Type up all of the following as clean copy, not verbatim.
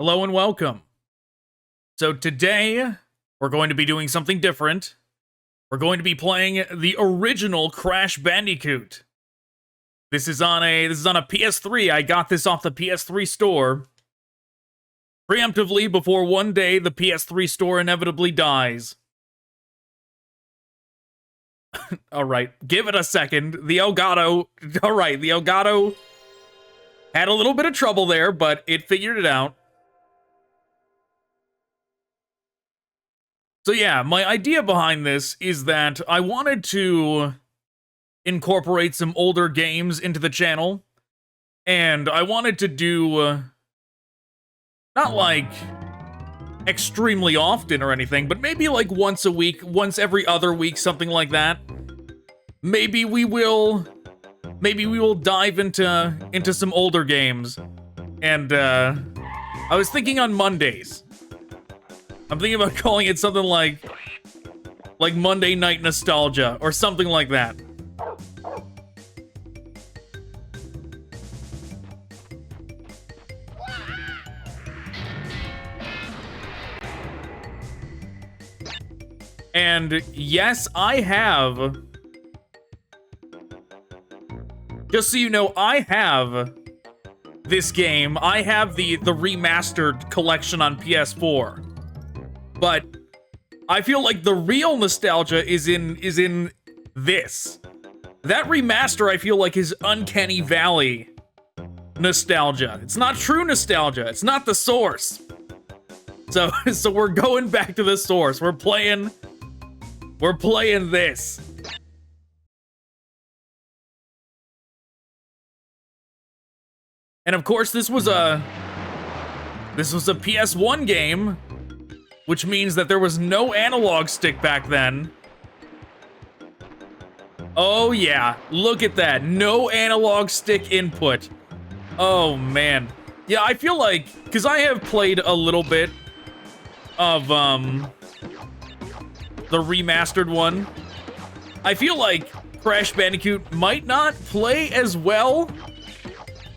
Hello and welcome. So today, we're going to be doing something different. We're going to be playing the original Crash Bandicoot. This is on a PS3. I got this off the PS3 store preemptively before one day the PS3 store inevitably dies. Alright, give it a second. The Elgato had a little bit of trouble there, but it figured it out. So yeah, my idea behind this is that I wanted to incorporate some older games into the channel, and I wanted to do, not like extremely often or anything, but maybe like once a week, once every other week, something like that. Maybe we will dive into some older games, and I was thinking on Mondays. I'm thinking about calling it something like Monday Night Nostalgia or something like that. And yes, I have, just so you know, I have this game. I have the remastered collection on PS4. But I feel like the real nostalgia is in this. That remaster, I feel like, is Uncanny Valley nostalgia. It's not true nostalgia. It's not the source. So we're going back to the source. We're playing this. And of course, this was a PS1 game, which means that there was no analog stick back then. Oh yeah, look at that. No analog stick input. Oh man. Yeah, I feel like, because I have played a little bit of the remastered one, I feel like Crash Bandicoot might not play as well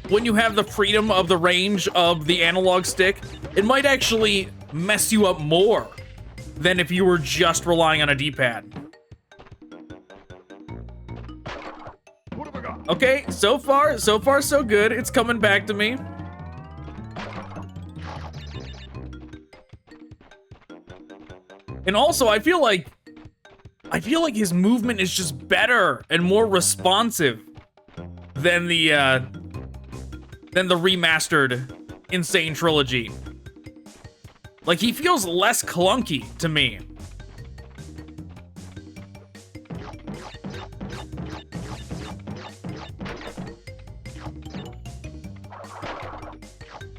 when you have the freedom of the range of the analog stick. It might actually mess you up more than if you were just relying on a D-pad. Okay, so far so good. It's coming back to me. And also, I feel like his movement is just better and more responsive than the remastered Insane Trilogy. Like, he feels less clunky to me.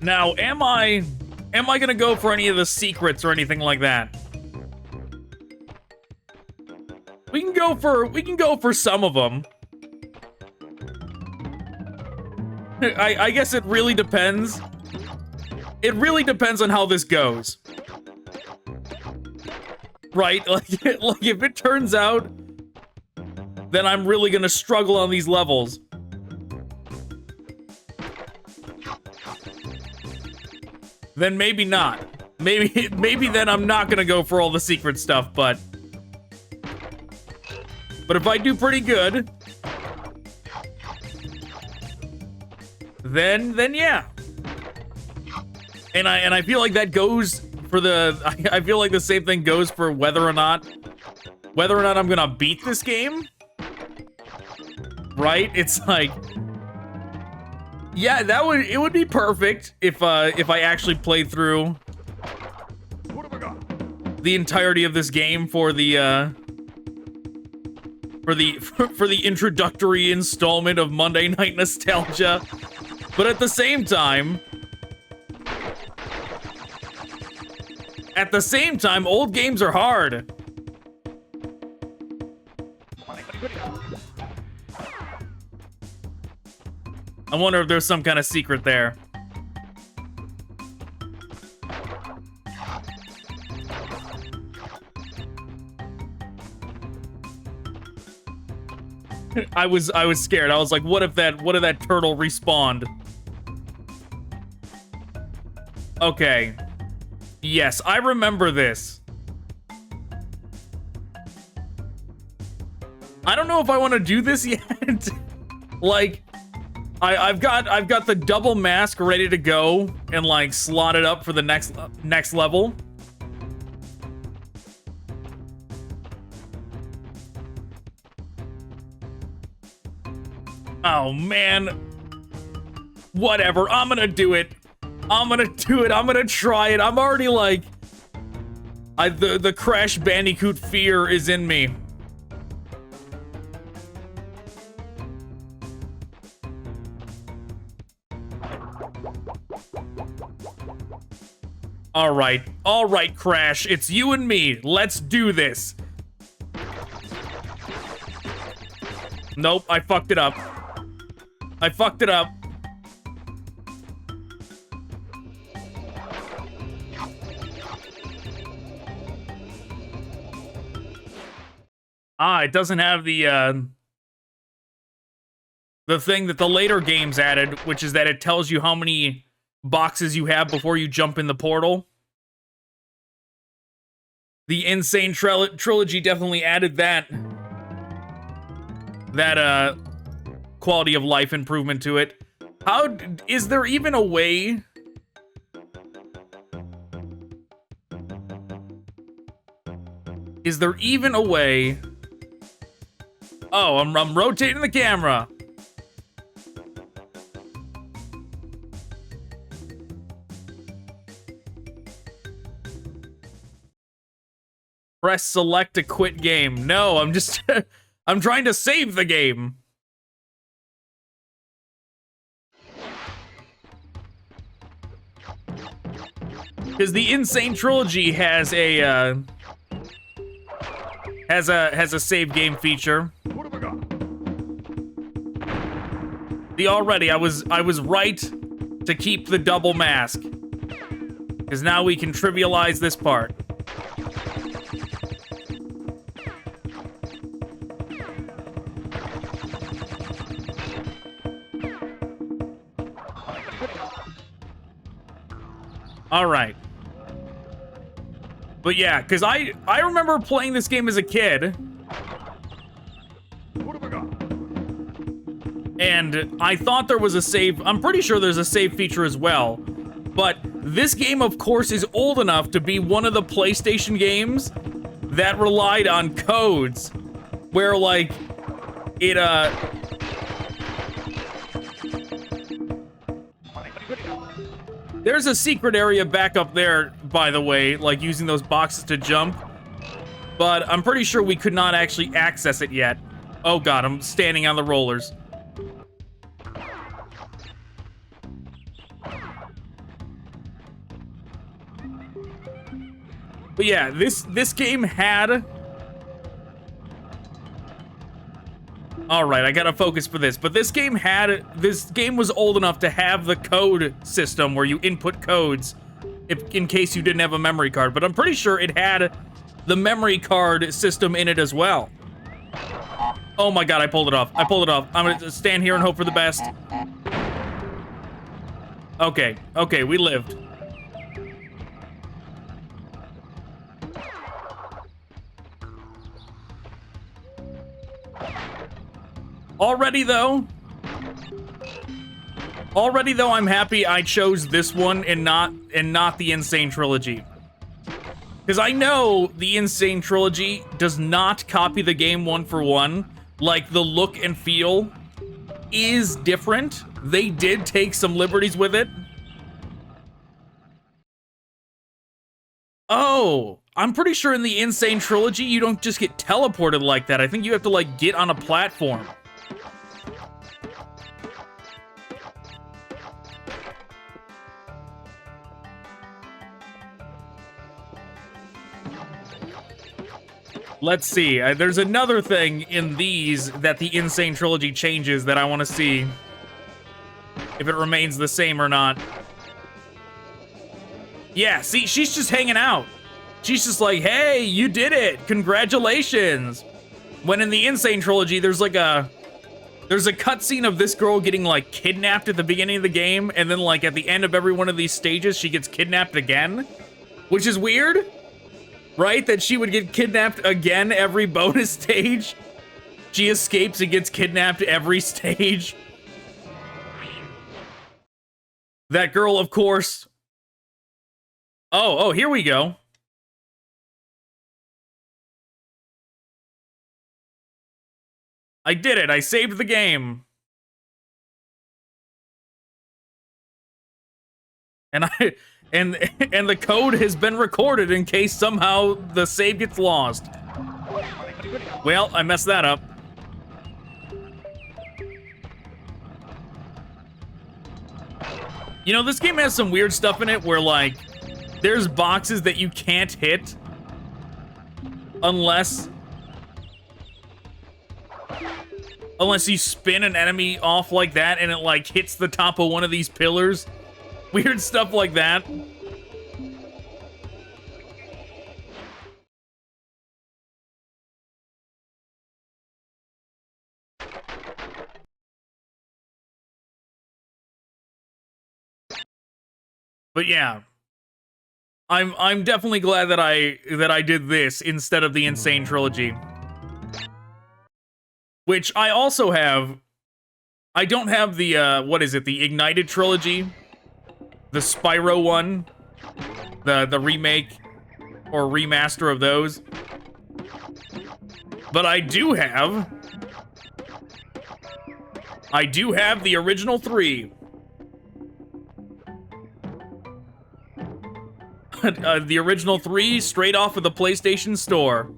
Now, am I gonna go for any of the secrets or anything like that? We can go for some of them. I guess it really depends. It really depends on how this goes. Right? Like if it turns out that I'm really gonna struggle on these levels, then maybe not. Maybe then I'm not gonna go for all the secret stuff, but if I do pretty good, then yeah. And I feel like that goes for I feel like the same thing goes for whether or not I'm gonna beat this game. Right? It's like, yeah, it would be perfect if I actually played through the entirety of this game for the introductory installment of Monday Night Nostalgia. But at the same time, old games are hard. I wonder if there's some kind of secret there. I was scared. I was like, what if that turtle respawned? Okay. Yes, I remember this. I don't know if I want to do this yet. Like, I've got the double mask ready to go and like slot it up for the next level. Oh man. Whatever, I'm gonna do it. I'm gonna do it. I'm gonna try it. I'm already like, the Crash Bandicoot fear is in me. All right, Crash. It's you and me. Let's do this. Nope, I fucked it up. I fucked it up. Ah, it doesn't have the thing that the later games added, which is that it tells you how many boxes you have before you jump in the portal. The Insane Trilogy definitely added that quality of life improvement to it. How is there even a way? Is there even a way? Oh, I'm rotating the camera. Press select to quit game. No, I'm just I'm trying to save the game. Because the Insane Trilogy has a save game feature. What have I got? I was right to keep the double mask. Because now we can trivialize this part. All right. But yeah, because I remember playing this game as a kid. What have I got? And I thought there was a save. I'm pretty sure there's a save feature as well. But this game, of course, is old enough to be one of the PlayStation games that relied on codes. Where, like, it, there's a secret area back up there, by the way, like using those boxes to jump. But I'm pretty sure we could not actually access it yet. Oh god, I'm standing on the rollers. But yeah, this game had... Alright, I gotta focus for this. But this game was old enough to have the code system where you input codes in case you didn't have a memory card. But I'm pretty sure it had the memory card system in it as well. Oh my god, I pulled it off. I pulled it off. I'm gonna stand here and hope for the best. Okay, okay, we lived. Already though, I'm happy I chose this one and not the Insane Trilogy. Because I know the Insane Trilogy does not copy the game one for one. Like, the look and feel is different. They did take some liberties with it. Oh, I'm pretty sure in the Insane Trilogy, you don't just get teleported like that. I think you have to, like, get on a platform. Let's see. There's another thing in these that the Insane Trilogy changes that I want to see if it remains the same or not. Yeah, see, she's just hanging out. She's just like, hey, you did it. Congratulations. When in the Insane Trilogy, there's like a There's a cutscene of this girl getting, like, kidnapped at the beginning of the game, and then, like, at the end of every one of these stages, she gets kidnapped again, which is weird, right? That she would get kidnapped again every bonus stage. She escapes and gets kidnapped every stage. That girl, of course. Oh, here we go. I did it. I saved the game. And and the code has been recorded in case somehow the save gets lost. Well, I messed that up. You know, this game has some weird stuff in it where, like, there's boxes that you can't hit unless you spin an enemy off like that and it, like, hits the top of one of these pillars. Weird stuff like that. But yeah, I'm definitely glad that I did this instead of the Insane Trilogy. Which I also have. I don't have the what is it? The Ignited Trilogy, the Spyro one, the remake or remaster of those. But I do have the original 3. The original 3 straight off of the PlayStation Store.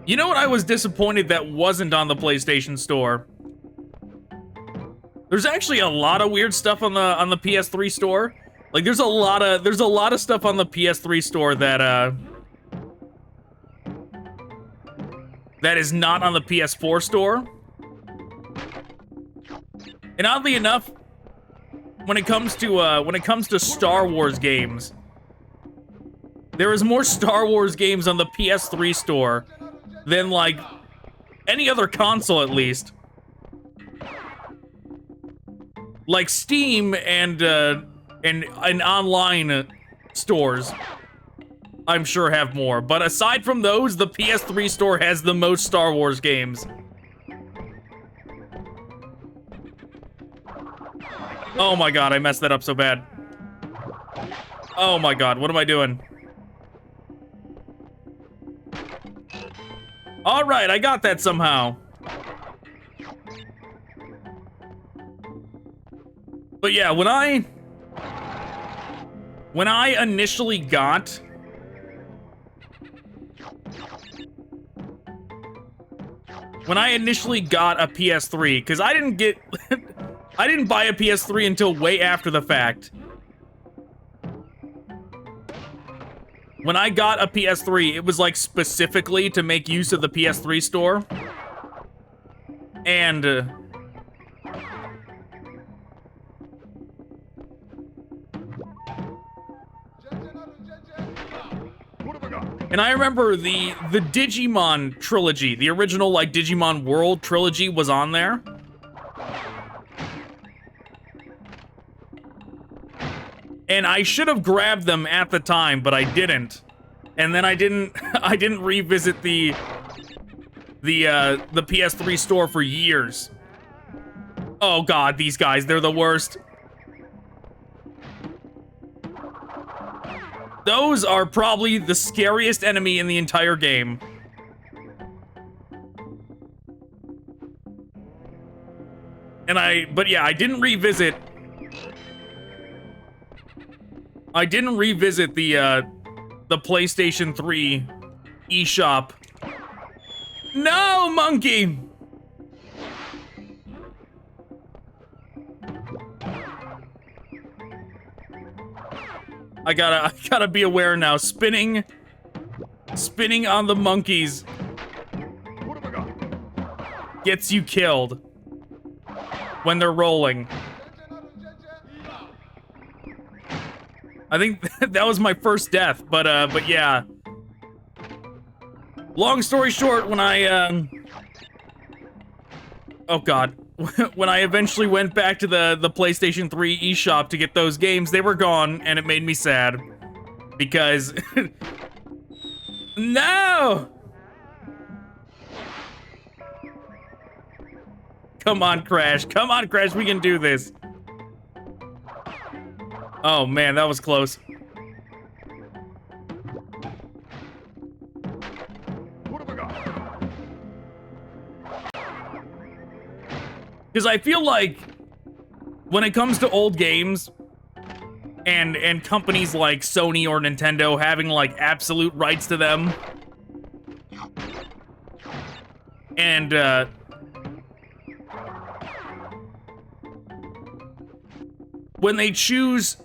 You know what I was disappointed that wasn't on the PlayStation Store? There's actually a lot of weird stuff on the PS3 store. Like there's a lot of stuff on the PS3 store that that is not on the PS4 store. And oddly enough, when it comes to Star Wars games, there is more Star Wars games on the PS3 store than, like, any other console, at least. Like Steam and online stores, I'm sure have more. But aside from those, the PS3 store has the most Star Wars games. Oh my god, I messed that up so bad. Oh my god, what am I doing? Alright, I got that somehow. But yeah, when I initially got a PS3, because I didn't get I didn't buy a PS3 until way after the fact. When I got a PS3, it was like specifically to make use of the PS3 store. And I remember the Digimon trilogy, the original like Digimon World trilogy was on there. And I should have grabbed them at the time, but I didn't. And then I didn't revisit the PS3 store for years. Oh god, these guys, they're the worst. Those are probably the scariest enemy in the entire game. But yeah, I didn't revisit the PlayStation 3 eShop. No, monkey! I gotta be aware now. Spinning on the monkeys gets you killed when they're rolling. I think that was my first death, but yeah. Long story short, when I, oh god. When I eventually went back to the PlayStation 3 eShop to get those games, they were gone, and it made me sad. Because... No! Come on, Crash. Come on, Crash. We can do this. Oh, man. That was close. What have I got? Because I feel like when it comes to old games and companies like Sony or Nintendo having like absolute rights to them, and when they choose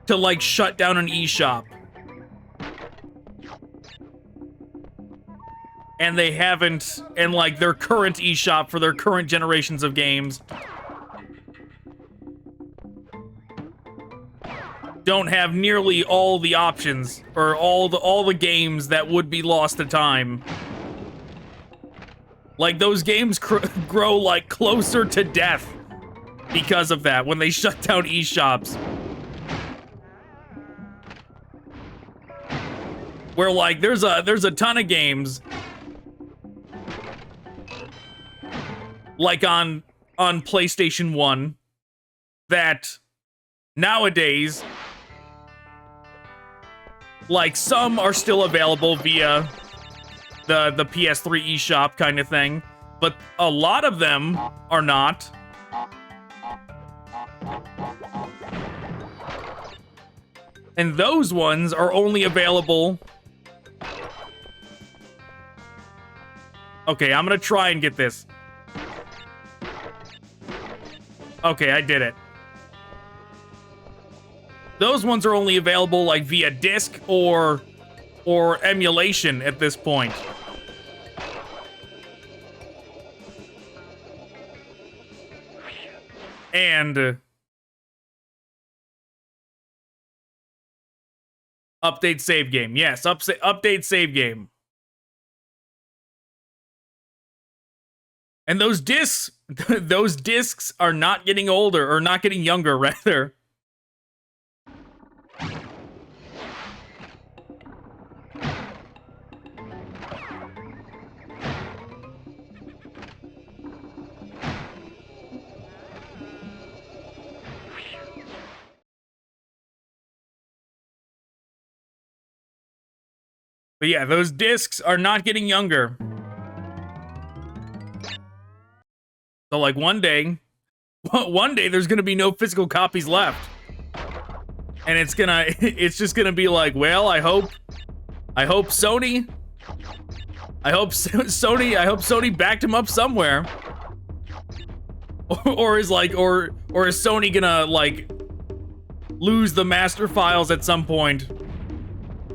to like shut down an eShop and they haven't, and like their current eShop for their current generations of games don't have nearly all the options or all the games that would be lost to time. Like those games grow like closer to death because of that when they shut down eShops. Where like there's a ton of games like on PlayStation 1 that nowadays, like, some are still available via the PS3 eShop kind of thing, but a lot of them are not. And those ones are only available... Okay, I'm gonna try and get this. Okay, I did it. Those ones are only available like via disc or emulation at this point. And update save game. Yes, update save game. And those discs are not getting older, or not getting younger, rather. But yeah, those discs are not getting younger. So like one day there's gonna be no physical copies left. And it's just gonna be like, well, I hope Sony backed him up somewhere. Or is Sony gonna like lose the master files at some point?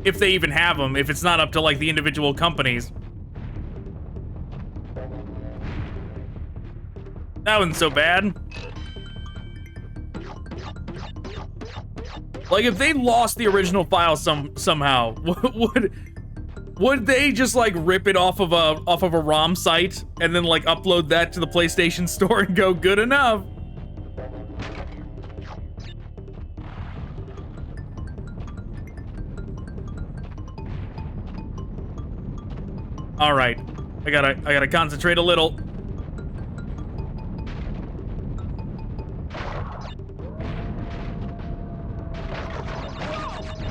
If they even have them, if it's not up to like the individual companies. That wasn't so bad. Like if they lost the original file somehow, would they just like rip it off of a ROM site and then like upload that to the PlayStation Store and go good enough? All right, I gotta concentrate a little.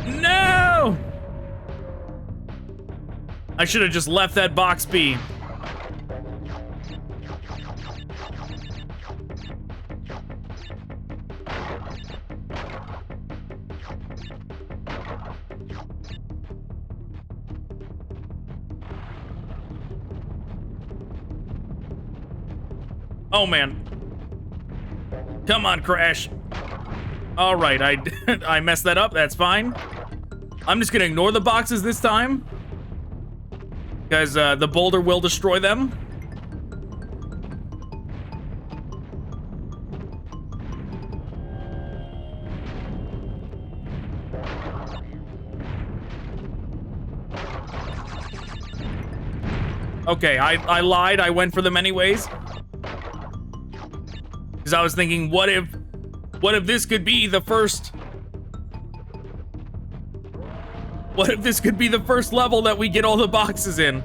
No! I should have just left that box be. Oh man. Come on, Crash. All right, I messed that up. That's fine. I'm just gonna ignore the boxes this time, because the boulder will destroy them. Okay, I lied. I went for them anyways. Because I was thinking, what if this could be the first... What if this could be the first level that we get all the boxes in?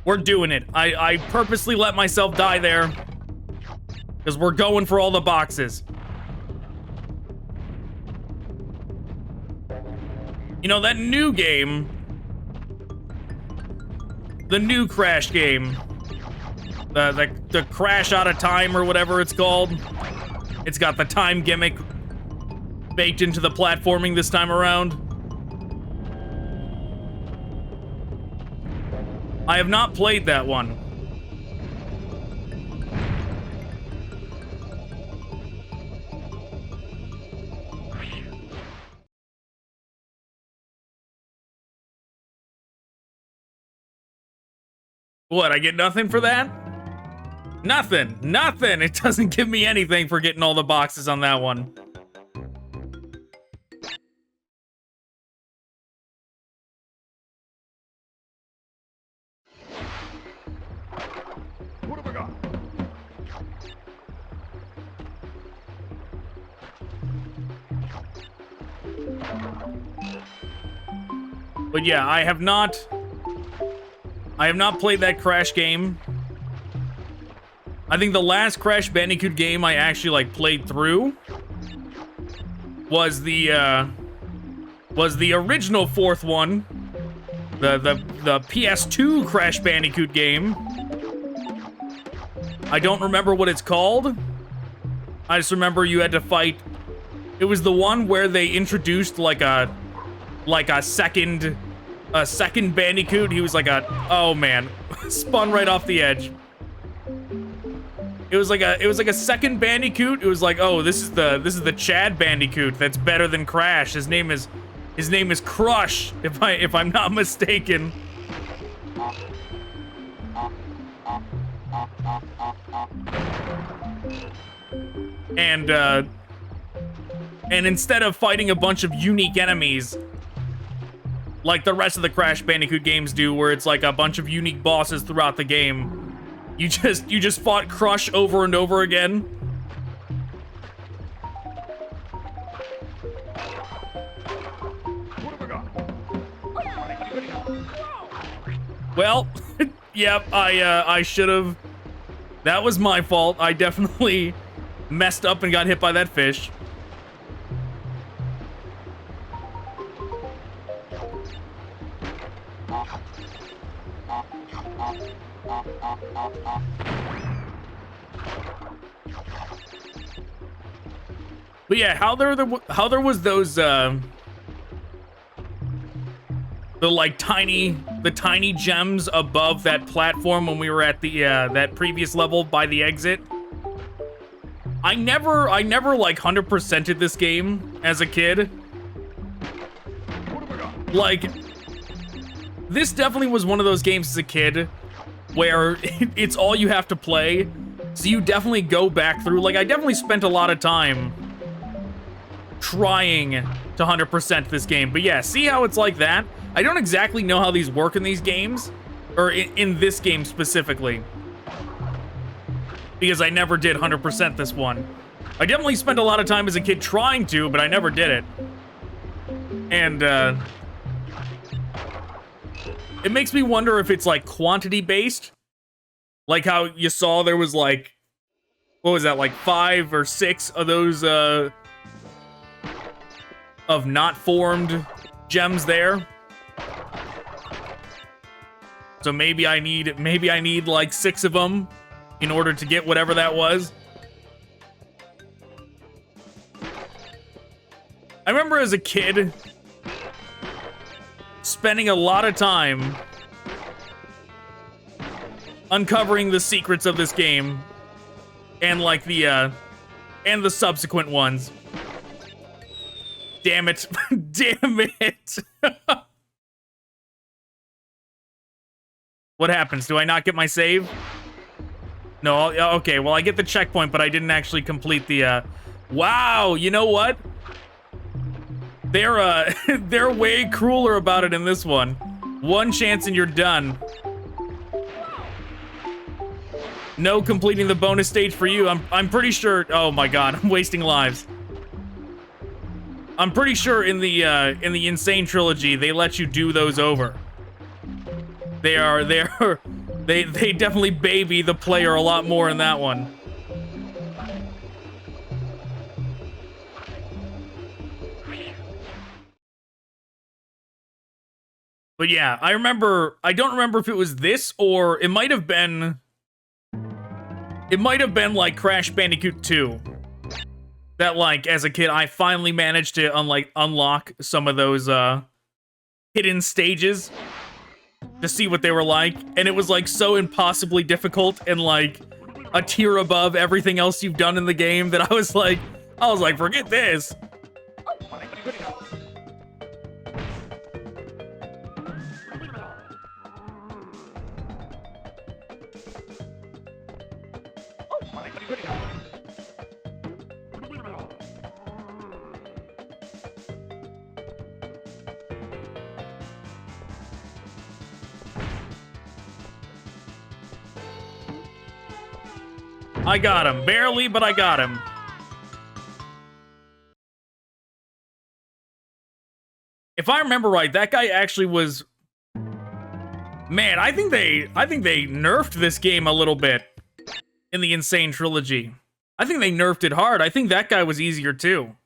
We're doing it. I purposely let myself die there. Because we're going for all the boxes. You know, that new game... The new Crash game. The Crash Out of Time or whatever it's called. It's got the time gimmick baked into the platforming this time around. I have not played that one. What, I get nothing for that? Nothing, nothing. It doesn't give me anything for getting all the boxes on that one. What have I got? But yeah, I have not played that Crash game. I think the last Crash Bandicoot game I actually like played through was the original fourth one, the PS2 Crash Bandicoot game. I don't remember what it's called. I just remember you had to fight. It was the one where they introduced like a second Bandicoot. He was like oh man, spun right off the edge. It was like a second Bandicoot. It was like, oh, this is the Chad Bandicoot that's better than Crash. His name is Crush, if I'm not mistaken. And instead of fighting a bunch of unique enemies like the rest of the Crash Bandicoot games do, where it's like a bunch of unique bosses throughout the game, you just fought Crush over and over again. What have I got? Well, yep, I should have. That was my fault. I definitely messed up and got hit by that fish. But yeah, how there was those the tiny gems above that platform when we were at the that previous level by the exit. I never like 100%ed this game as a kid. What have I got? Like, this definitely was one of those games as a kid where it's all you have to play, so you definitely go back through. Like, I definitely spent a lot of time trying to 100% this game. But yeah, see how it's like that? I don't exactly know how these work in these games, or in this game specifically, because I never did 100% this one. I definitely spent a lot of time as a kid trying to, but I never did it. And it makes me wonder if it's like quantity based, like how you saw there was like, what was that, like 5 or 6 of those of not formed gems there. So maybe I need like 6 of them in order to get whatever that was. I remember as a kid spending a lot of time uncovering the secrets of this game and like the subsequent ones. Damn it. Damn it. What happens? Do I not get my save? No, okay, well, I get the checkpoint, but I didn't actually complete the, Wow, you know what? They're, they're way crueler about it in this one. One chance and you're done. No completing the bonus stage for you. I'm pretty sure, oh my god, I'm wasting lives. I'm pretty sure in the Insane Trilogy, they let you do those over. They definitely baby the player a lot more in that one. But yeah, I don't remember if it was this or it might have been like Crash Bandicoot 2. That, like, as a kid, I finally managed to unlock some of those hidden stages to see what they were like, and it was like so impossibly difficult and like a tier above everything else you've done in the game that I was like, forget this. I got him. Barely, but I got him. If I remember right, that guy actually was... Man, I think they nerfed this game a little bit in the Insane Trilogy. I think they nerfed it hard. I think that guy was easier too.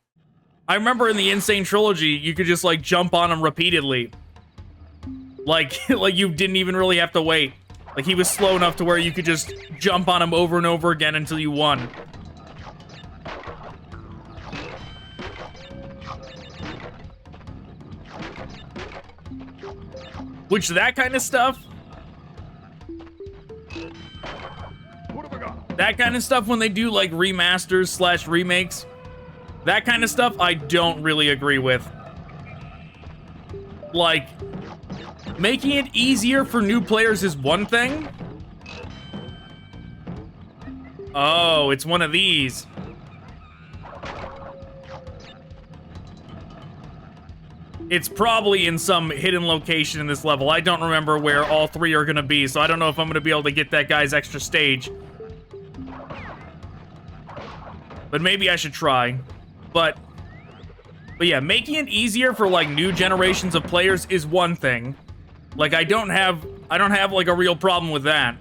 I remember in the Insane Trilogy, you could just like jump on him repeatedly. Like you didn't even really have to wait. Like, he was slow enough to where you could just jump on him over and over again until you won. Which, that kind of stuff... That kind of stuff when they do, like, remasters / remakes, that kind of stuff I don't really agree with. Like... Making it easier for new players is one thing. Oh, it's one of these. It's probably in some hidden location in this level. I don't remember where all three are gonna be, so I don't know if I'm gonna be able to get that guy's extra stage. But maybe I should try. But yeah, making it easier for like new generations of players is one thing. Like, I don't have like a real problem with that.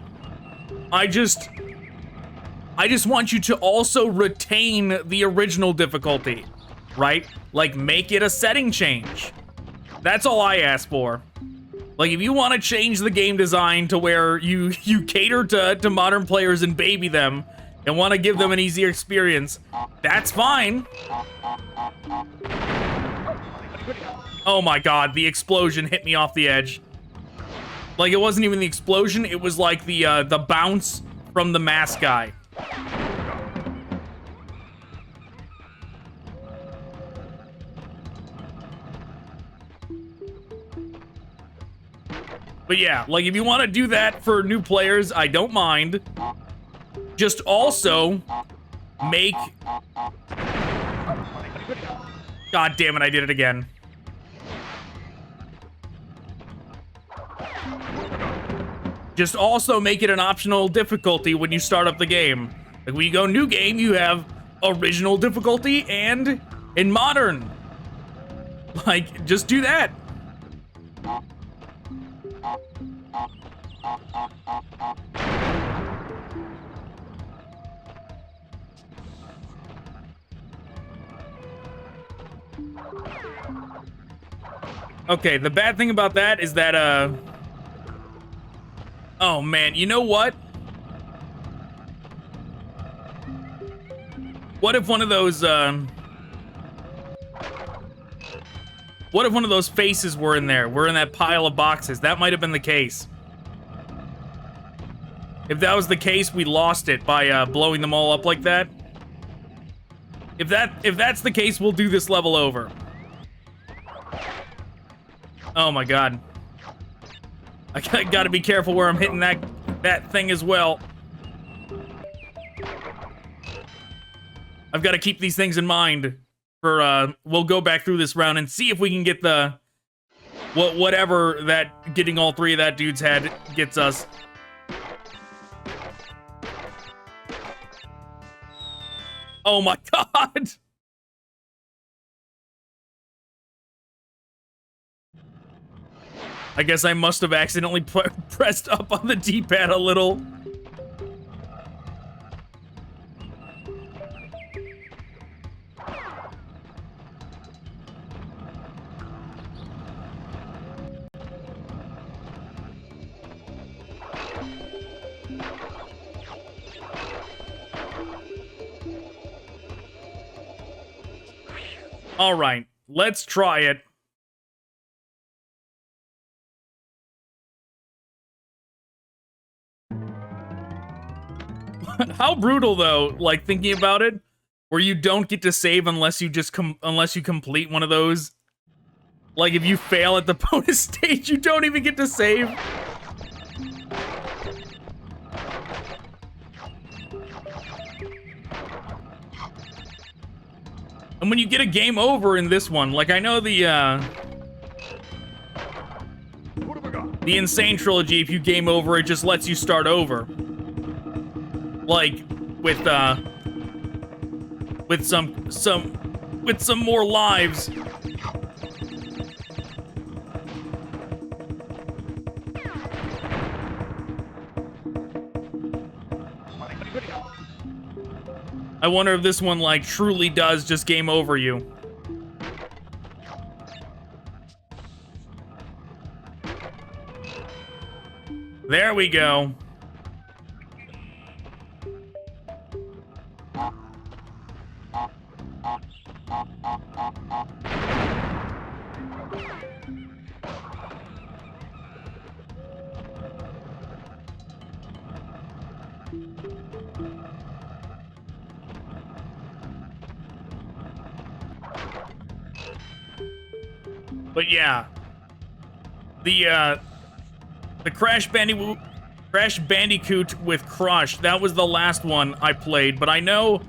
I just want you to also retain the original difficulty, right? Like, make it a setting change. That's all I ask for. Like, if you want to change the game design to where you cater to modern players and baby them and want to give them an easier experience, that's fine. Oh my god, the explosion hit me off the edge. Like, it wasn't even the explosion, it was like the bounce from the mask guy. But yeah, like, if you want to do that for new players, I don't mind. Just also make... God damn it, I did it again. Just also make it an optional difficulty when you start up the game. Like, when you go new game, you have original difficulty and in modern. Like, just do that. Okay, the bad thing about that is that, oh man, you know what? What if one of those, what if one of those faces were in there? Were in that pile of boxes? That might have been the case. If that was the case, we lost it by, blowing them all up like that. If that's the case, we'll do this level over. Oh my god. I gotta be careful where I'm hitting that thing as well. I've got to keep these things in mind for, we'll go back through this round and see if we can get the, whatever that, getting all three of that dude's head gets us. Oh my god! I guess I must have accidentally pressed up on the D-pad a little. All right, let's try it. How brutal, though, like, thinking about it, where you don't get to save unless you just unless you complete one of those. Like, if you fail at the bonus stage, you don't even get to save. And when you get a game over in this one, like, I know the Insane Trilogy, if you game over, it just lets you start over. Like, with some more lives. I wonder if this one, like, truly does just game over you. There we go. But yeah, the Crash Bandicoot with Crush, that was the last one I played, but I know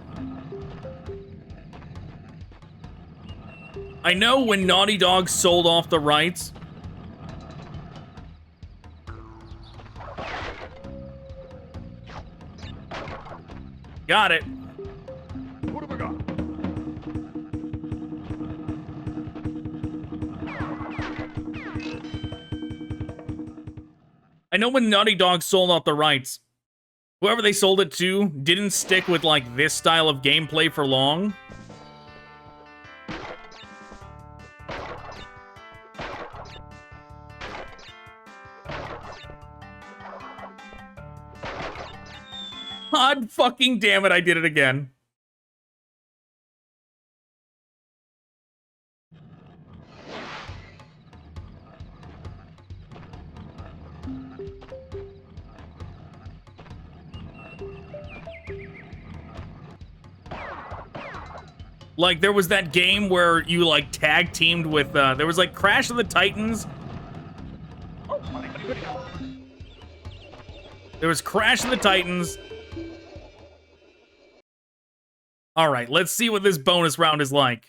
when Naughty Dog sold off the rights, got it. What have I got? I know when Naughty Dog sold off the rights, whoever they sold it to didn't stick with, like, this style of gameplay for long. God fucking damn it, I did it again. Like, there was that game where you, like, tag teamed with, there was, like, Crash of the Titans. There was Crash of the Titans. All right, let's see what this bonus round is like.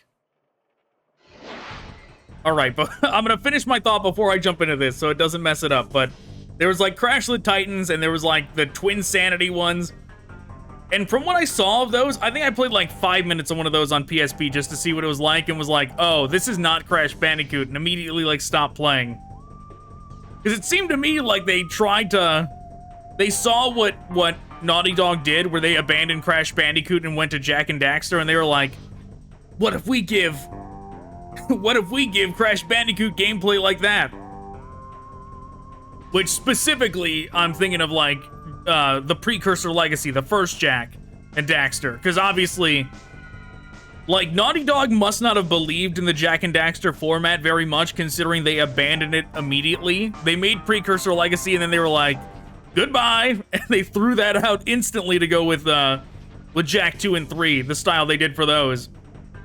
All right, but I'm gonna finish my thought before I jump into this so it doesn't mess it up, but there was, like, Crash of the Titans, and there was, like, the Twin Sanity ones. And from what I saw of those, I think I played like 5 minutes of one of those on PSP just to see what it was like, and was like, oh, this is not Crash Bandicoot, and immediately, like, stopped playing. Because it seemed to me like they tried to... They saw what Naughty Dog did, where they abandoned Crash Bandicoot and went to Jak and Daxter, and they were like, what if we give... what if we give Crash Bandicoot gameplay like that? Which, specifically, I'm thinking of, like... the Precursor Legacy, the first Jak and Daxter, because obviously, like, Naughty Dog must not have believed in the Jak and Daxter format very much, considering they abandoned it immediately. They made Precursor Legacy, and then they were like, goodbye, and they threw that out instantly to go with Jak 2 and 3, the style they did for those.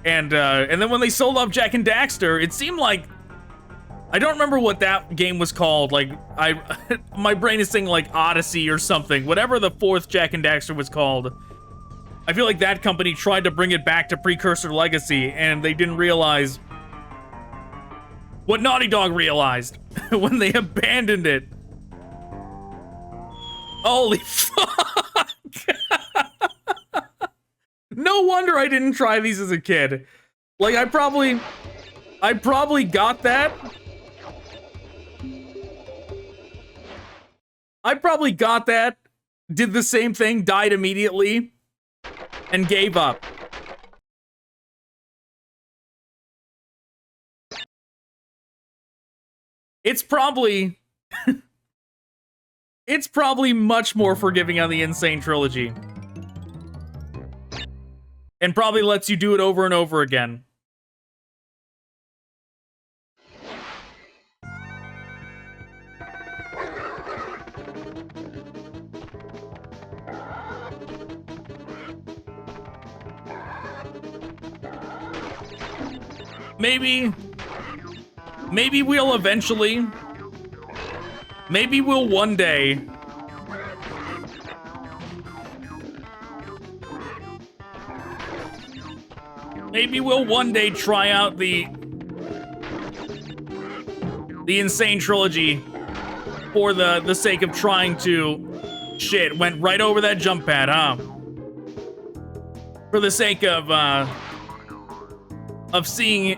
And then when they sold off Jak and Daxter, it seemed like I don't remember what that game was called. Like, my brain is saying like Odyssey or something. Whatever the fourth Jak and Daxter was called. I feel like that company tried to bring it back to Precursor Legacy, and they didn't realize what Naughty Dog realized when they abandoned it. Holy fuck! No wonder I didn't try these as a kid. Like, I probably got that. I probably got that, did the same thing, died immediately, and gave up. It's probably... it's probably much more forgiving on the Insane Trilogy. And probably lets you do it over and over again. Maybe we'll eventually, maybe we'll one day try out the Insane Trilogy for the sake of trying to... Shit, went right over that jump pad, huh? For the sake of seeing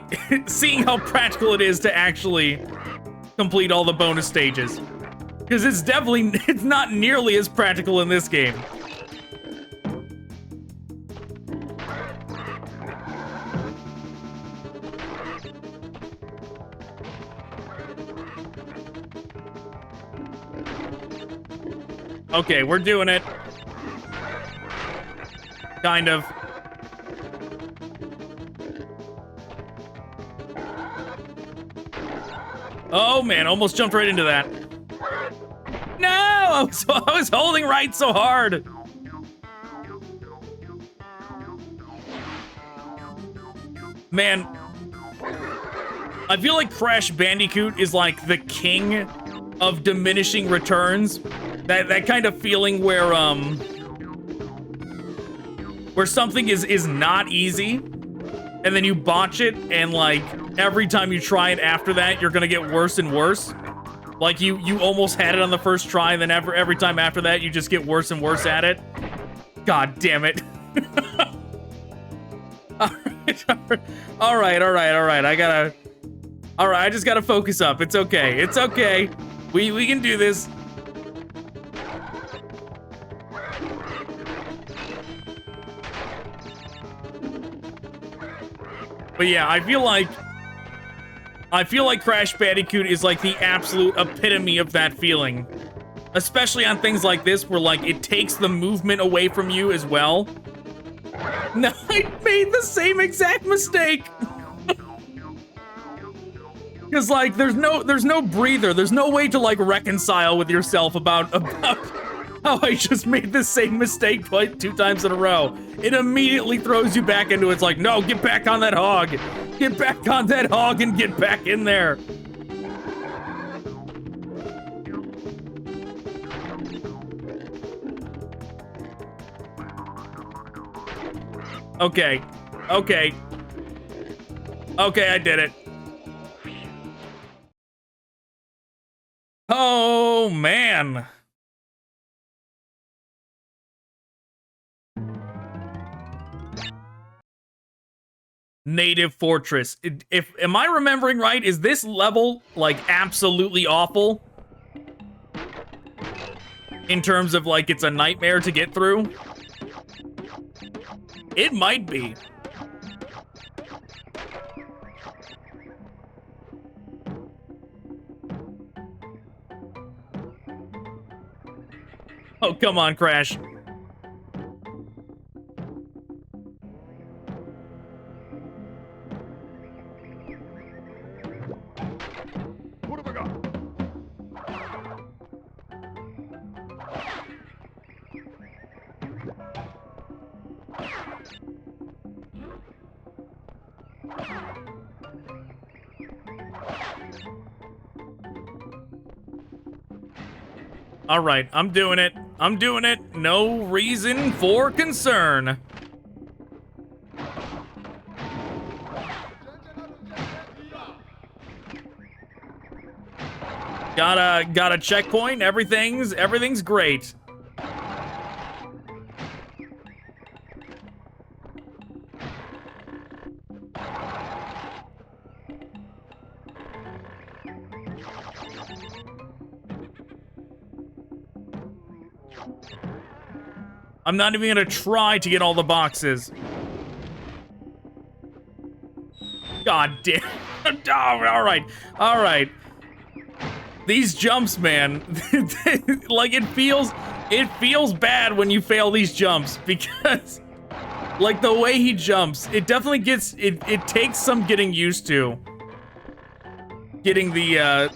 how practical it is to actually complete all the bonus stages. Because it's not nearly as practical in this game. Okay, we're doing it. Kind of. Oh man, almost jumped right into that. No! I was holding right so hard. Man, I feel like Crash Bandicoot is like the king of diminishing returns. That kind of feeling where something is not easy, and then you botch it, and like every time you try it after that, you're gonna get worse and worse. Like you almost had it on the first try, and then every time after that, you just get worse and worse at it. God damn it. All right. I just gotta focus up. It's okay. It's okay. We can do this. But yeah, I feel like Crash Bandicoot is like the absolute epitome of that feeling. Especially on things like this where like it takes the movement away from you as well. No, I made the same exact mistake. Cause like there's no breather. There's no way to like reconcile with yourself about how I just made the same mistake like 2 times in a row. It immediately throws you back into it. It's like, no, get back on that hog. Get back on that hog and get back in there. Okay, I did it. Oh, man. Native Fortress. Am I remembering right? Is this level like absolutely awful? In terms of like it's a nightmare to get through? It might be. Oh, come on, Crash. What have I got? All right, I'm doing it. I'm doing it. No reason for concern. Got a checkpoint. Everything's great. I'm not even gonna try to get all the boxes. God damn. All right. These jumps, man. Like it feels bad when you fail these jumps because like the way he jumps, it definitely gets it takes some getting used to. Getting the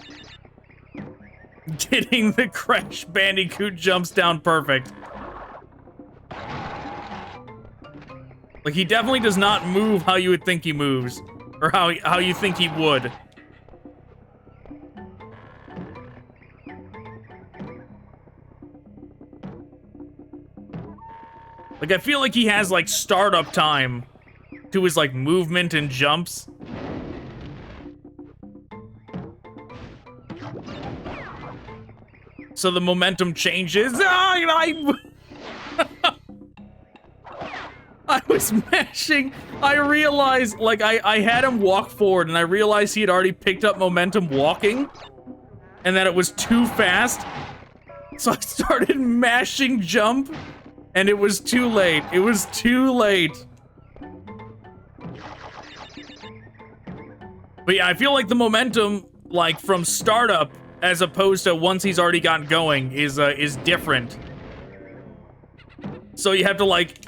Crash Bandicoot jumps down perfect. Like he definitely does not move how you would think he moves or how you think he would. Like, I feel like he has, like, startup time to his, like, movement and jumps. So the momentum changes. I was mashing. I realized, like, I had him walk forward, and I realized he had already picked up momentum walking, and that it was too fast. So I started mashing jump, and it was too late. It was too late. But yeah, I feel like the momentum, like, from startup, as opposed to once he's already gotten going, is different. So you have to, like,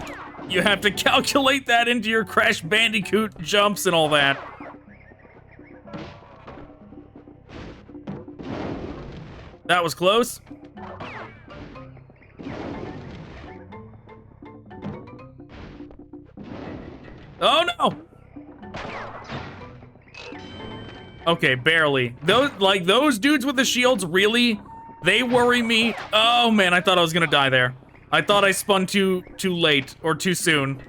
you have to calculate that into your Crash Bandicoot jumps and all that. That was close. Oh no! Okay, barely. Those dudes with the shields, really, they worry me. Oh man, I thought I was gonna die there. I thought I spun too late or too soon.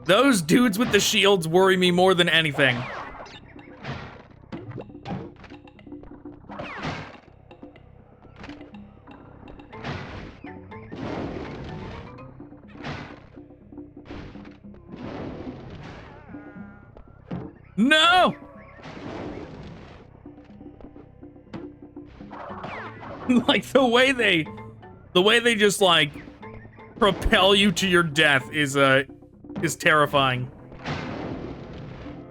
Those dudes with the shields worry me more than anything. No! Like the way they just like propel you to your death is terrifying.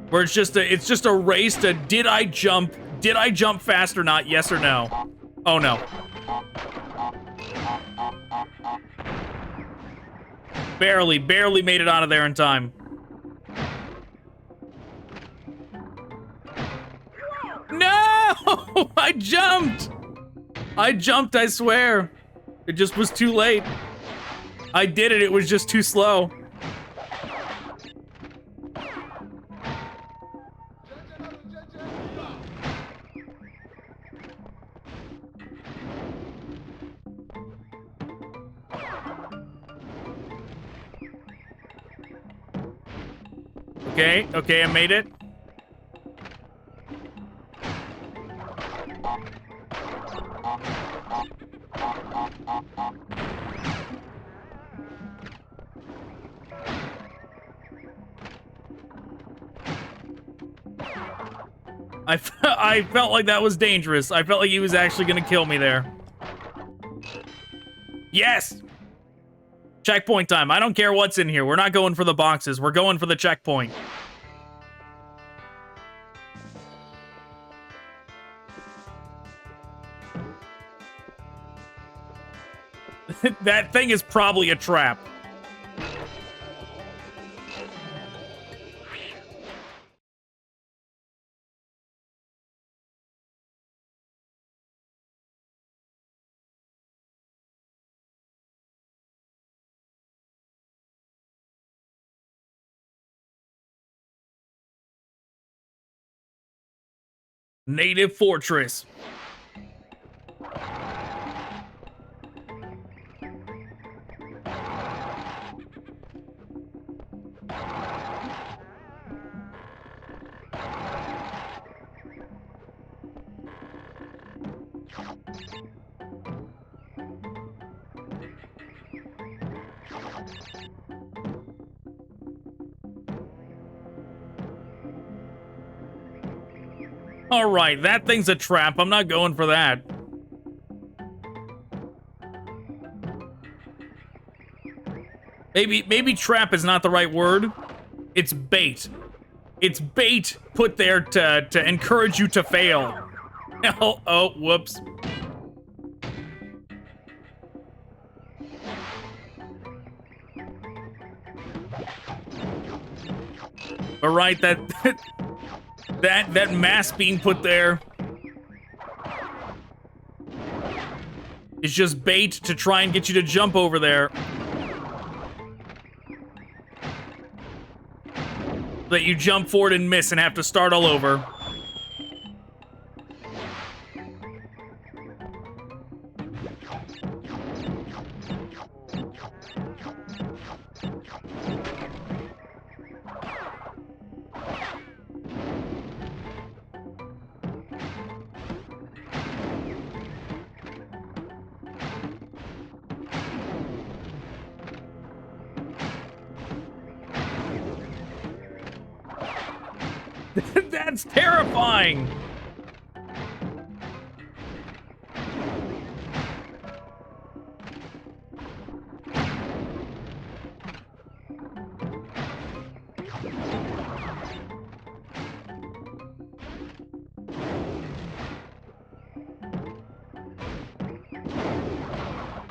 Where it's just a race to did I jump fast or not? Yes or no? Oh no. Barely made it out of there in time. No! I jumped, I swear. It just was too late. I did it was just too slow. Okay, I made it. I felt like that was dangerous. I felt like he was actually gonna kill me there. Yes! Checkpoint time. I don't care what's in here. We're not going for the boxes. We're going for the checkpoint. That thing is probably a trap. Native Fortress. All right, that thing's a trap. I'm not going for that. Maybe trap is not the right word. It's bait. It's bait put there to encourage you to fail. Oh, whoops. All right, that mask being put there is just bait to try and get you to jump over there. That you jump forward and miss and have to start all over. That's terrifying!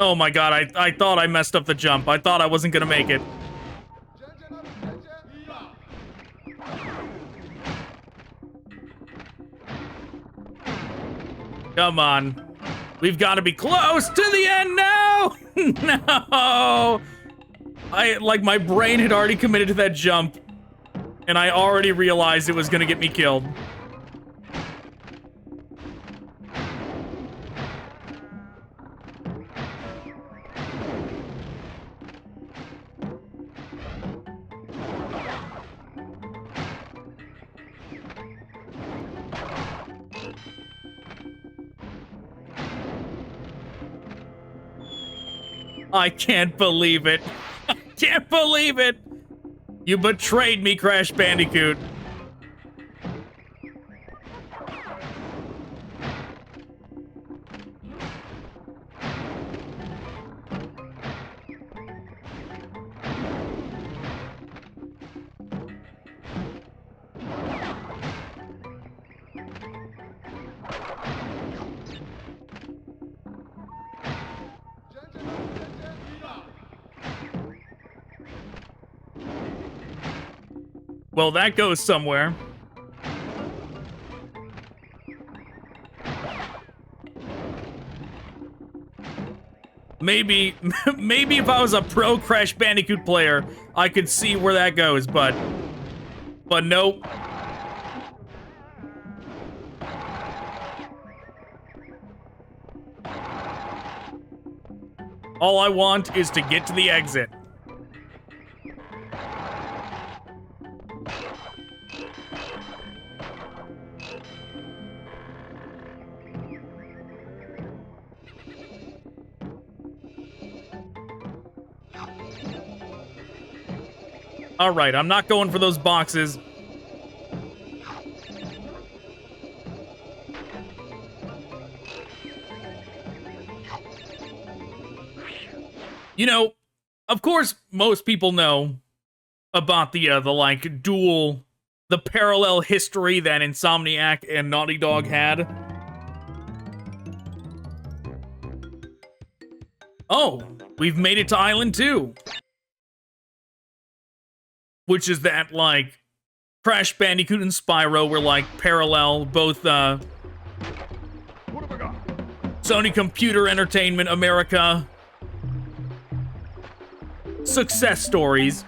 Oh my god, I thought I messed up the jump. I thought I wasn't gonna make it. Come on. We've got to be close to the end now! No! My brain had already committed to that jump, and I already realized it was gonna get me killed. I can't believe it. I can't believe it. You betrayed me, Crash Bandicoot. Well, that goes somewhere. Maybe if I was a pro Crash Bandicoot player, I could see where that goes, but nope. All I want is to get to the exit. All right, I'm not going for those boxes. You know, of course, most people know about the parallel history that Insomniac and Naughty Dog had. Oh, we've made it to Island 2. Which is that, like, Crash Bandicoot and Spyro were, like, parallel, both, What have I got? Sony Computer Entertainment America success stories.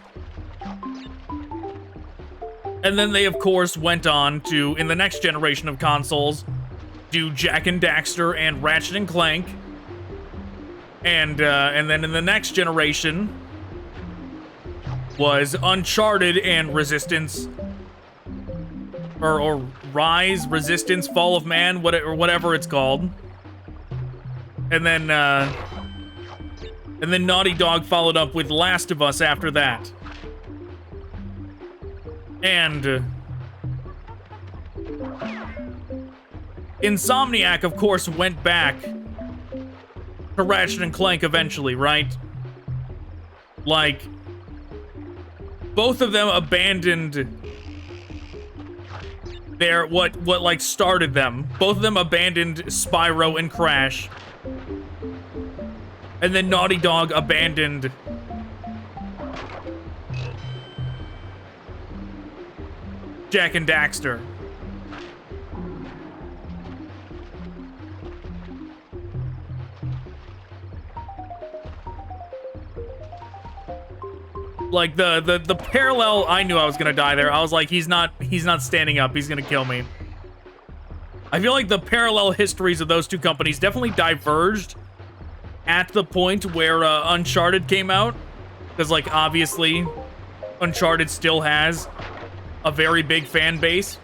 And then they, of course, went on to, in the next generation of consoles, do Jak and Daxter and Ratchet and Clank. And then in the next generation was Uncharted and Resistance, or Rise, Resistance, Fall of Man, whatever it's called. And then And then Naughty Dog followed up with Last of Us after that. And Insomniac, of course, went back to Ratchet and Clank eventually, right? Like, both of them abandoned their, what like started them. Both of them abandoned Spyro and Crash. And then Naughty Dog abandoned Jak and Daxter. Like the parallel, I knew I was gonna die there. I was like, he's not standing up. He's gonna kill me. I feel like the parallel histories of those two companies definitely diverged at the point where Uncharted came out, because like obviously Uncharted still has a very big fan base.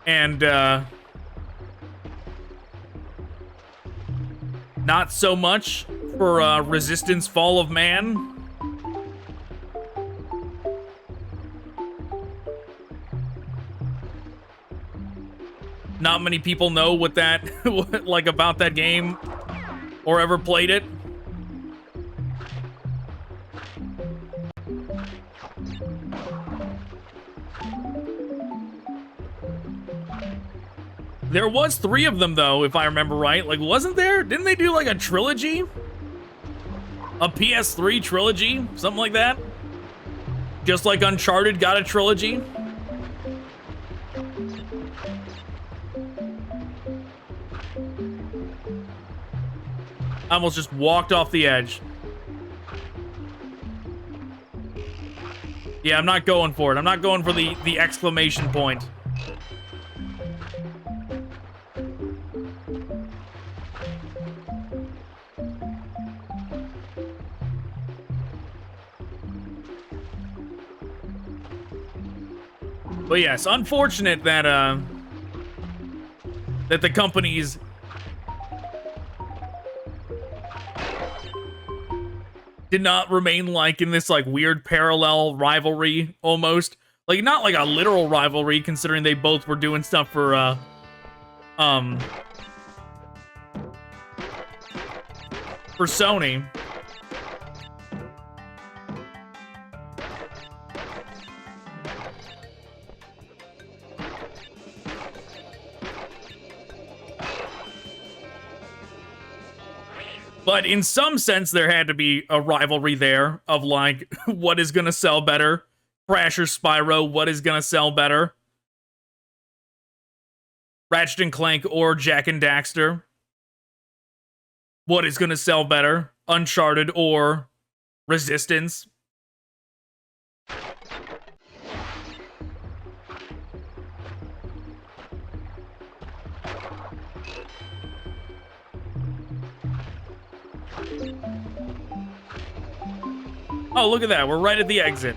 And not so much for Resistance Fall of Man. Not many people know what that, like, about that game or ever played it. There was 3 of them, though, if I remember right. Like, wasn't there? Didn't they do, like, a trilogy? A PS3 trilogy? Something like that? Just like Uncharted got a trilogy? I almost just walked off the edge. Yeah, I'm not going for it. I'm not going for the exclamation point. But yes, unfortunate that that the companies did not remain like in this like weird parallel rivalry almost. Like not like a literal rivalry considering they both were doing stuff for Sony. But in some sense, there had to be a rivalry there of like, what is gonna sell better? Crash or Spyro, what is gonna sell better? Ratchet and Clank or Jak and Daxter? What is gonna sell better? Uncharted or Resistance? Oh, look at that. We're right at the exit.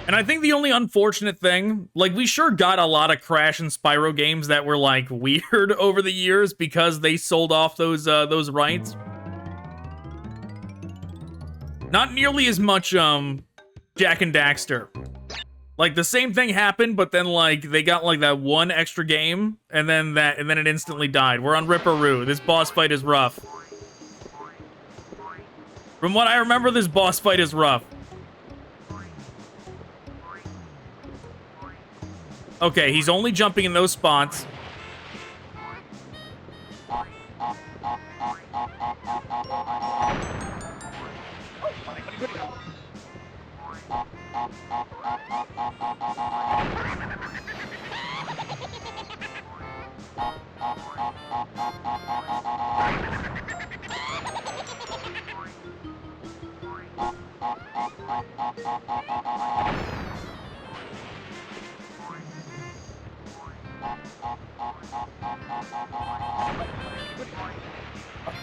And I think the only unfortunate thing, like, we sure got a lot of Crash and Spyro games that were, like, weird over the years because they sold off those rights. Not nearly as much, Jak and Daxter. Like, the same thing happened, but then, like, they got, like, that one extra game, and then it instantly died. We're on Ripperoo. This boss fight is rough. From what I remember, this boss fight is rough. Okay, he's only jumping in those spots.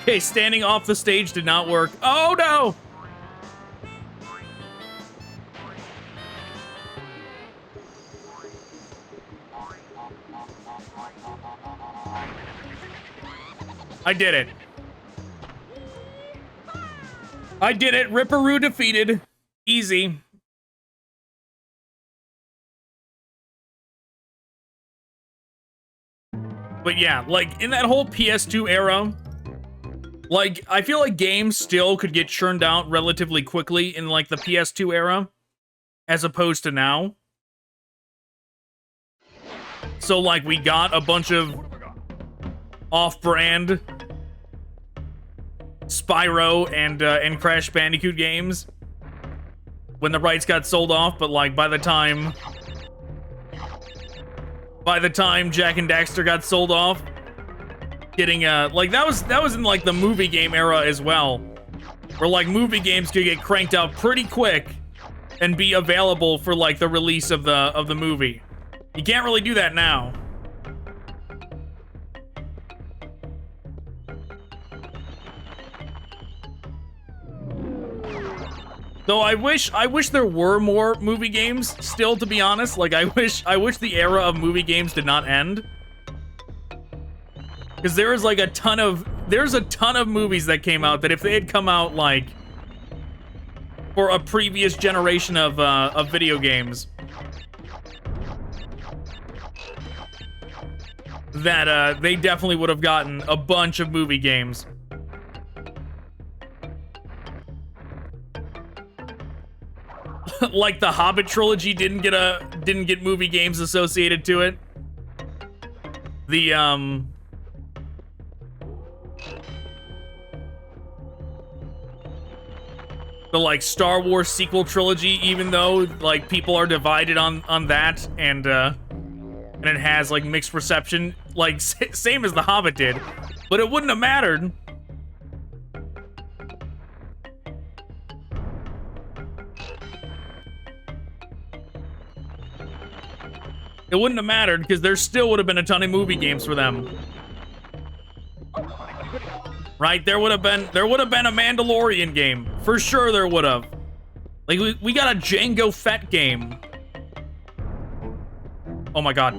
Okay, standing off the stage did not work. Oh no! I did it. I did it. Ripperoo defeated. Easy. But yeah, like, in that whole PS2 era, like, I feel like games still could get churned out relatively quickly in, like, the PS2 era, as opposed to now. So, like, we got a bunch of off-brand Spyro and Crash Bandicoot games when the rights got sold off, but, like, by the time Jak and Daxter got sold off, getting like that was in like the movie game era as well, where like movie games could get cranked out pretty quick and be available for like the release of the movie. You can't really do that now. Though I wish there were more movie games still, to be honest. Like I wish the era of movie games did not end. Because there's a ton of movies that came out that if they had come out like for a previous generation of video games, that they definitely would have gotten a bunch of movie games. Like the Hobbit trilogy didn't get movie games associated to it. The like Star Wars sequel trilogy, even though like people are divided on that, and it has like mixed reception, like same as the Hobbit did, but it wouldn't have mattered. It wouldn't have mattered because there still would have been a ton of movie games for them. Right? There would have been a Mandalorian game. For sure there would have. Like we got a Jango Fett game. Oh my god.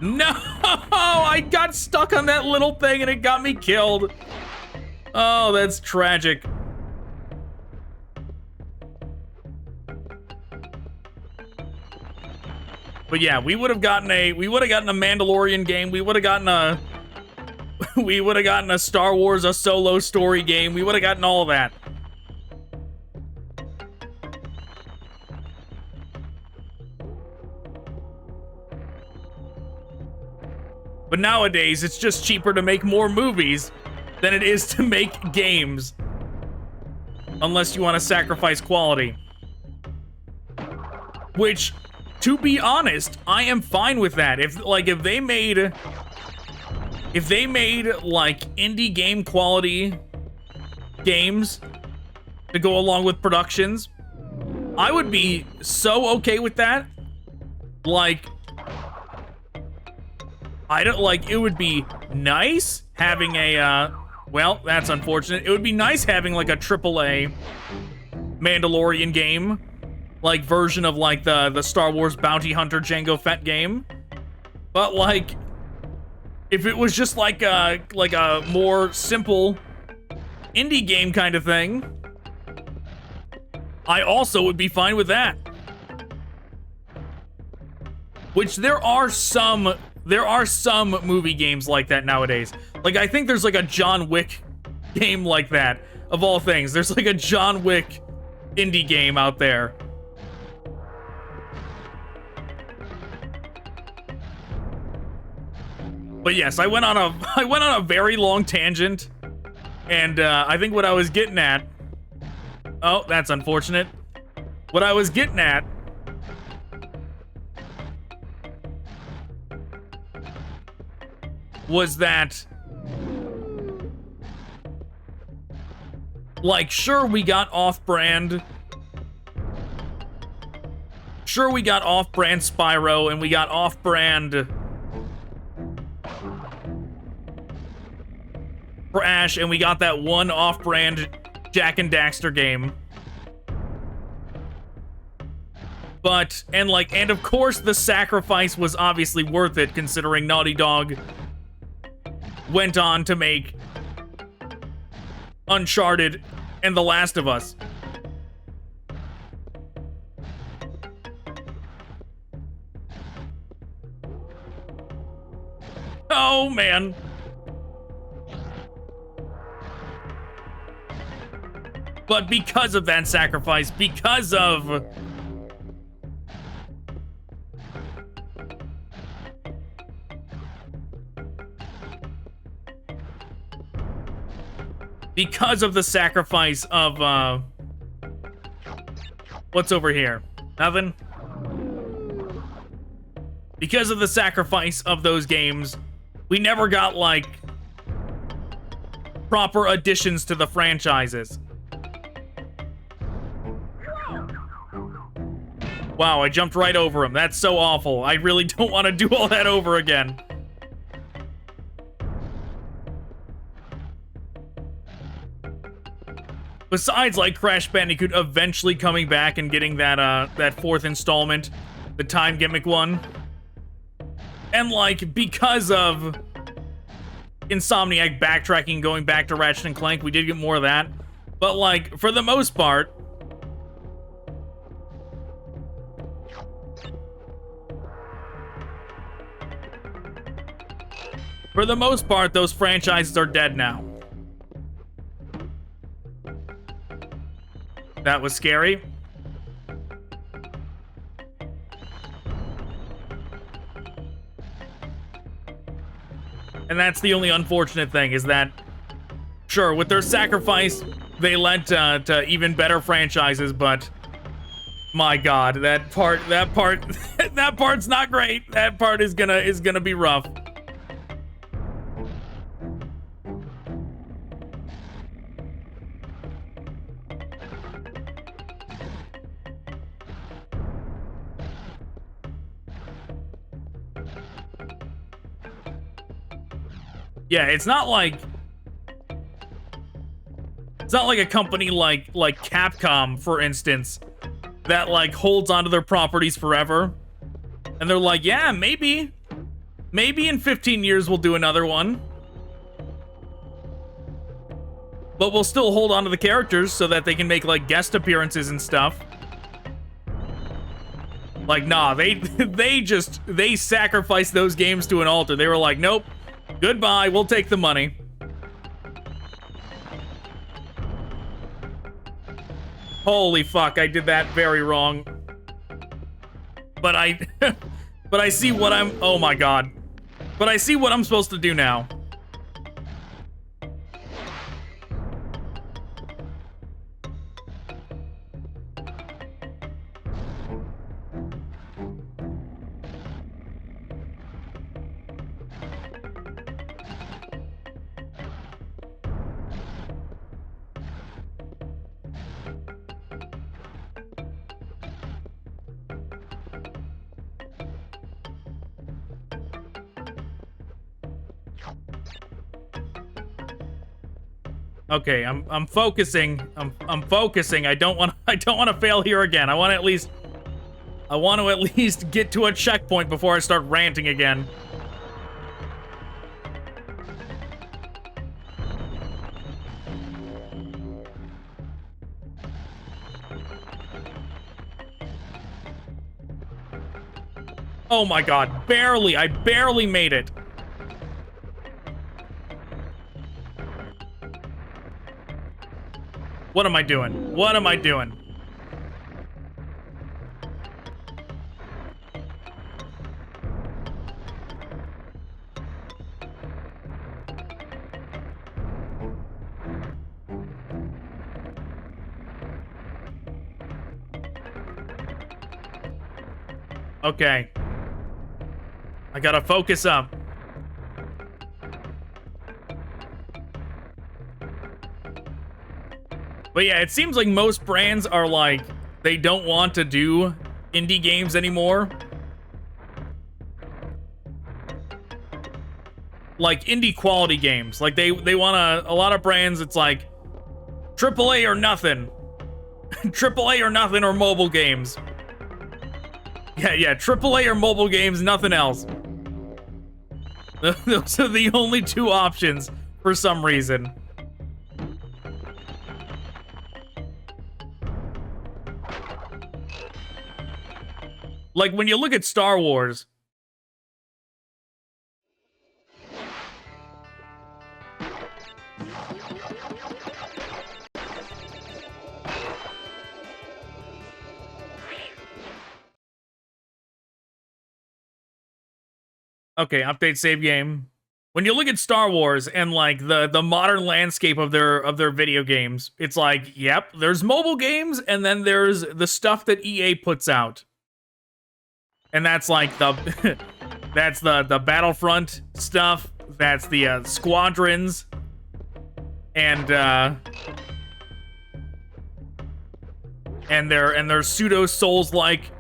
No! I got stuck on that little thing and it got me killed. Oh, that's tragic. But yeah, we would have gotten a Mandalorian game. We would have gotten a Star Wars, a solo story game. We would have gotten all of that. But nowadays, it's just cheaper to make more movies than it is to make games. Unless you want to sacrifice quality. Which, to be honest, I am fine with that. If they made like indie game quality games to go along with productions, I would be so okay with that. Like, it would be nice having a well, that's unfortunate. It would be nice having like a AAA Mandalorian game, like version of like the Star Wars Bounty Hunter Jango Fett game. But like, if it was just like a more simple indie game kind of thing, I also would be fine with that. Which there are some movie games like that nowadays. Like, I think there's like a John Wick game like that, of all things. There's like a John Wick indie game out there. But yes, I went on a very long tangent, and I think what I was getting at, oh, that's unfortunate. What I was getting at was that, like, sure, we got off-brand Spyro, and we got off-brand Crash, and we got that one off-brand Jak and Daxter game. And of course the sacrifice was obviously worth it, considering Naughty Dog went on to make Uncharted and The Last of Us. Oh, man. But because of that sacrifice, because of the sacrifice of, what's over here? Nothing? Because of the sacrifice of those games, we never got, like, proper additions to the franchises. Wow, I jumped right over him. That's so awful. I really don't want to do all that over again. Besides, like, Crash Bandicoot eventually coming back and getting that fourth installment, the time gimmick one. And, like, because of Insomniac backtracking, going back to Ratchet & Clank, we did get more of that. But, like, for the most part, those franchises are dead now. That was scary. And that's the only unfortunate thing, is that, sure, with their sacrifice, they led to even better franchises, but my God, that part's not great. That part is gonna be rough. Yeah, it's not like a company like Capcom, for instance, that, like, holds onto their properties forever. And they're like, yeah, maybe in 15 years we'll do another one. But we'll still hold onto the characters so that they can make, like, guest appearances and stuff. Like, nah, they sacrificed those games to an altar. They were like, nope. Goodbye, we'll take the money. Holy fuck, I did that very wrong. But I see what oh my God. But I see what I'm supposed to do now. Okay, I'm focusing. I'm focusing. I don't want to fail here again. I want to at least get to a checkpoint before I start ranting again. Oh my God, barely. I barely made it. What am I doing? What am I doing? Okay. I gotta focus up. But yeah, it seems like most brands are like, they don't want to do indie games anymore. Like indie quality games. Like they want a lot of brands, it's like AAA or nothing. AAA or nothing or mobile games. Yeah, AAA or mobile games, nothing else. Those are the only two options for some reason. Like, when you look at Star Wars... Okay, update save game. When you look at Star Wars and like the modern landscape of their video games, it's like, yep, there's mobile games and then there's the stuff that EA puts out. And that's like the that's the Battlefront stuff, that's the Squadrons and their pseudo Souls-like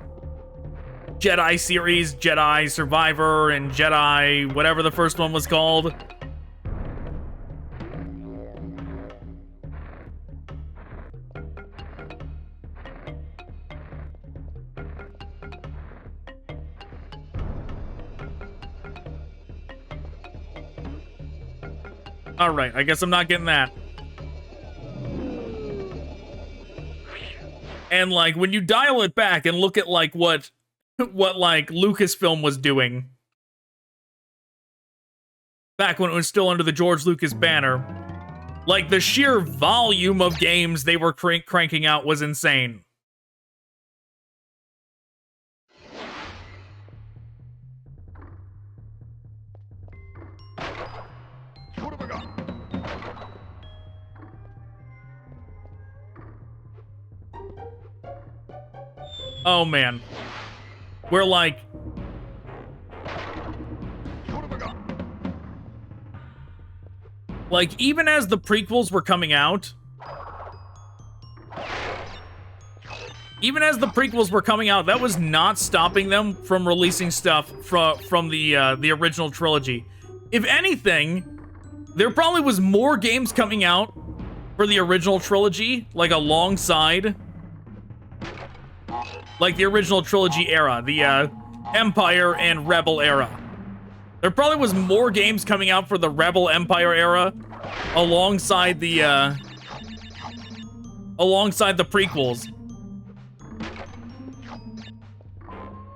Jedi series, Jedi Survivor, and Jedi whatever the first one was called. Alright, I guess I'm not getting that. And like, when you dial it back and look at like what like Lucasfilm was doing back when it was still under the George Lucas banner, like the sheer volume of games they were cranking out was insane. What have I got? Oh man, we're like, What have I got? like, even as the prequels were coming out, that was not stopping them from releasing stuff from the original trilogy. If anything, there probably was more games coming out for the original trilogy, like alongside, like the original trilogy era, the Empire and Rebel era. There probably was more games coming out for the Rebel Empire era alongside the prequels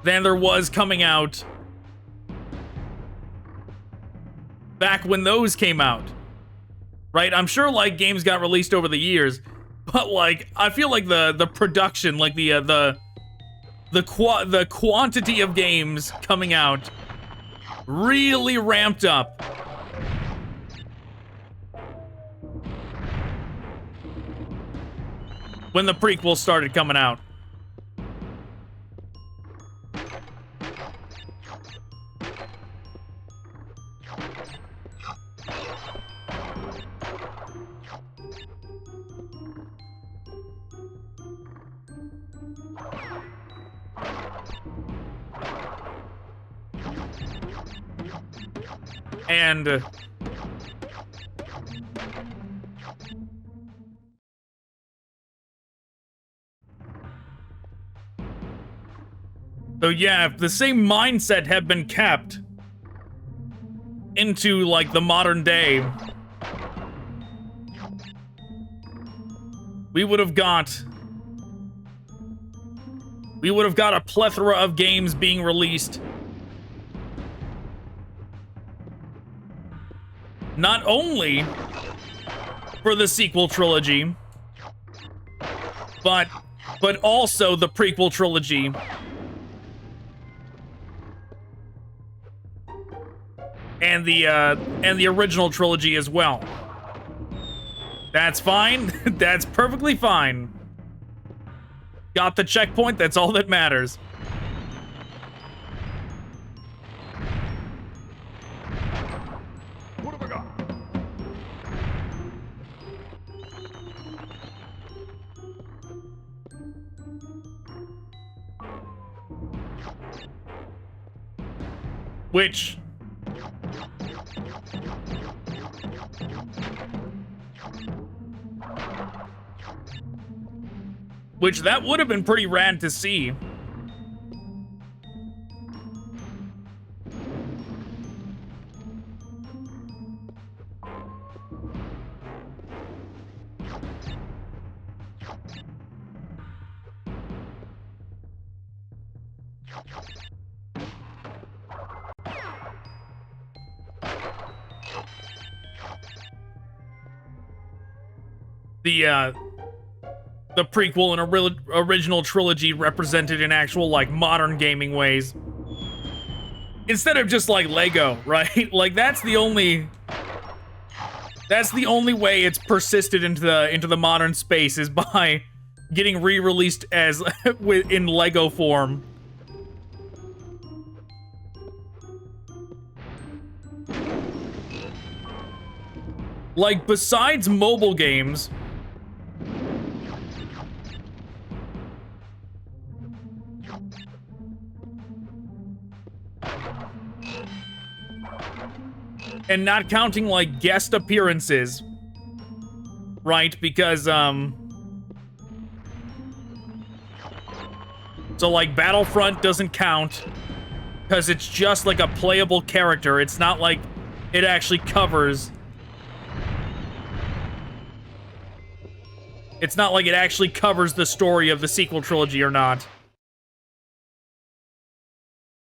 than there was coming out back when those came out. Right? I'm sure like games got released over the years, but like I feel like the production, like the quantity of games coming out really ramped up when the prequels started coming out. And so yeah, if the same mindset had been kept into like the modern day, we would have got a plethora of games being released. Not only for the sequel trilogy, but also the prequel trilogy. And the original trilogy as well. That's fine. That's perfectly fine. Got the checkpoint, that's all that matters. What have I got? Which that would have been pretty rad to see. The prequel and original trilogy represented in actual, like, modern gaming ways. Instead of just, like, Lego, right? Like, that's the only way it's persisted into the modern space, is by getting re-released as in Lego form. Like, besides mobile games, and not counting, like, guest appearances, right? Because, so, like, Battlefront doesn't count, because it's just, like, a playable character. It's not like it actually covers... It's not like it actually covers the story of the sequel trilogy or not.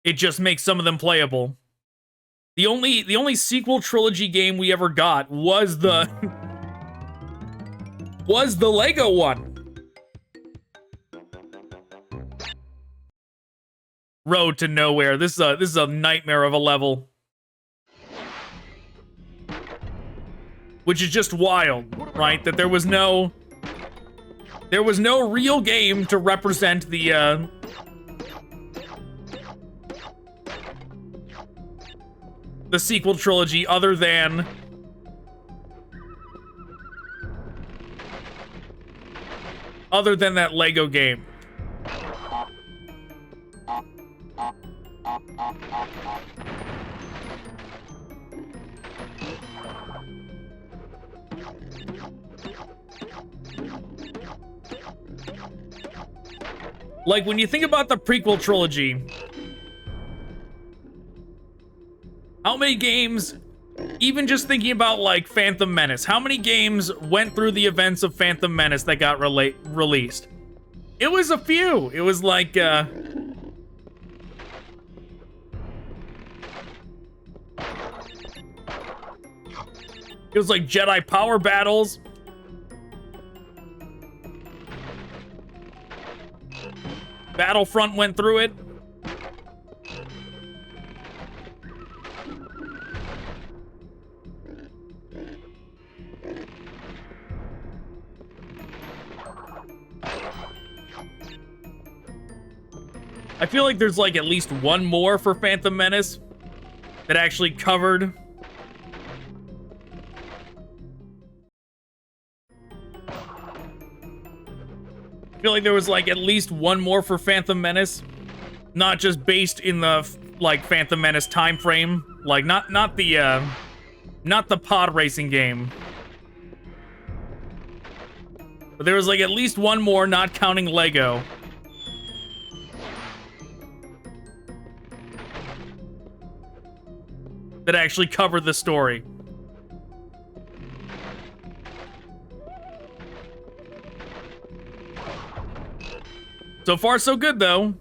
It just makes some of them playable. The only sequel trilogy game we ever got was the Lego one. Road to Nowhere. This is a nightmare of a level. Which is just wild, right? That there was no real game to represent the sequel trilogy other than that Lego game. Like, when you think about the prequel trilogy, how many games, even just thinking about, like, Phantom Menace, how many games went through the events of Phantom Menace that got released? It was a few. It was like, it was like Jedi Power Battles. Battlefront went through it. I feel like there's like at least one more for Phantom Menace that actually covered. I feel like there was like at least one more for Phantom Menace, not just based in the like Phantom Menace time frame, like not the pod racing game. But there was like at least one more, not counting Lego. That actually covered the story. So far, so good, though.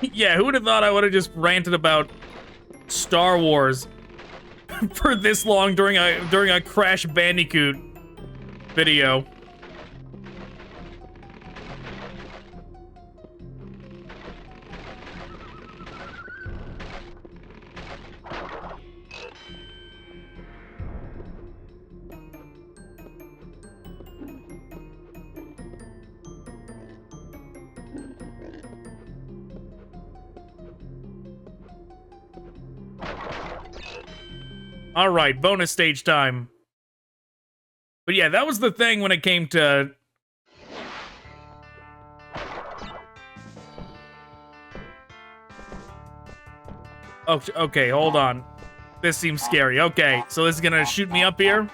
Yeah, who would have thought I would have just ranted about Star Wars for this long during a Crash Bandicoot video? All right, bonus stage time. But yeah, that was the thing when it came to... Oh, okay, hold on. This seems scary. Okay, so this is gonna shoot me up here.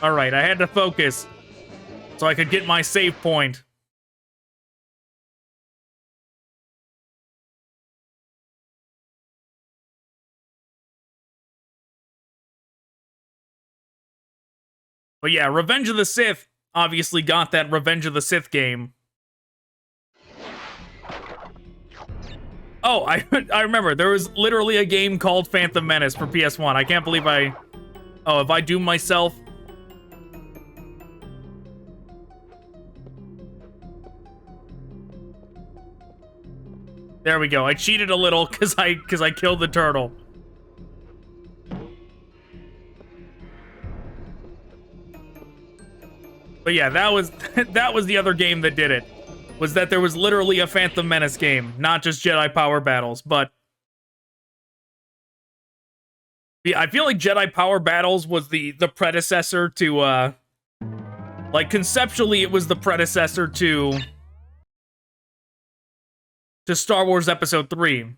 All right, I had to focus so I could get my save point. But yeah, Revenge of the Sith obviously got that Revenge of the Sith game. Oh, I remember. There was literally a game called Phantom Menace for PS1. I can't believe I... Oh, if I do myself... There we go. I cheated a little because I killed the turtle. But yeah, that was the other game that did it. Was that there was literally a Phantom Menace game, not just Jedi Power Battles, but yeah, I feel like Jedi Power Battles was the predecessor to like conceptually it was the predecessor to Star Wars Episode 3.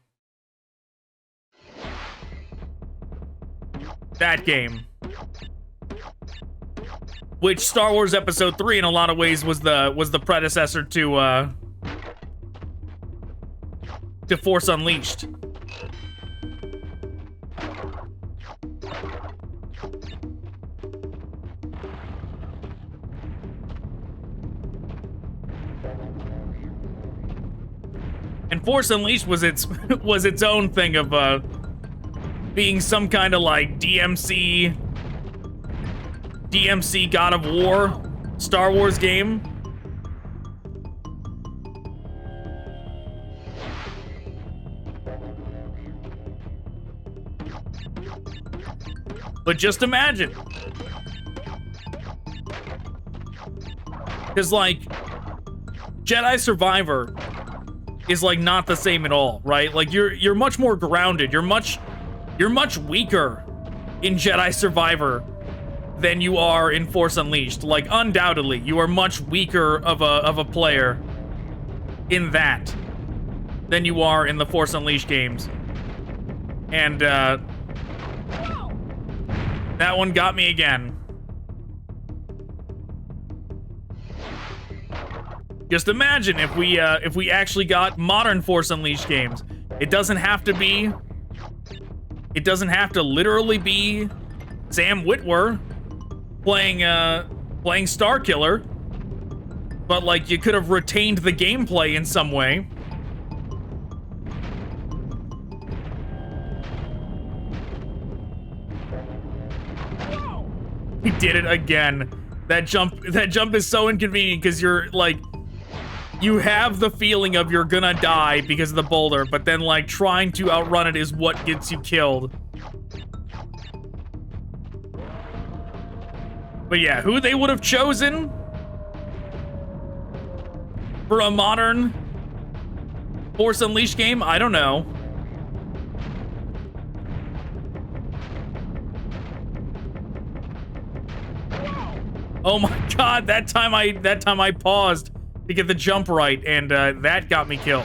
That game. Which Star Wars Episode 3 in a lot of ways was the predecessor to Force Unleashed. And Force Unleashed was its own thing of being some kind of like DMC God of War Star Wars game. But just imagine. Because like Jedi Survivor is like not the same at all, right? Like you're much more grounded. You're much weaker in Jedi Survivor than you are in Force Unleashed. Like undoubtedly, you are much weaker of a player in that than you are in the Force Unleashed games. And that one got me again. Just imagine if we actually got modern Force Unleashed games. It doesn't have to literally be Sam Witwer playing Starkiller, but like you could have retained the gameplay in some way. He did it again. That jump is so inconvenient because you're like, you have the feeling of you're gonna die because of the boulder, but then like trying to outrun it is what gets you killed. But yeah, who they would have chosen for a modern Force Unleashed game, I don't know. Oh my god, that time I paused to get the jump right, and that got me killed.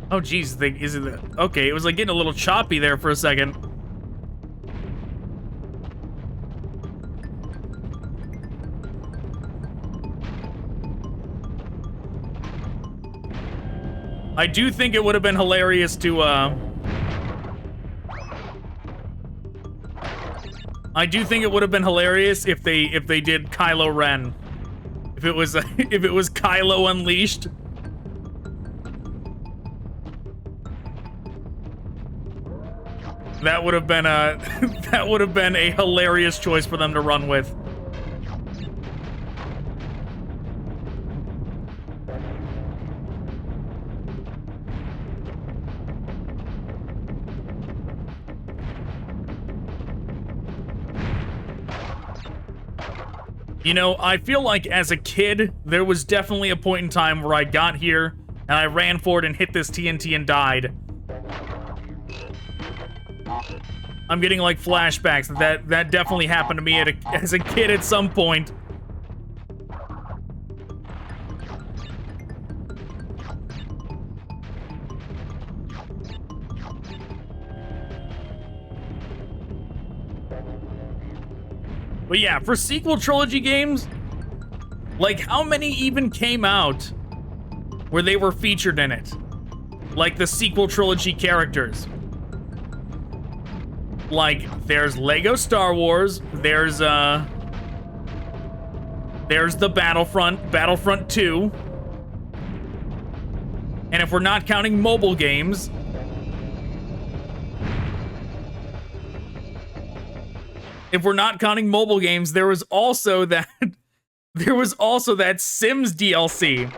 Oh geez, okay, it was like getting a little choppy there for a second. I do think it would have been hilarious to I do think it would have been hilarious if they did Kylo Ren. If it was Kylo Unleashed. That would have been a hilarious choice for them to run with. You know, I feel like as a kid, there was definitely a point in time where I got here and I ran forward and hit this TNT and died. I'm getting like flashbacks that definitely happened to me as a kid at some point. But yeah, for sequel trilogy games, like how many even came out where they were featured in it? Like the sequel trilogy characters. Like, there's Lego Star Wars, there's the Battlefront 2. And if we're not counting mobile games, there was also that Sims DLC.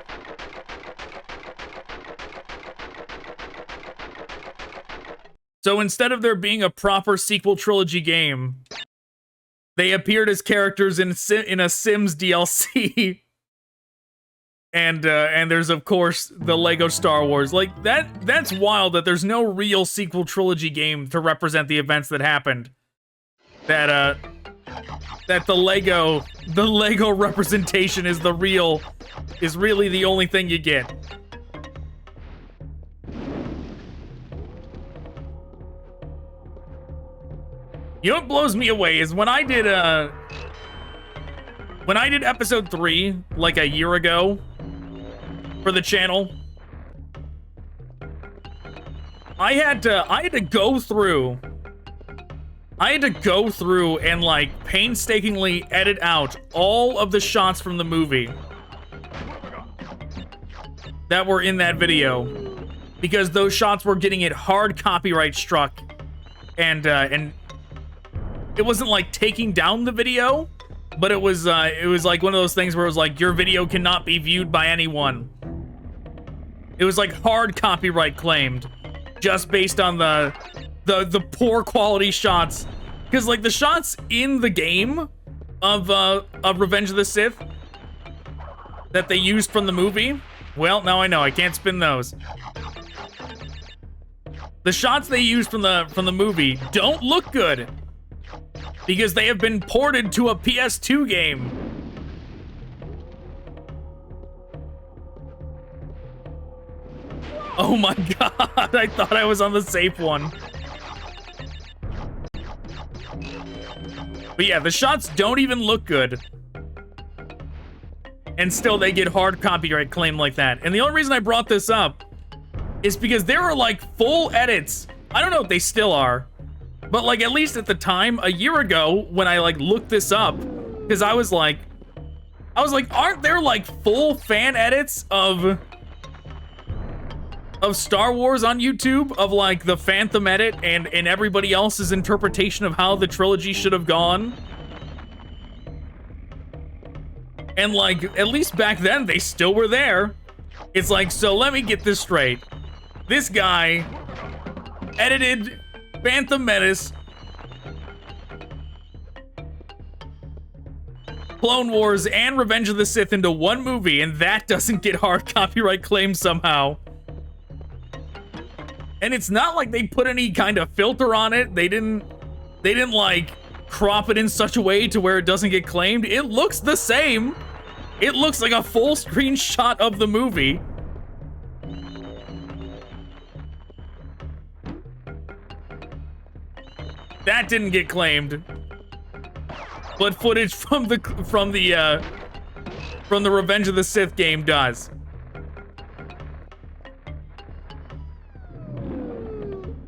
So instead of there being a proper sequel trilogy game, they appeared as characters in a Sims DLC. And there's of course the Lego Star Wars. Like that's wild that there's no real sequel trilogy game to represent the events that happened. That the Lego representation is really the only thing you get. You know what blows me away is when I did episode 3 like a year ago for the channel, I had to go through and like painstakingly edit out all of the shots from the movie that were in that video because those shots were getting it hard copyright struck, and it wasn't like taking down the video, but it was like one of those things where it was like your video cannot be viewed by anyone. It was like hard copyright claimed just based on the poor quality shots, because like the shots in the game of Revenge of the Sith that they used from the movie, well, now I know I can't spin those. The shots they used from the movie don't look good because they have been ported to a PS2 game. Oh my god, I thought I was on the safe one. But yeah, the shots don't even look good. And still they get hard copyright claim like that. And the only reason I brought this up is because there were like full edits. I don't know if they still are, but like at least at the time, a year ago, when I like looked this up, because I was like, aren't there like full fan edits of Star Wars on YouTube, of like the Phantom edit and everybody else's interpretation of how the trilogy should have gone? And like, at least back then, they still were there. It's like, so let me get this straight. This guy edited Phantom Menace, Clone Wars, and Revenge of the Sith into one movie, and that doesn't get hard copyright claim somehow. And it's not like they put any kind of filter on it. They didn't like crop it in such a way to where it doesn't get claimed. It looks the same. It looks like a full screen shot of the movie. That didn't get claimed. But footage from the Revenge of the Sith game does.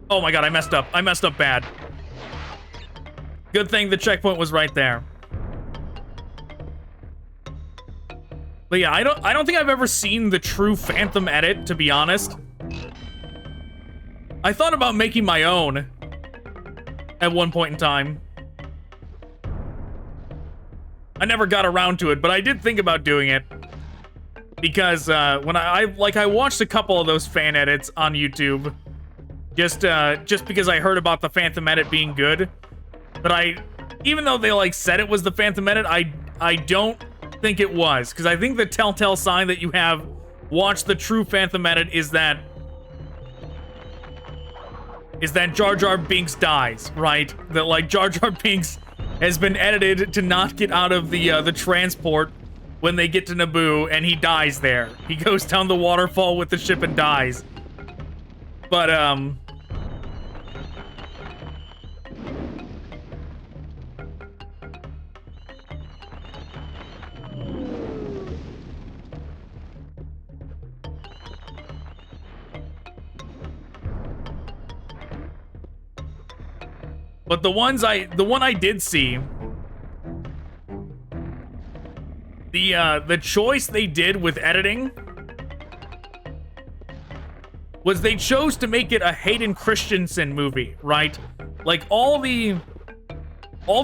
Oh my god, I messed up. I messed up bad. Good thing the checkpoint was right there. But yeah, I don't think I've ever seen the true Phantom edit, to be honest. I thought about making my own at one point in time. I never got around to it, but I did think about doing it. Because when I watched a couple of those fan edits on YouTube. Just because I heard about the Phantom edit being good. But even though they like said it was the Phantom edit, I don't think it was. Because I think the telltale sign that you have watched the true Phantom edit is that Jar Jar Binks dies, right? That like Jar Jar Binks has been edited to not get out of the transport when they get to Naboo, and he dies there. He goes down the waterfall with the ship and dies. But the one I did see, the choice they did with editing was they chose to make it a Hayden Christensen movie, right? Like all the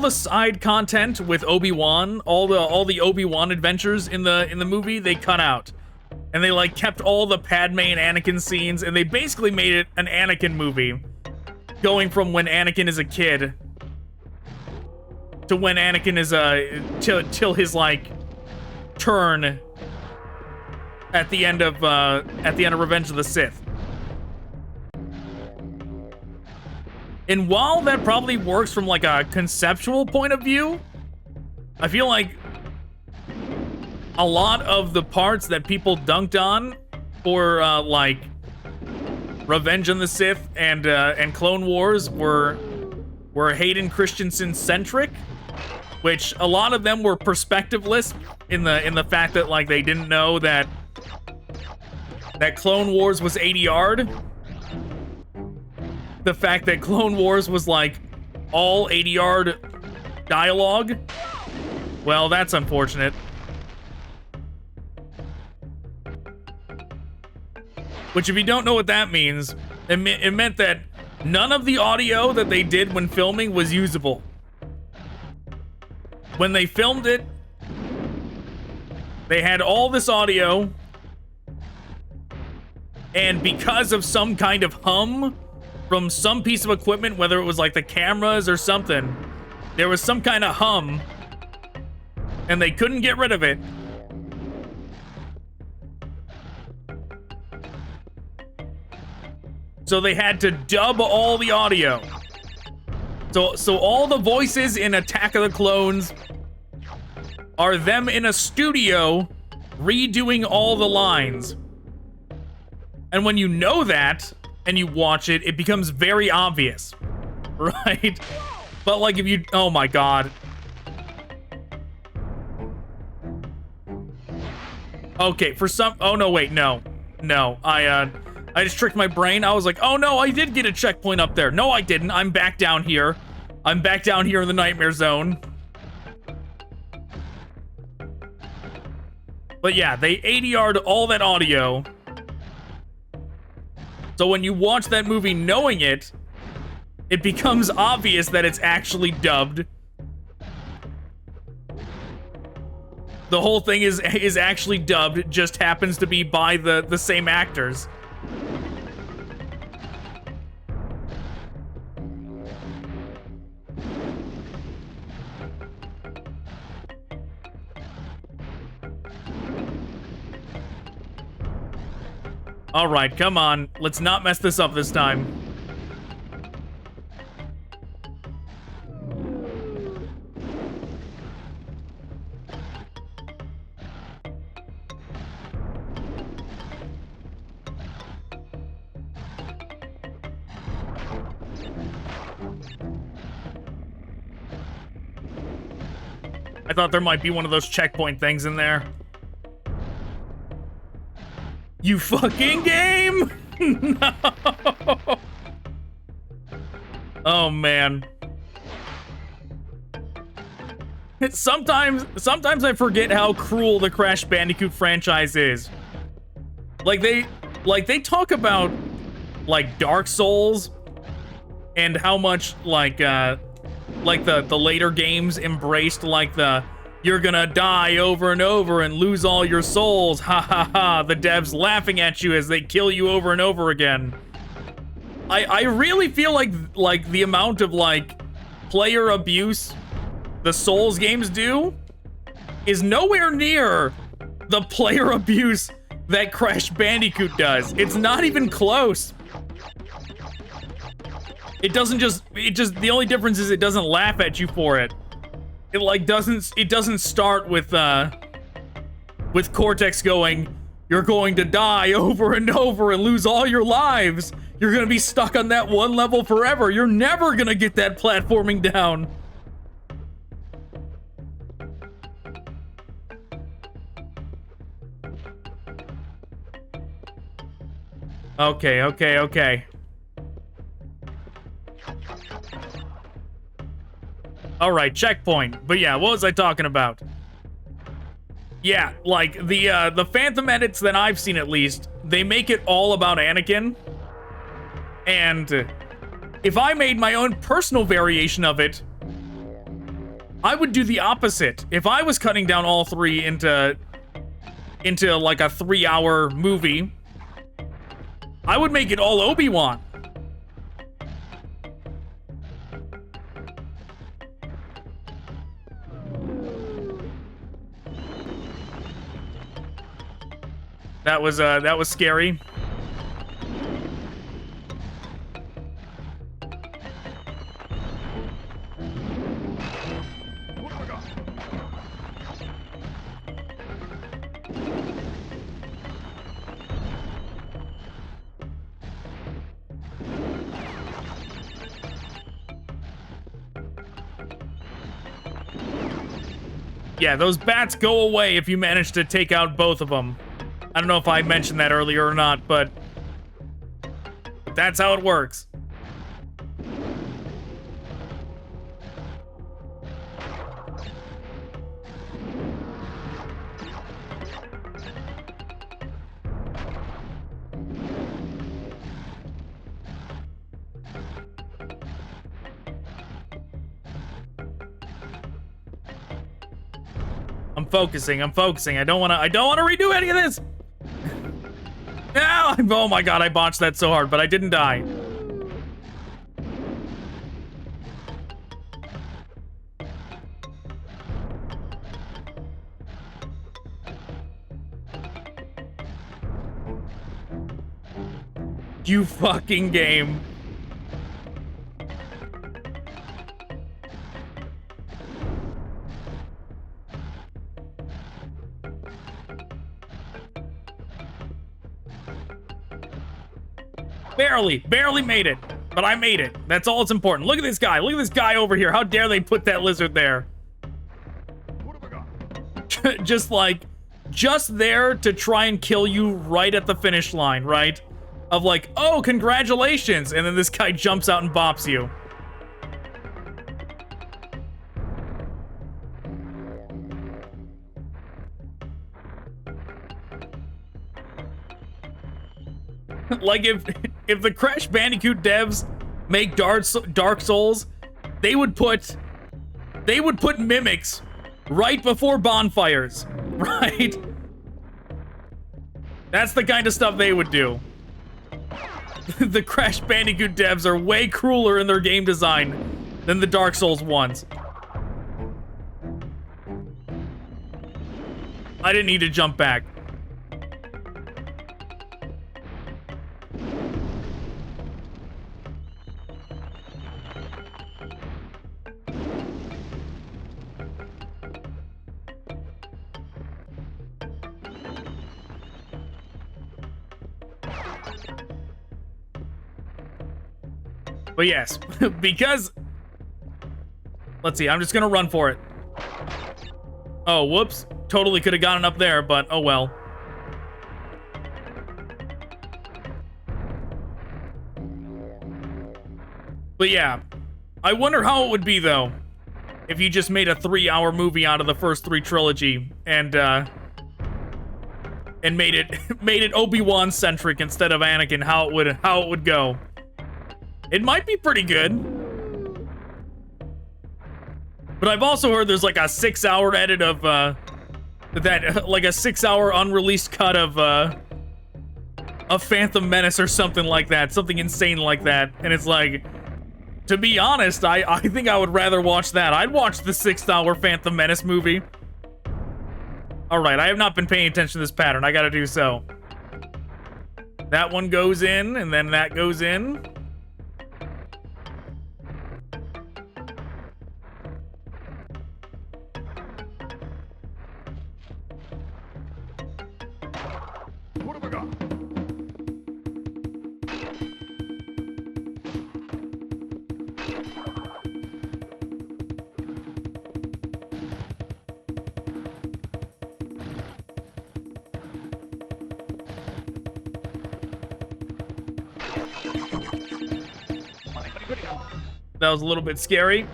side content with Obi-Wan, all the Obi-Wan adventures in the movie, they cut out. And they like kept all the Padme and Anakin scenes, and they basically made it an Anakin movie, going from when Anakin is a kid to when Anakin is till his like turn at the end of Revenge of the Sith. And while that probably works from like a conceptual point of view, I feel like a lot of the parts that people dunked on for like Revenge of the Sith and Clone Wars were Hayden Christensen centric, which a lot of them were perspectiveless in the fact that like they didn't know that Clone Wars was 80-yard. The fact that Clone Wars was like all 80-yard dialogue. Well, that's unfortunate. Which, if you don't know what that means, it meant that none of the audio that they did when filming was usable. When they filmed it, they had all this audio, and because of some kind of hum from some piece of equipment, whether it was like the cameras or something, there was some kind of hum, and they couldn't get rid of it. So they had to dub all the audio. So all the voices in Attack of the Clones are them in a studio redoing all the lines. And when you know that and you watch it, it becomes very obvious, right? But like if you, oh my God. Okay, for some, oh no, wait, no, I just tricked my brain. I was like, oh no, I did get a checkpoint up there. No, I didn't. I'm back down here. I'm back down here in the Nightmare Zone. But yeah, they 80-yard all that audio. So when you watch that movie knowing it, it becomes obvious that it's actually dubbed. The whole thing is actually dubbed, it just happens to be by the same actors. All right, come on. Let's not mess this up this time. I thought there might be one of those checkpoint things in there. You fucking game! No! Oh, man. Sometimes I forget how cruel the Crash Bandicoot franchise is. Like they talk about like Dark Souls and how much like the later games embraced like the you're gonna die over and over and lose all your souls, ha ha ha, the devs laughing at you as they kill you over and over again. I really feel like the amount of like player abuse the Souls games do is nowhere near the player abuse that Crash Bandicoot does. It's not even close. It just the only difference is it doesn't laugh at you for it. It like doesn't start with Cortex going, you're going to die over and over and lose all your lives. You're gonna be stuck on that one level forever. You're never gonna get that platforming down. Okay. All right, checkpoint. But yeah, what was I talking about? Yeah, like the Phantom edits that I've seen, at least, they make it all about Anakin. And if I made my own personal variation of it, I would do the opposite. If I was cutting down all three into like a 3-hour movie, I would make it all Obi-Wan. That was scary. Yeah, those bats go away if you manage to take out both of them. I don't know if I mentioned that earlier or not, but that's how it works. I'm focusing. I don't wanna redo any of this. No! Oh my god, I botched that so hard, but I didn't die. You fucking game. Barely made it, but I made it. That's all that's important. Look at this guy. Look at this guy over here. How dare they put that lizard there? Just there to try and kill you right at the finish line, right? Of like, oh, congratulations. And then this guy jumps out and bops you. Like if the Crash Bandicoot devs make Dark Souls, they would put mimics right before bonfires, right? That's the kind of stuff they would do. The Crash Bandicoot devs are way crueler in their game design than the Dark Souls ones. I didn't need to jump back. But yes, because... Let's see, I'm just gonna run for it. Oh, whoops. Totally could have gotten up there, but oh well. But yeah, I wonder how it would be, though, if you just made a 3-hour movie out of the first 3 trilogy and made it Obi-Wan centric instead of Anakin. How it would go. It might be pretty good. But I've also heard there's like a 6-hour edit of like a 6-hour unreleased cut of Phantom Menace or something like that, something insane like that. And it's like, to be honest, I think I would rather watch that. I'd watch the 6-hour Phantom Menace movie. All right, I have not been paying attention to this pattern. I gotta do so. That one goes in, and then that goes in. That was a little bit scary.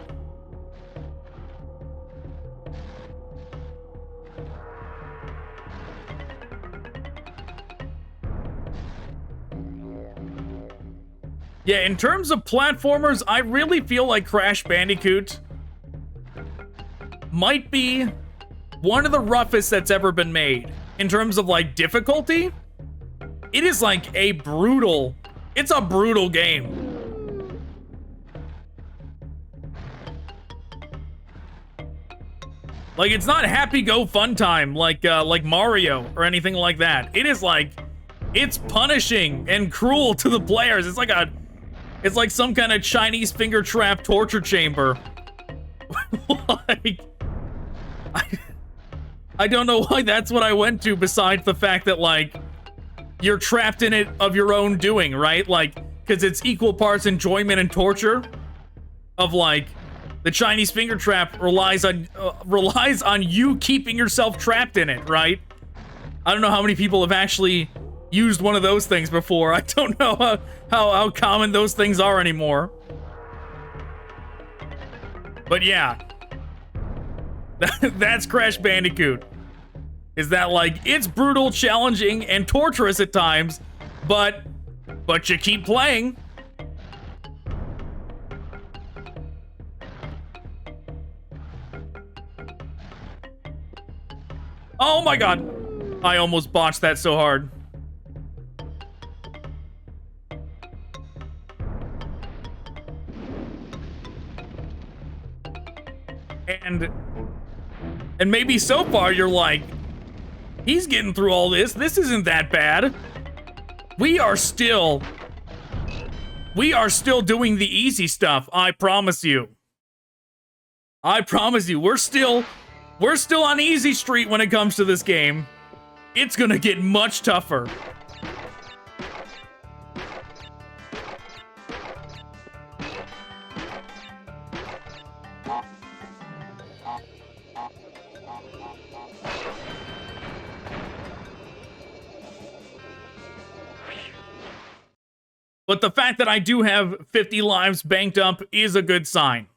Yeah, in terms of platformers, I really feel like Crash Bandicoot might be one of the roughest that's ever been made. In terms of, like, difficulty, it is like a brutal, it's a brutal game. Like, it's not happy go fun time like Mario or anything like that. It is like, it's punishing and cruel to the players. It's like some kind of Chinese finger trap torture chamber. Like, I don't know why that's what I went to, besides the fact that, like, you're trapped in it of your own doing, right? Like, because it's equal parts enjoyment and torture. Of, like, the Chinese finger trap relies on you keeping yourself trapped in it, right? I don't know how many people have actually used one of those things before. I don't know how common those things are anymore. But yeah. That's Crash Bandicoot. Is that, like, it's brutal, challenging, and torturous at times, but you keep playing. Oh my god. I almost botched that so hard. And maybe so far you're like, he's getting through all this. This isn't that bad. We are still doing the easy stuff. I promise you. I promise you. We're still on easy street when it comes to this game. It's gonna get much tougher. But the fact that I do have 50 lives banked up is a good sign.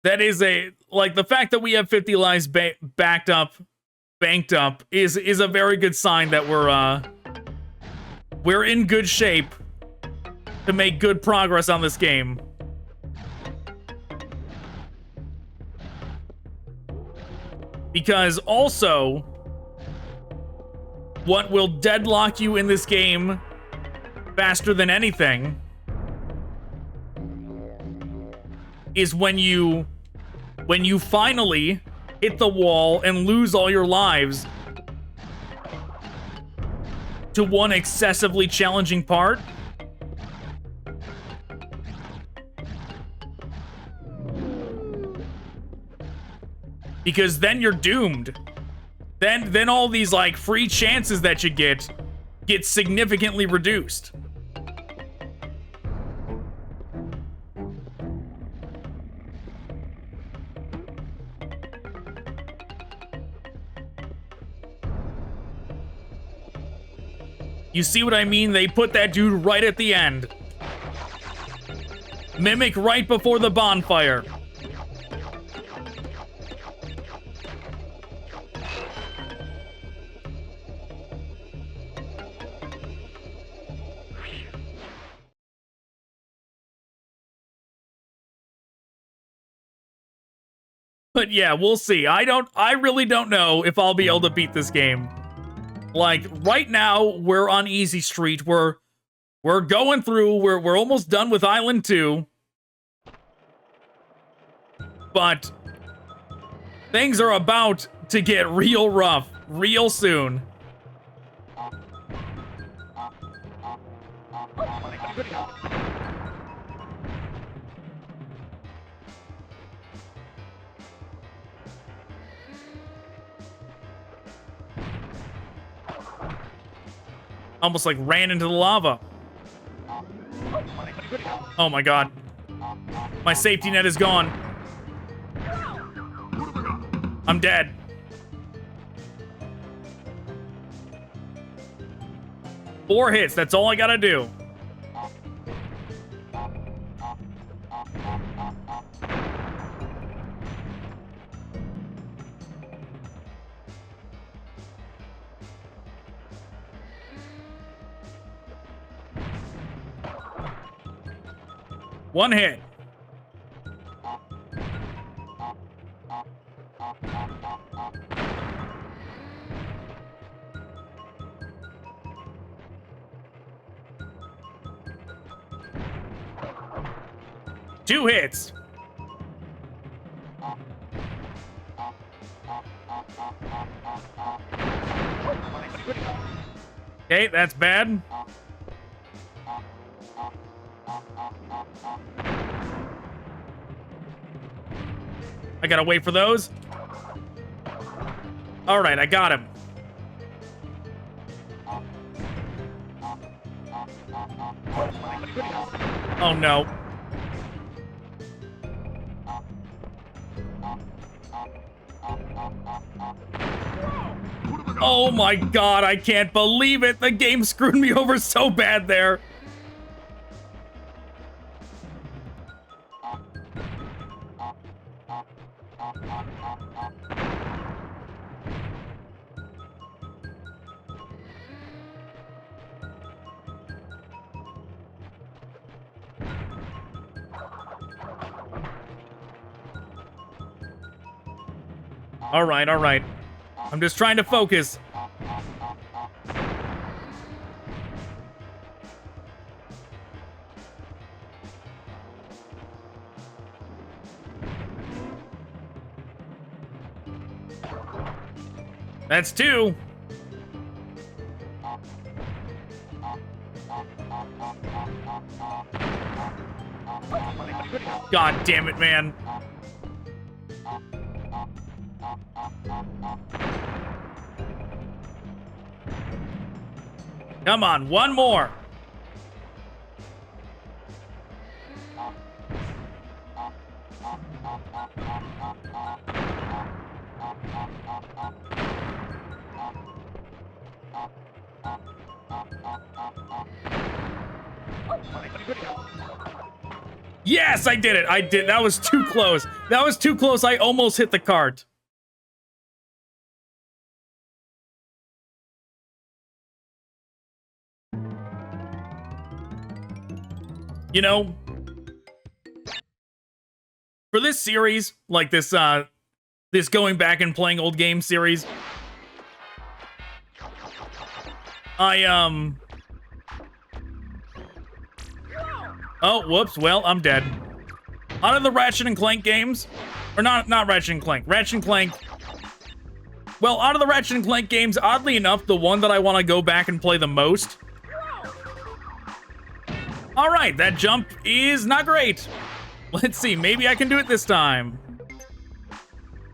That is the fact that we have 50 lives banked up is a very good sign that we're in good shape to make good progress on this game. Because also, what will deadlock you in this game faster than anything is when you finally hit the wall and lose all your lives to one excessively challenging part. Because then you're doomed. Then all these, like, free chances that you get significantly reduced. You see what I mean? They put that dude right at the end. Mimic right before the bonfire. But yeah, we'll see. I really don't know if I'll be able to beat this game. Like, right now, we're on easy street. We're going through, we're almost done with Island 2. But things are about to get real rough real soon. Almost like ran into the lava. Oh my god. My safety net is gone. I'm dead. Four hits, that's all I gotta do. One hit. Two hits. Okay, that's bad. I gotta wait for those. All right, I got him. Oh no. Oh my god, I can't believe it. The game screwed me over so bad there. All right, all right. I'm just trying to focus. That's two. God damn it, man. Come on, one more. Yes, I did it. I did. That was too close. That was too close. I almost hit the cart. You know, for this series, like this this going back and playing old game series, oh, whoops, well, I'm dead. Out of the Ratchet and Clank games, or not Ratchet and Clank, Ratchet and Clank, well, out of the Ratchet and Clank games, oddly enough, the one that I want to go back and play the most. All right, that jump is not great. Let's see, maybe I can do it this time.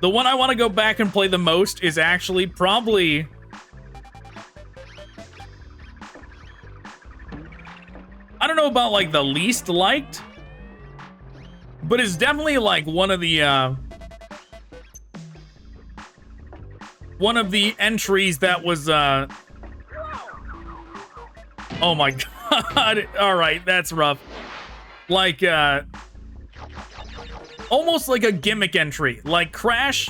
The one I want to go back and play the most is actually probably... I don't know about, like, the least liked, but it's definitely, like, one of the entries that was, oh my god. All right, that's rough. Like, almost like a gimmick entry. Like, Crash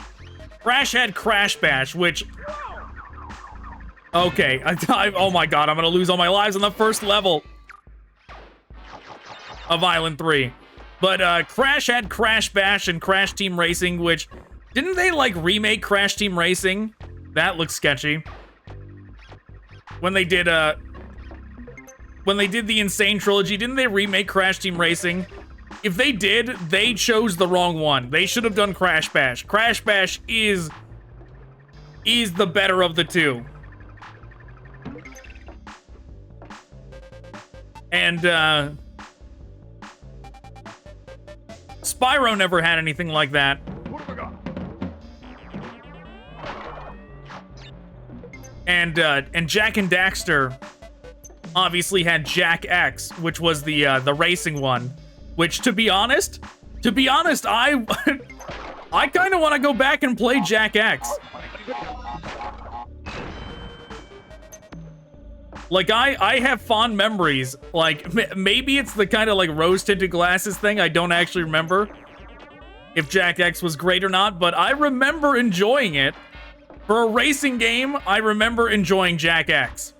had Crash Bash, which... Okay, oh my god, I'm gonna lose all my lives on the first level of Island 3. But Crash had Crash Bash and Crash Team Racing, which... Didn't they, like, remake Crash Team Racing? That looks sketchy. When they did the Insane Trilogy, didn't they remake Crash Team Racing? If they did, they chose the wrong one. They should have done Crash Bash. Crash Bash is the better of the two. And, Spyro never had anything like that. And Jak and Daxter obviously had Jak X, which was the racing one. Which, to be honest, I kind of want to go back and play Jak X. Like, I have fond memories. Like, maybe it's the kind of, like, rose-tinted glasses thing. I don't actually remember if Jak X was great or not, but I remember enjoying it. For a racing game, I remember enjoying Jak X.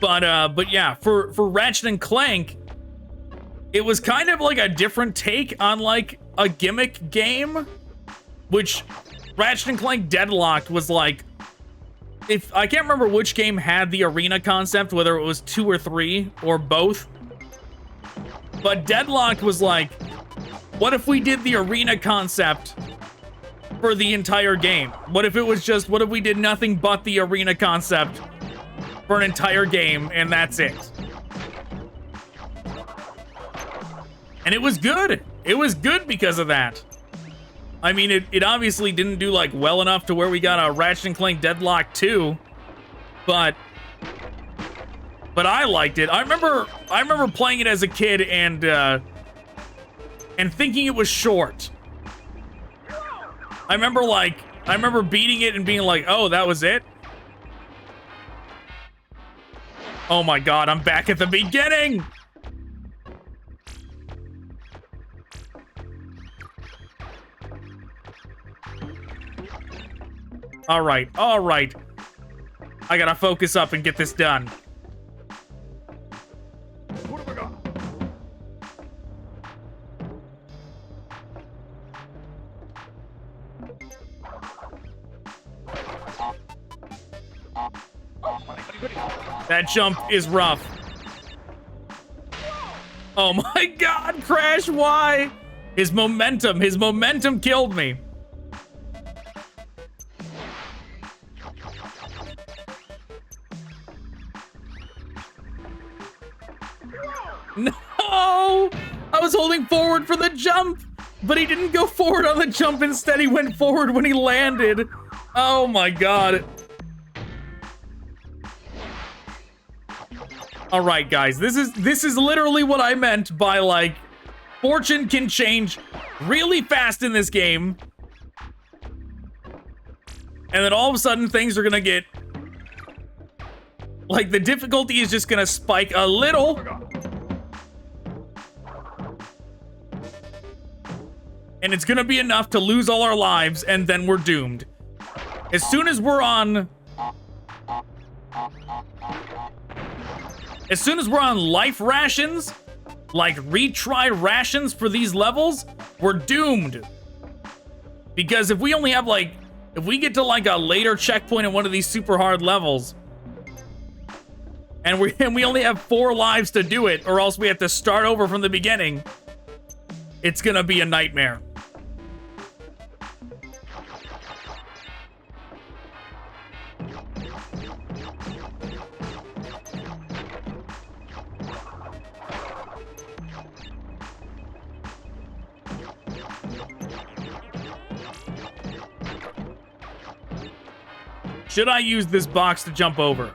But yeah, for Ratchet and Clank, it was kind of like a different take on like a gimmick game, which Ratchet and Clank Deadlocked was like, if I can't remember which game had the arena concept, whether it was 2 or 3 or both. But Deadlocked was like, what if we did the arena concept for the entire game? What if we did nothing but the arena concept for an entire game and that's it? And it was good. It was good because of that. I mean, it obviously didn't do like well enough to where we got a Ratchet and Clank Deadlock 2, but I liked it. I remember playing it as a kid and thinking it was short. I remember beating it and being like, "Oh, that was it?" Oh my god, I'm back at the beginning. All right. I gotta focus up and get this done. What have I got? That jump is rough. Oh my god, Crash, why? His momentum killed me. No! I was holding forward for the jump, but he didn't go forward on the jump. Instead, he went forward when he landed. Oh my god. All right, guys, this is literally what I meant by like fortune can change really fast in this game. And then all of a sudden things are going to get like the difficulty is just going to spike a little. And it's gonna be enough to lose all our lives, and then we're doomed. As soon as we're on life rations, like retry rations for these levels, we're doomed. Because if we get to like a later checkpoint in one of these super hard levels, and we only have 4 lives to do it, or else we have to start over from the beginning, it's gonna be a nightmare. Should I use this box to jump over?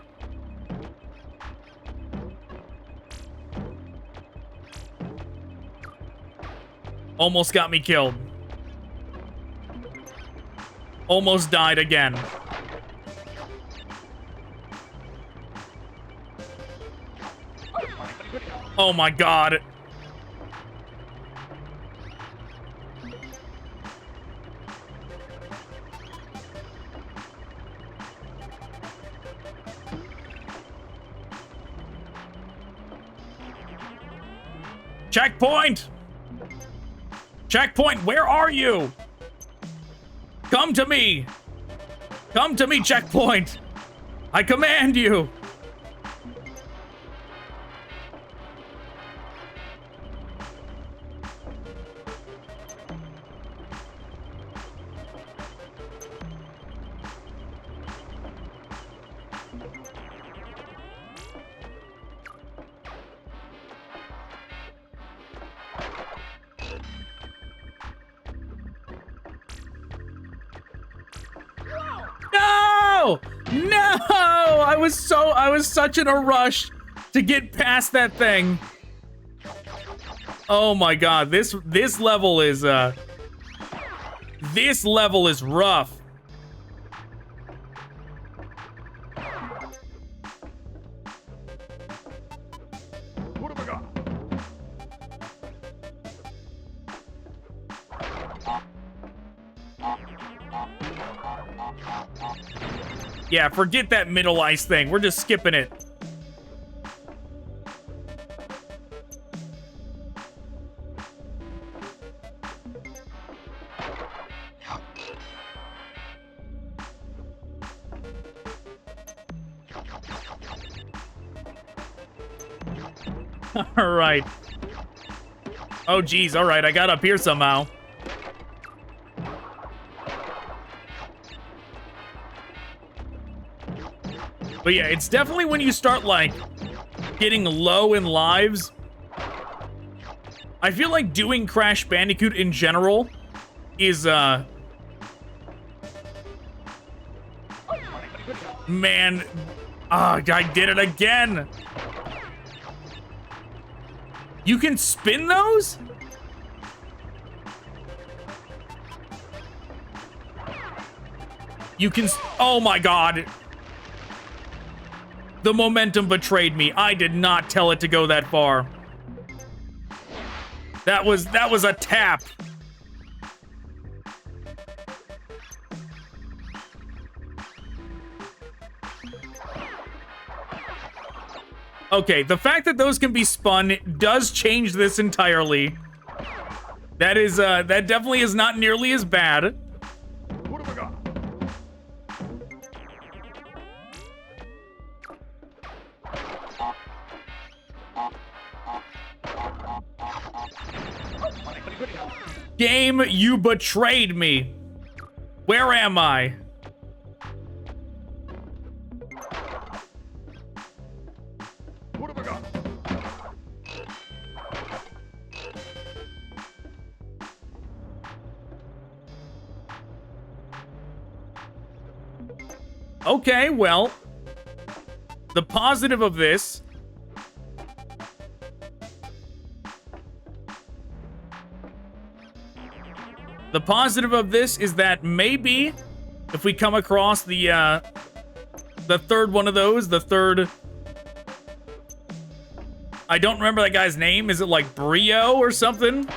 Almost got me killed. Almost died again. Oh my god. Checkpoint! Checkpoint, where are you? Come to me! Come to me, Checkpoint! I command you! No! I was such in a rush to get past that thing. Oh my god, this level is rough. What have I got? Yeah, forget that middle ice thing. We're just skipping it. Alright. Oh, geez. Alright, I got up here somehow. But yeah, it's definitely when you start, like, getting low in lives. I feel like doing Crash Bandicoot in general is, man, I did it again. You can spin those? You can, oh my god. The momentum betrayed me. I did not tell it to go that far. That was a tap. Okay, the fact that those can be spun does change this entirely. That is, that definitely is not nearly as bad. What have I got? Game, you betrayed me. Where am I? What have I got? Okay, well, the positive of this is that maybe if we come across the third one of those, the third, I don't remember that guy's name. Is it like Brio or something?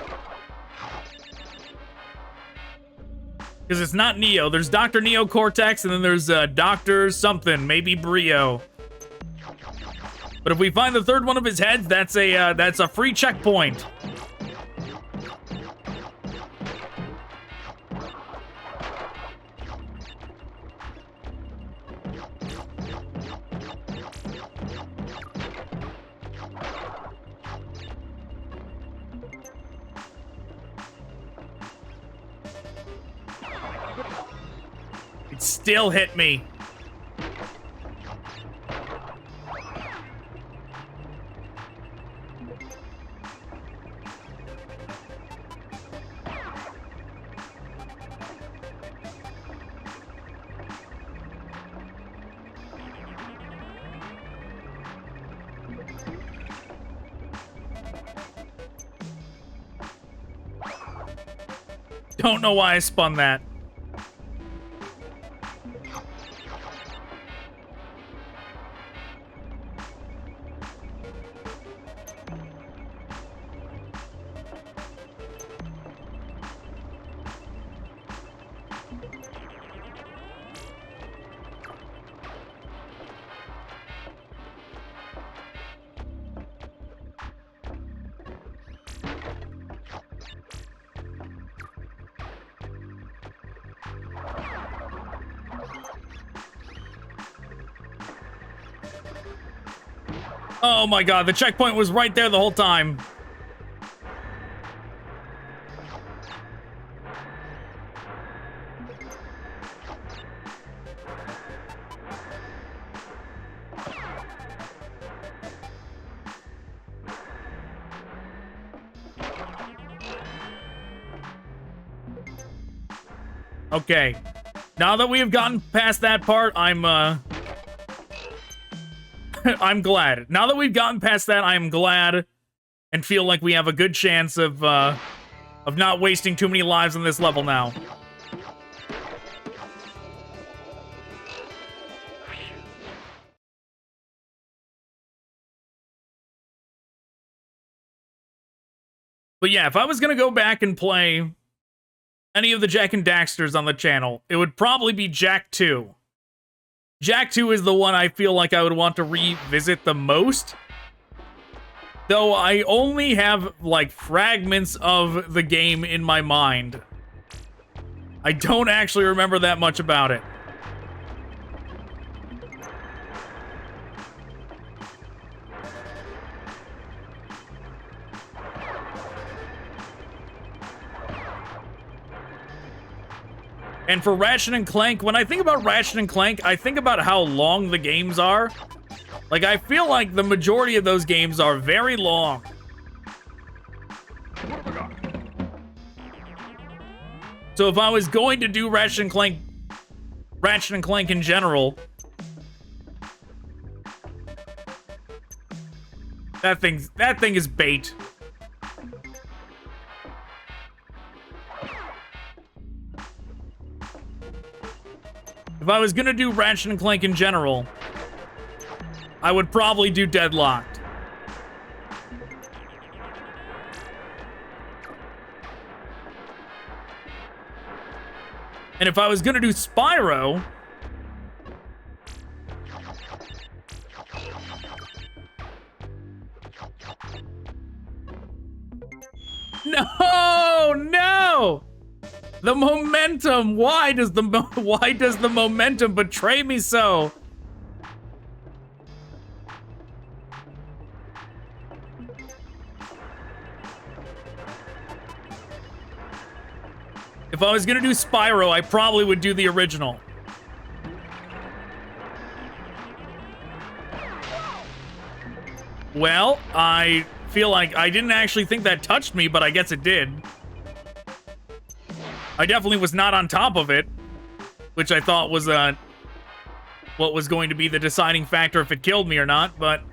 Because it's not Neo. There's Dr. Neo Cortex, and then there's Dr. something, maybe Brio. But if we find the third one of his heads, that's a free checkpoint. It still hit me. Don't know why I spun that. Oh my god, the checkpoint was right there the whole time. Okay. Now that we have gotten past that part, I'm I'm glad. Now that we've gotten past that, I am glad and feel like we have a good chance of not wasting too many lives on this level now. But yeah, if I was gonna go back and play any of the Jak and Daxters on the channel, it would probably be Jak 2. Jak 2 is the one I feel like I would want to revisit the most. Though I only have, like, fragments of the game in my mind. I don't actually remember that much about it. And for Ratchet and Clank, when I think about Ratchet and Clank, I think about how long the games are. Like, I feel like the majority of those games are very long. What have I got? So if I was going to do Ratchet and Clank in general, that thing is bait. If I was gonna do Ratchet and Clank in general, I would probably do Deadlocked. And if I was gonna do Spyro, no! The momentum. Why does the momentum betray me so? If I was gonna do Spyro, I probably would do the original. Well, I feel like I didn't actually think that touched me, but I guess it did. I definitely was not on top of it, which I thought was what was going to be the deciding factor if it killed me or not, but...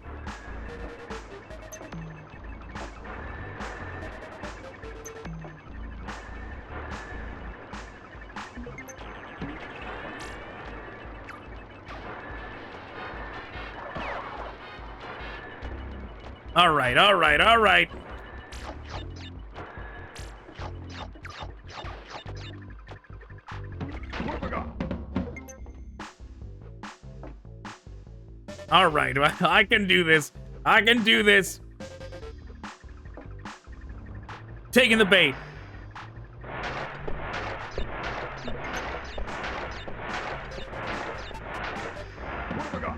All right. What have I got? All right, I can do this. Taking the bait. What have I got?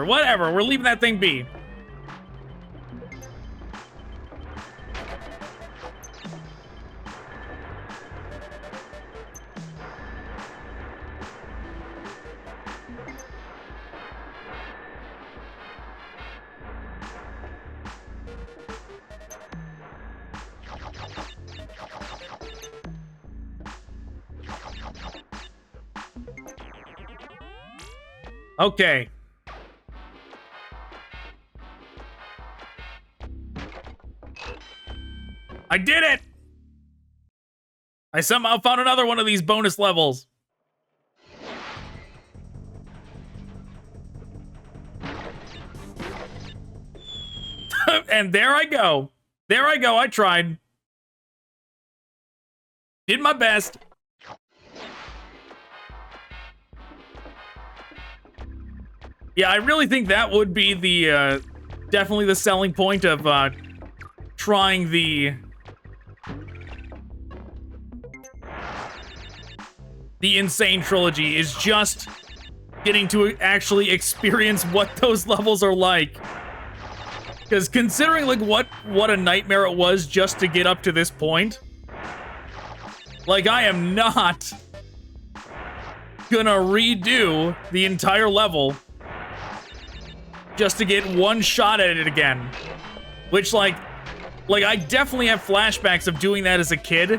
Whatever. We're leaving that thing be. Okay. I did it! I somehow found another one of these bonus levels. And there I go. I tried. Did my best. Yeah, I really think that would be the, definitely the selling point of, trying the Insane Trilogy, is just getting to actually experience what those levels are like. Because considering, like, what a nightmare it was just to get up to this point, like, I am not gonna redo the entire level just to get one shot at it again. Which, like, I definitely have flashbacks of doing that as a kid.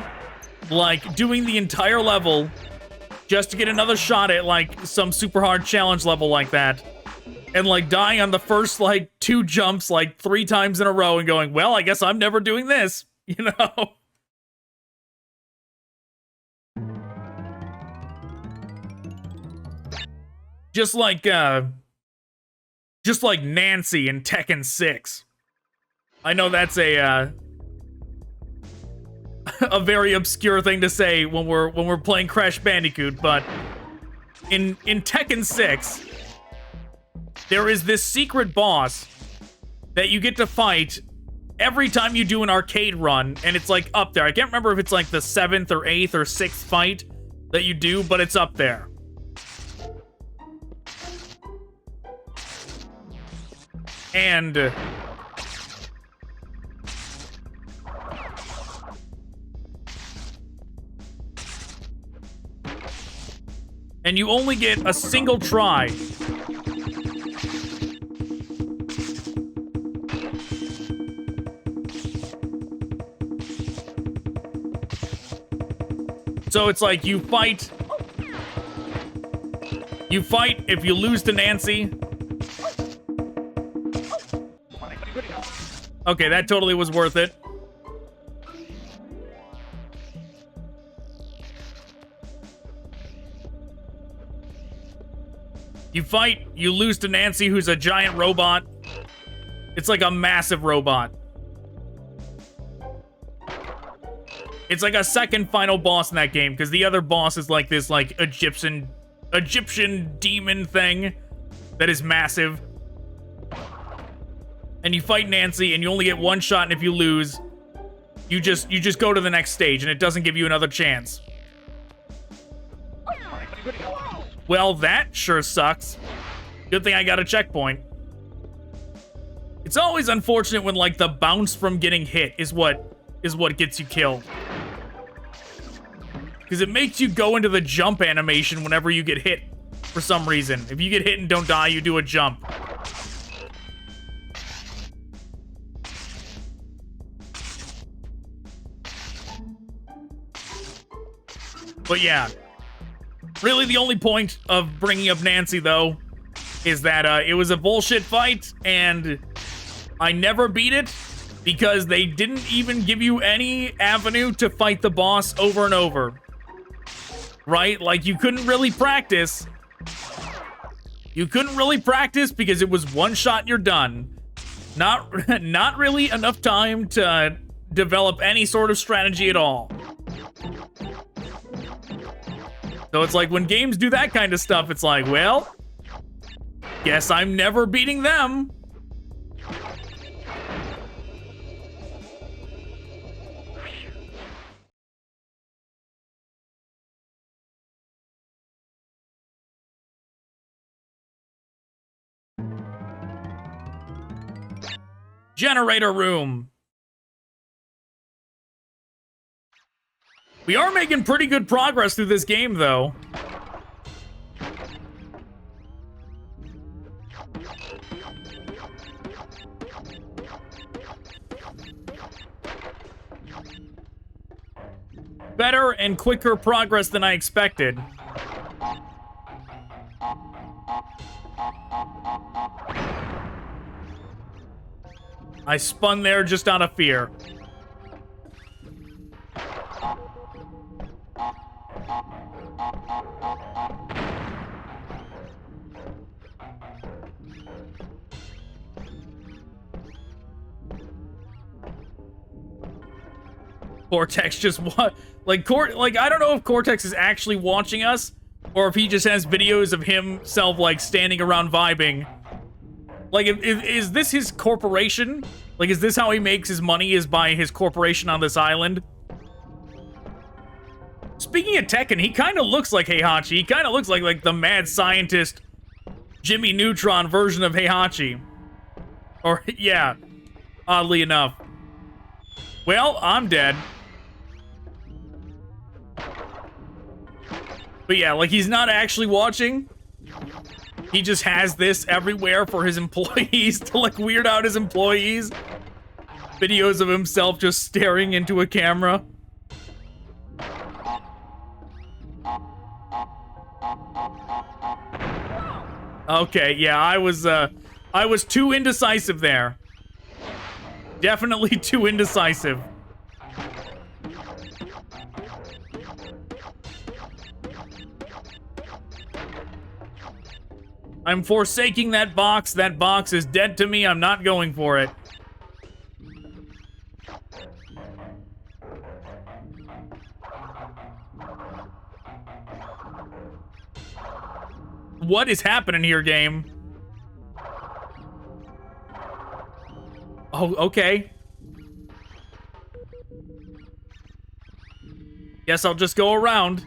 Like, doing the entire level just to get another shot at, like, some super hard challenge level like that. And, like, dying on the first, like, 2 jumps, like, 3 times in a row and going, well, I guess I'm never doing this, you know? Just like Nancy in Tekken 6. I know that's a very obscure thing to say when we're playing Crash Bandicoot, but in Tekken 6, there is this secret boss that you get to fight every time you do an arcade run, and it's like up there. I can't remember if it's like the 7th or 8th or 6th fight that you do, but it's up there. And And you only get a single try. So it's like you fight. You fight if you lose to Nancy. Okay, that totally was worth it. You fight, you lose to Nancy, who's a giant robot. It's like a massive robot. It's like a second final boss in that game, because the other boss is like this like Egyptian demon thing that is massive. And you fight Nancy, and you only get one shot, and if you lose, you just go to the next stage, and it doesn't give you another chance. Well, that sure sucks. Good thing I got a checkpoint. It's always unfortunate when, like, the bounce from getting hit is what gets you killed. Because it makes you go into the jump animation whenever you get hit for some reason. If you get hit and don't die, you do a jump. But yeah. Really, the only point of bringing up Nancy, though, is that it was a bullshit fight, and I never beat it because they didn't even give you any avenue to fight the boss over and over. Right? Like, you couldn't really practice. You couldn't really practice because it was one shot and you're done. Not really enough time to develop any sort of strategy at all. So it's like when games do that kind of stuff, it's like, well, guess I'm never beating them. Generator room. We are making pretty good progress through this game, though. Better and quicker progress than I expected. I spun there just out of fear. Cortex just what? Like I don't know if Cortex is actually watching us or if he just has videos of himself like standing around vibing. Like, is this his corporation? Like, is this how he makes his money, is by his corporation on this island? Speaking of Tekken, he kind of looks like Heihachi. He kind of looks like the mad scientist Jimmy Neutron version of Heihachi. Or, yeah, oddly enough. Well, I'm dead. But yeah, like, he's not actually watching. He just has this everywhere for his employees to, like, weird out his employees. Videos of himself just staring into a camera. Okay, yeah, I was too indecisive there. Definitely too indecisive. I'm forsaking that box. That box is dead to me. I'm not going for it. What is happening here, game? Oh, okay. Guess I'll just go around.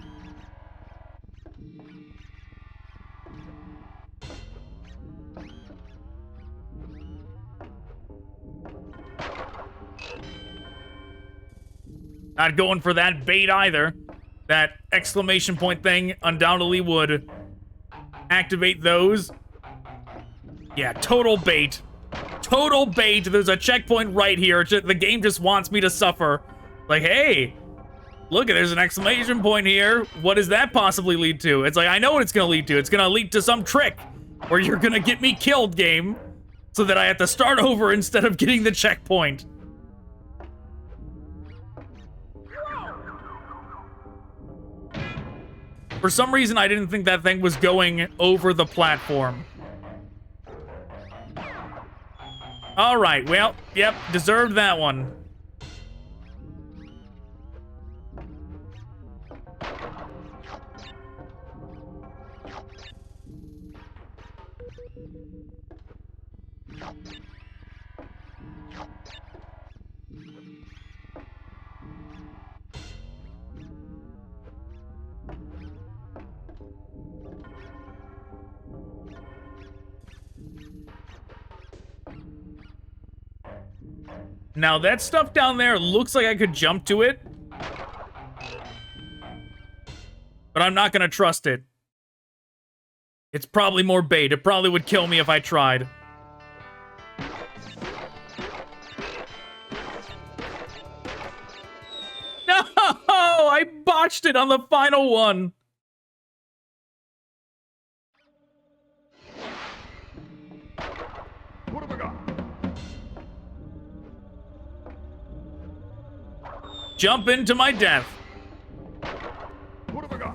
Not going for that bait either. That exclamation point thing undoubtedly would activate those. Yeah, total bait. Total bait. There's a checkpoint right here. The game just wants me to suffer. Like, hey, look, there's an exclamation point here. What does that possibly lead to? It's like, I know what it's gonna lead to. It's gonna lead to some trick where you're gonna get me killed, game, so that I have to start over instead of getting the checkpoint. For some reason, I didn't think that thing was going over the platform. All right, well, yep, deserved that one. Now, that stuff down there looks like I could jump to it. But I'm not gonna trust it. It's probably more bait. It probably would kill me if I tried. No! I botched it on the final one. What have I got? Jump into my death. What have I got?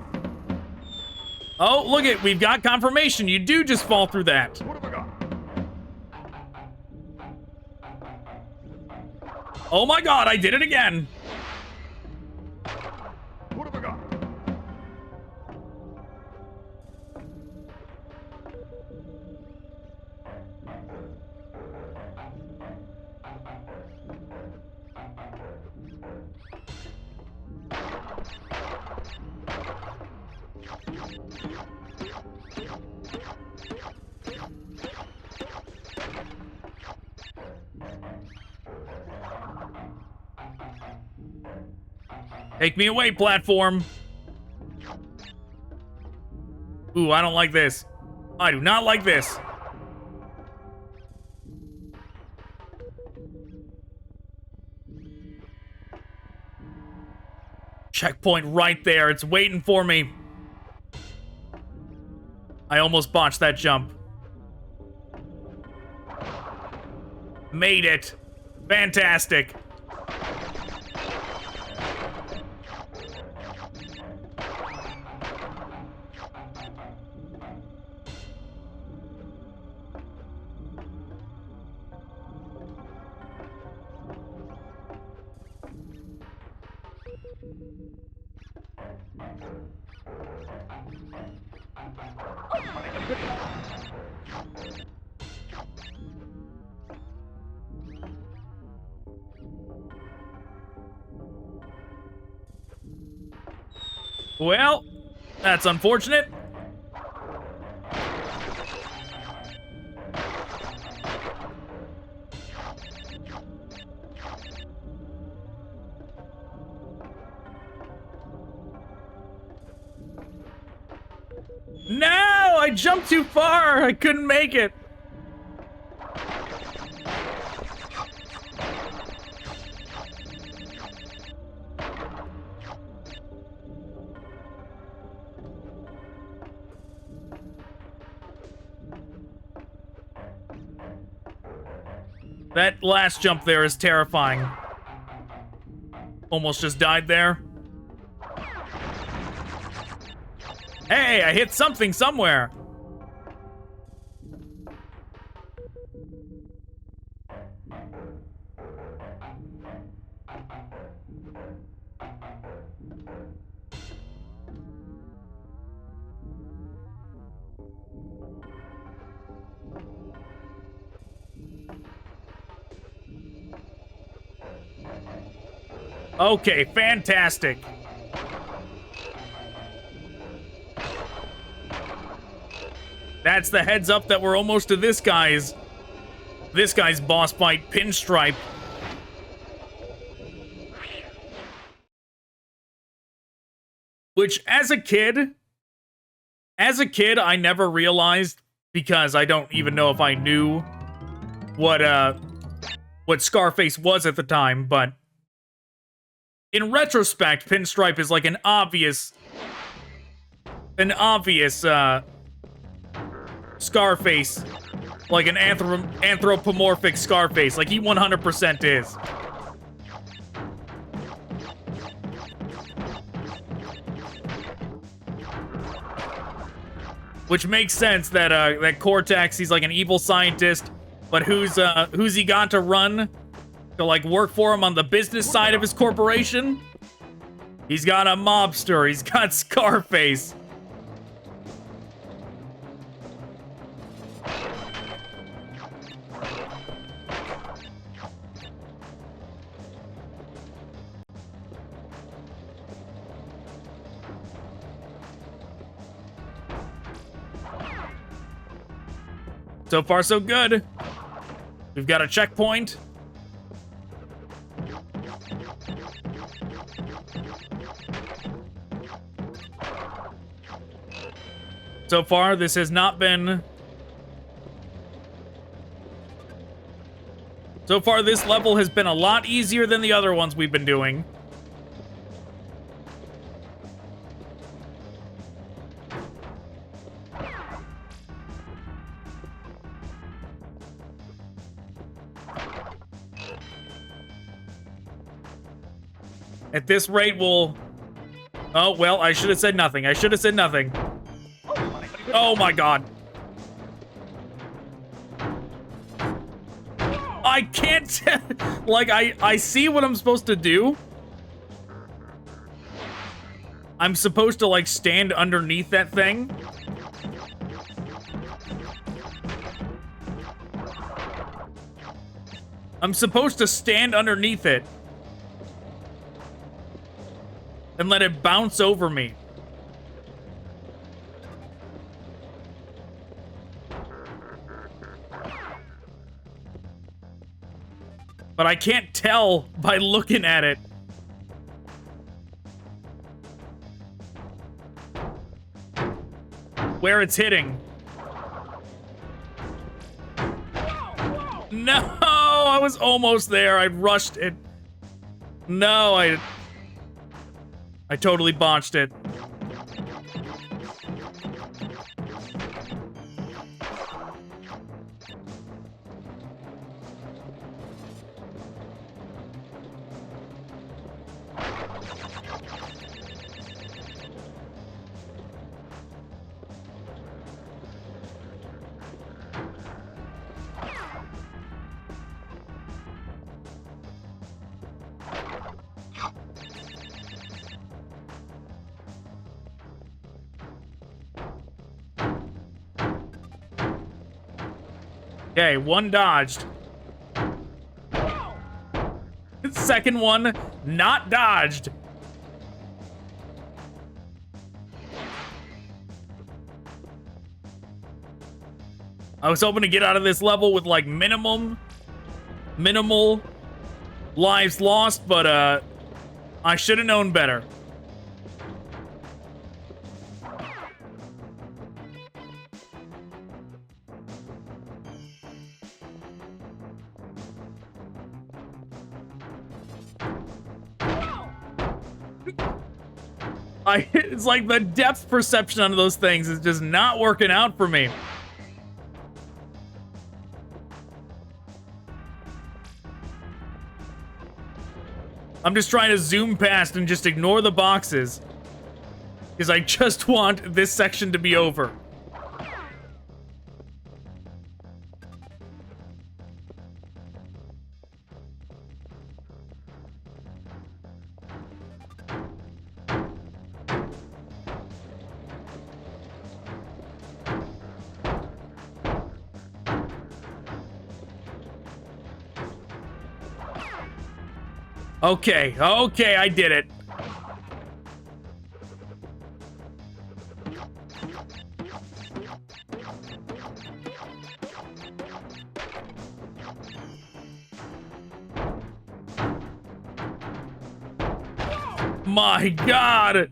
Oh, look it, we've got confirmation. You do just fall through that. What have I got? Oh my god, I did it again. What have I got? Take me away, platform. Ooh, I don't like this. I do not like this. Checkpoint right there. It's waiting for me. I almost botched that jump. Made it. Fantastic. Well, that's unfortunate. No, I jumped too far. I couldn't make it. That last jump there is terrifying. Almost just died there. Hey, I hit something somewhere. Okay, fantastic. That's the heads up that we're almost to this guy's boss fight, Pinstripe. Which, as a kid, I never realized, because I don't even know if I knew what Scarface was at the time, but in retrospect, Pinstripe is like an obvious Scarface, like an anthropomorphic Scarface, like he 100% is. Which makes sense that that Cortex, he's like an evil scientist, but who's he got to run to like work for him on the business side of his corporation? He's got a mobster. He's got Scarface. So far, so good. We've got a checkpoint. So far, this has not been... So far, this level has been a lot easier than the other ones we've been doing. At this rate, we'll... Oh, well, I should have said nothing. I should have said nothing. Oh my god. I can't... like, I see what I'm supposed to do. I'm supposed to, like, stand underneath that thing. I'm supposed to stand underneath it and let it bounce over me. But I can't tell by looking at it. Where it's hitting. No, I was almost there. I rushed it. No, I totally botched it. Okay, one dodged. Second one, not dodged. I was hoping to get out of this level with like minimal lives lost, but I should have known better. It's like the depth perception on those things is just not working out for me. I'm just trying to zoom past and just ignore the boxes, because I just want this section to be over. Okay, okay, I did it. My God.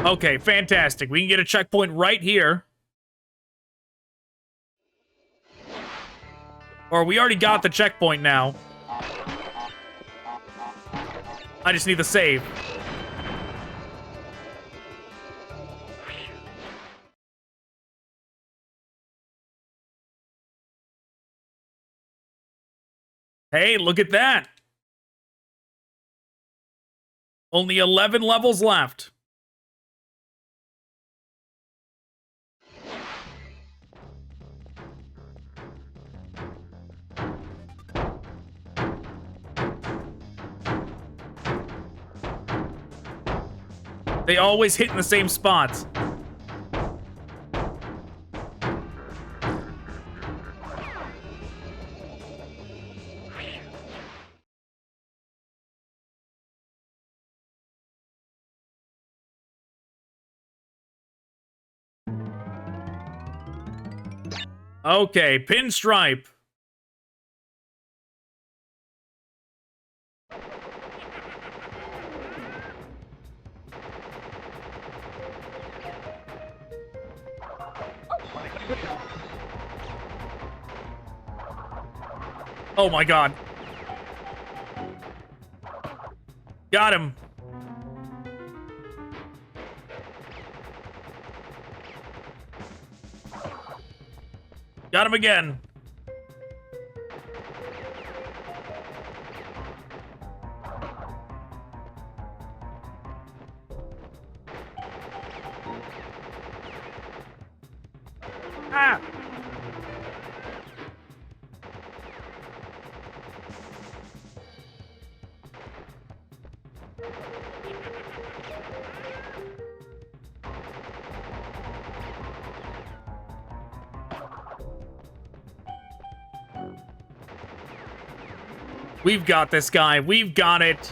Okay, fantastic. We can get a checkpoint right here. Or we already got the checkpoint now. I just need the save. Hey, look at that. Only 11 levels left. They always hit in the same spots. Okay, pinstripe. Oh my god. Got him. Got him again. Ah! We've got this guy. We've got it.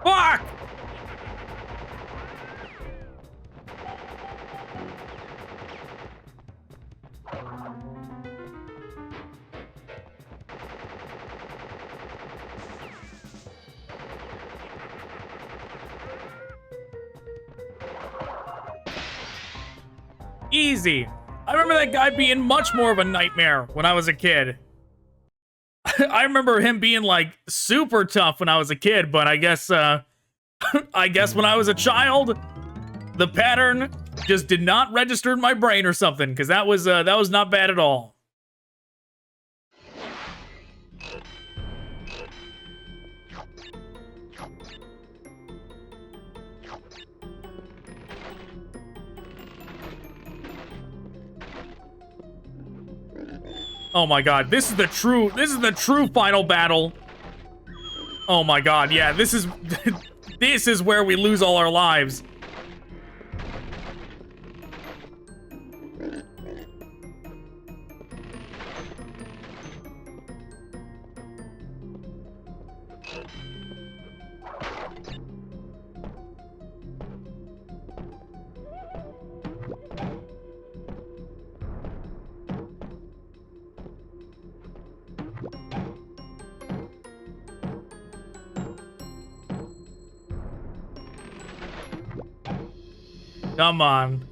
Fuck! Easy. I remember that guy being much more of a nightmare when I was a kid. I remember him being like super tough when I was a kid, but I guess I guess when I was a child, the pattern just did not register in my brain or something, because that was not bad at all. Oh my god, this is the true final battle. Oh my god, yeah, this is this is where we lose all our lives. Come on.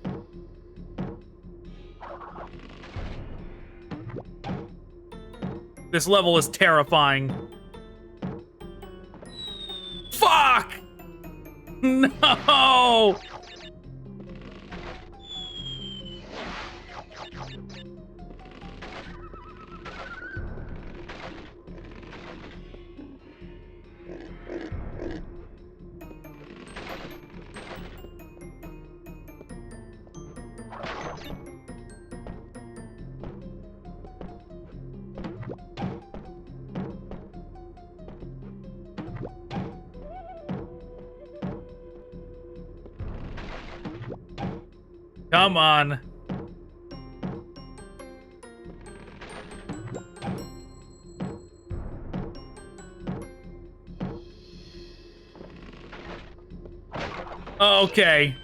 This level is terrifying. Fuck! No! Come on. Okay.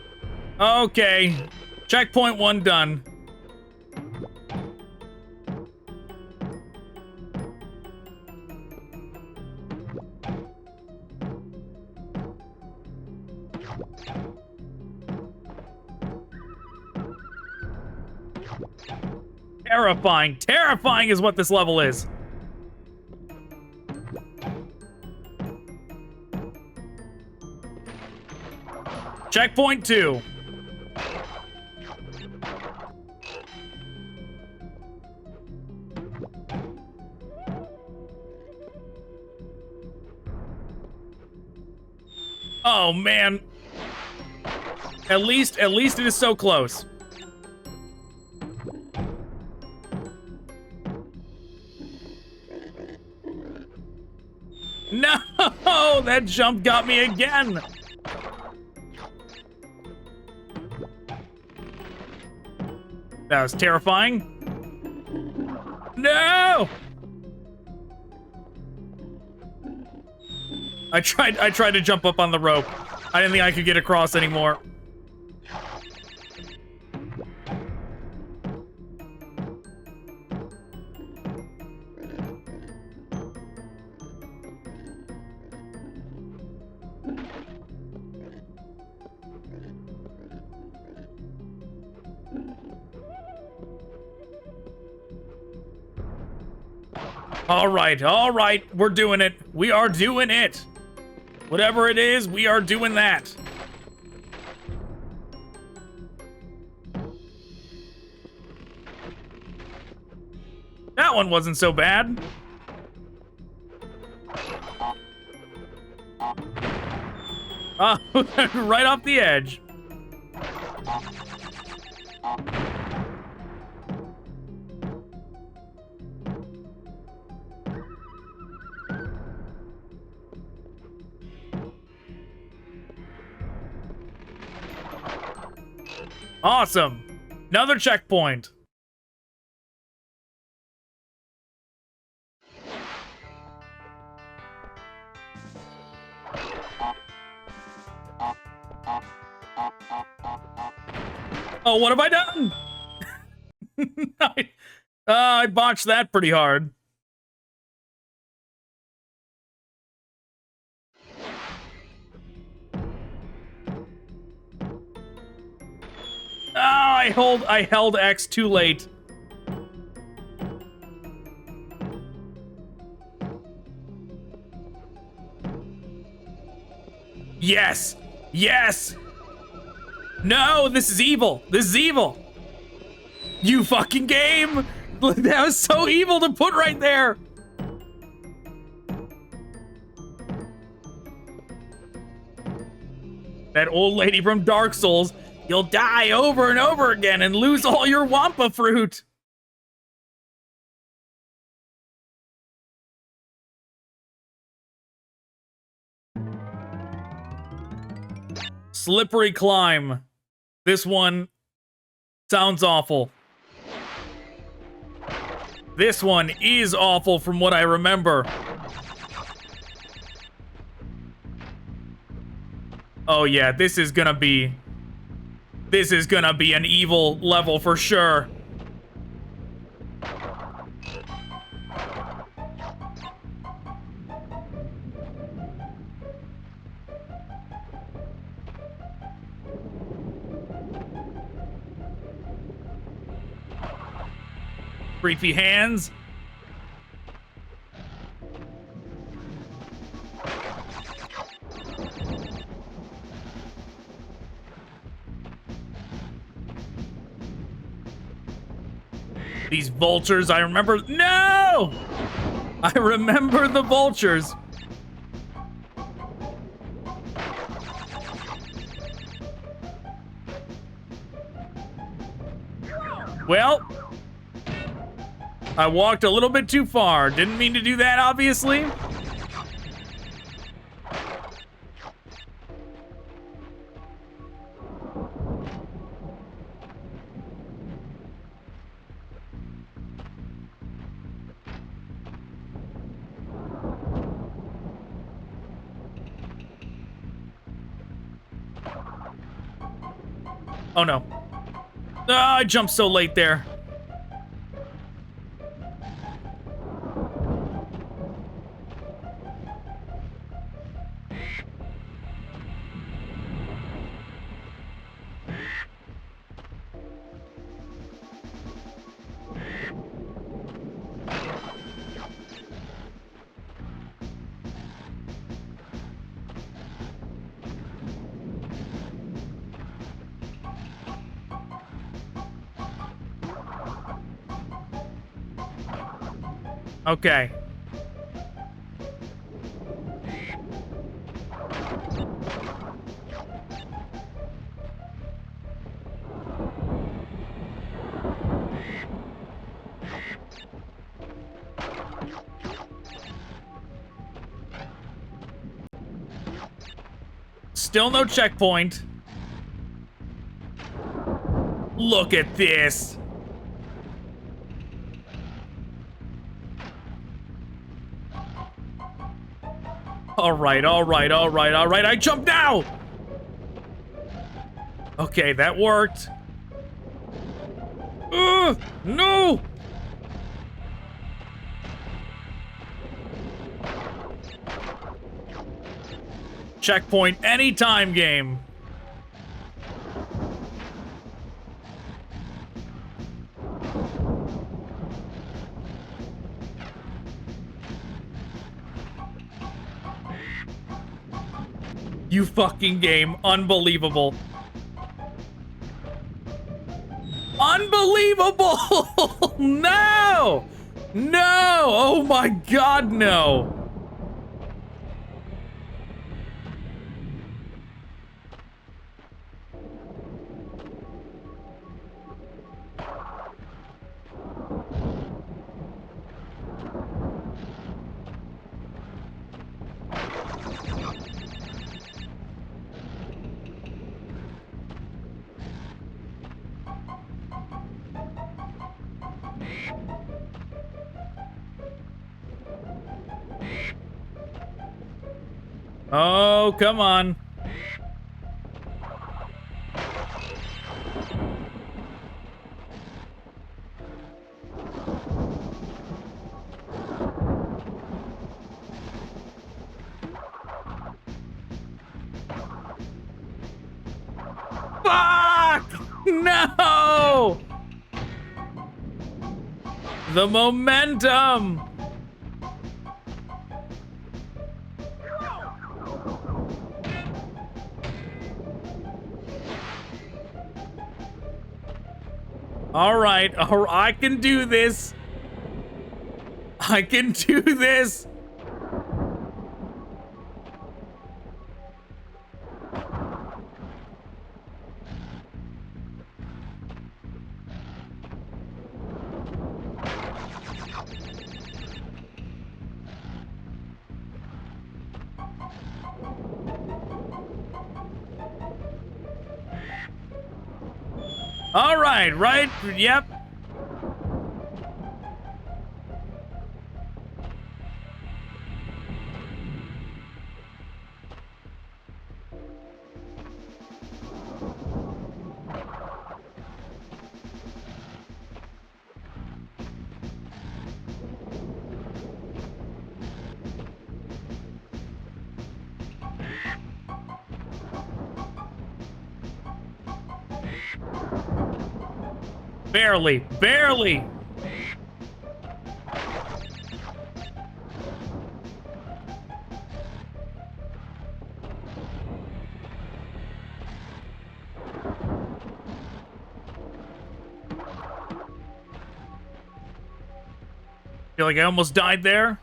Okay. Checkpoint 1 done. Terrifying. Terrifying is what this level is. Checkpoint 2. Oh, man. At least it is so close. No! That jump got me again! That was terrifying. No! I tried to jump up on the rope. I didn't think I could get across anymore. All right, we're doing it. We are doing it. Whatever it is, we are doing that. That one wasn't so bad. Right off the edge. Awesome. Another checkpoint. Oh, what have I done? I botched that pretty hard. Oh, I held X too late. Yes! Yes! No, this is evil! This is evil! You fucking game! That was so evil to put right there! That old lady from Dark Souls, you'll die over and over again and lose all your Wampa fruit! Slippery climb. This one sounds awful. This one is awful from what I remember. Oh yeah, this is gonna be an evil level for sure. Creepy hands. These vultures, I remember. No! I remember the vultures. Well, I walked a little bit too far. Didn't mean to do that, obviously. Oh no. Oh, I jumped so late there. Okay. Still no checkpoint. Look at this. All right, all right, all right, all right. I jump now. Okay, that worked. No. Checkpoint anytime game. You fucking game. Unbelievable. Unbelievable! No! No! Oh my god, no! Oh, come on. Fuck! No! The momentum! All right, I can do this. I can do this. All right, right, yep. Barely, barely. Feel like I almost died there.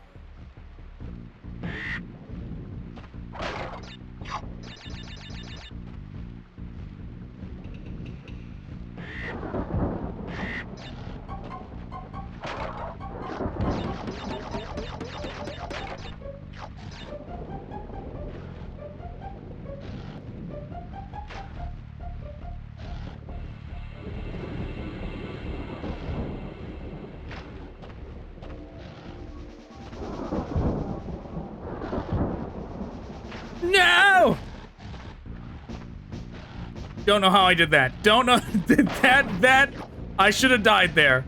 No! Don't know how I did that. Don't know that I should have died there.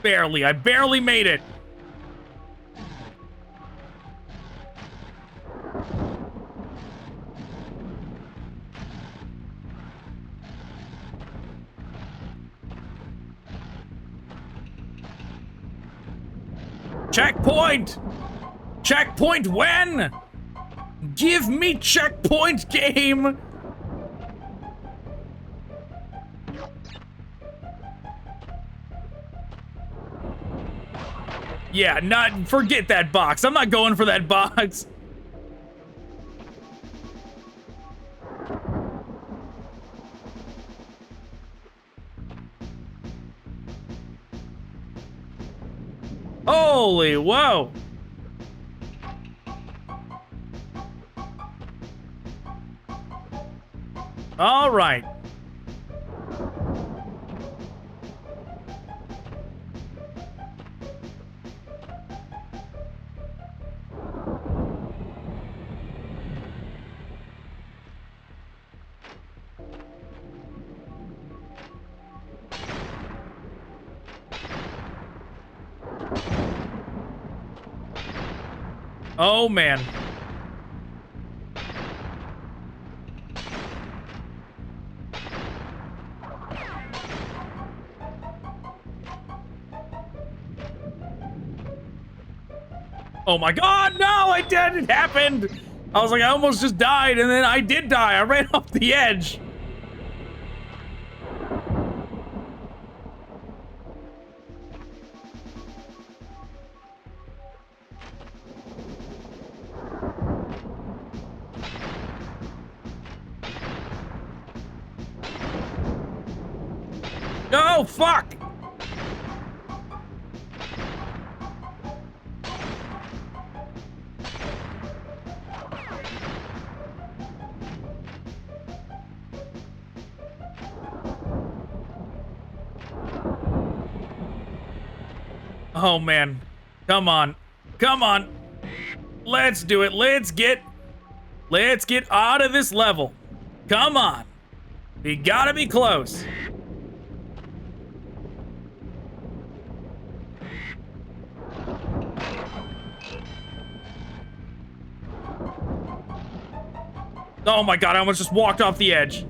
Barely. I barely made it. Checkpoint! Checkpoint when? Give me checkpoint, game! Yeah, forget that box. I'm not going for that box. Holy whoa. All right. Oh, man. Oh my god, no, I did, it happened! I was like, I almost just died, and then I did die. I ran off the edge. No, fuck! Oh, man. Come on. Come on. Let's do it. Let's get out of this level. Come on. We gotta be close. Oh my god, I almost just walked off the edge.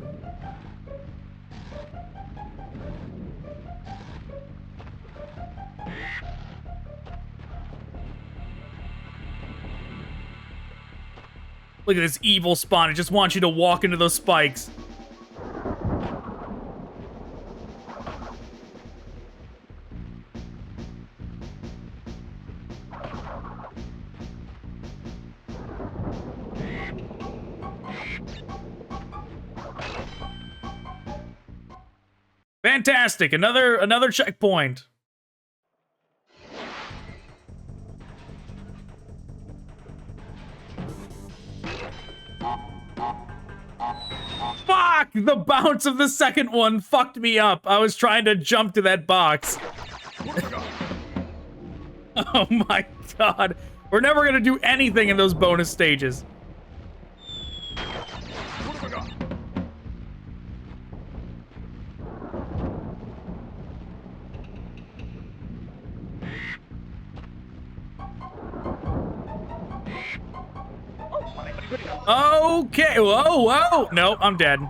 Look at this evil spawn. It just wants you to walk into those spikes. Fantastic. Another checkpoint. Fuck! The bounce of the second one fucked me up. I was trying to jump to that box. Oh my god. We're never gonna do anything in those bonus stages. Okay, whoa, whoa. Nope, I'm dead.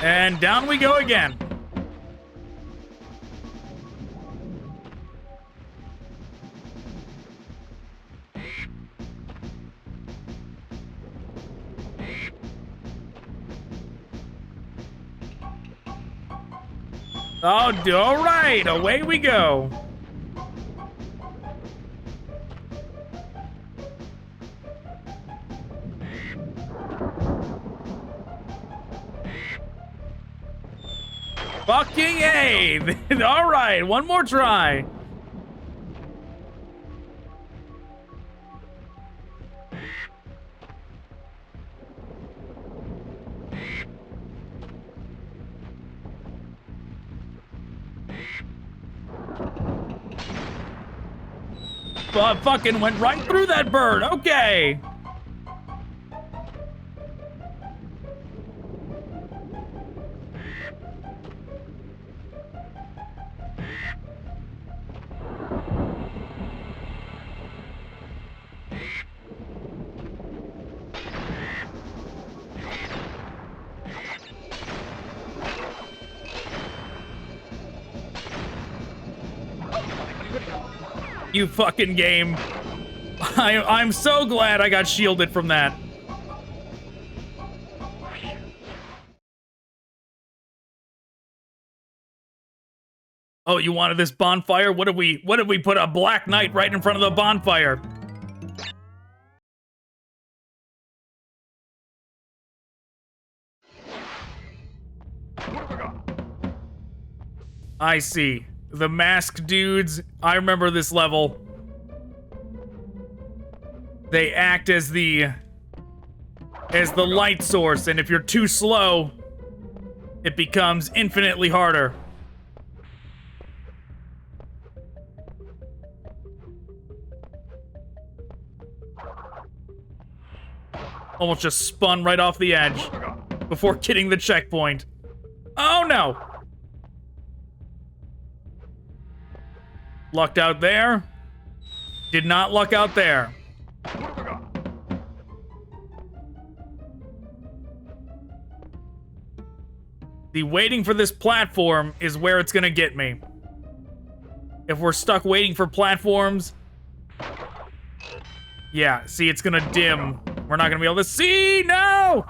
And down we go again. Oh, all right, away we go. Fucking A. All right, one more try. Fucking went right through that bird. Okay. You fucking game. I'm so glad I got shielded from that. Oh, you wanted this bonfire? What if we put a Black Knight right in front of the bonfire? I see. The masked dudes, I remember this level. They act as the light source, and if you're too slow, it becomes infinitely harder. Almost just spun right off the edge before getting the checkpoint. Oh no! Lucked out there. Did not luck out there. The waiting for this platform is where it's gonna get me. If we're stuck waiting for platforms... Yeah, see, it's gonna dim. We're not gonna be able to see! No!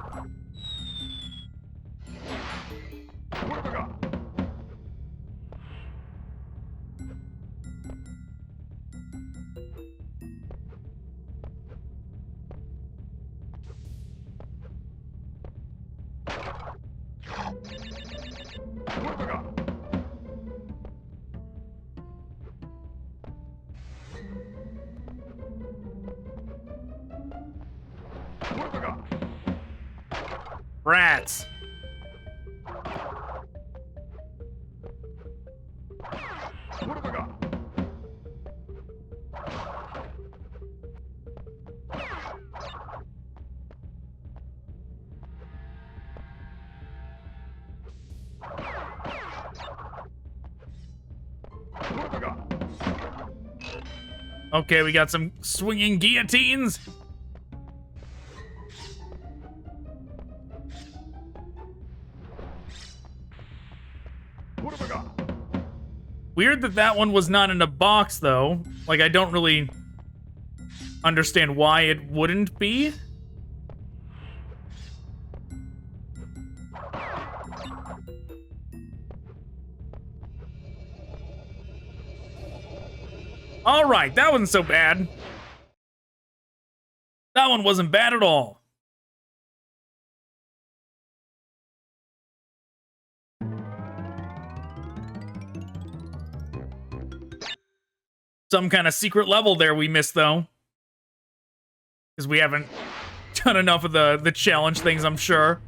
Rats. Okay, we got some swinging guillotines. Weird that that one was not in a box, though. Like, I don't really understand why it wouldn't be. All right, that wasn't so bad. That one wasn't bad at all. Some kind of secret level there we missed, though. Because we haven't done enough of the challenge things, I'm sure.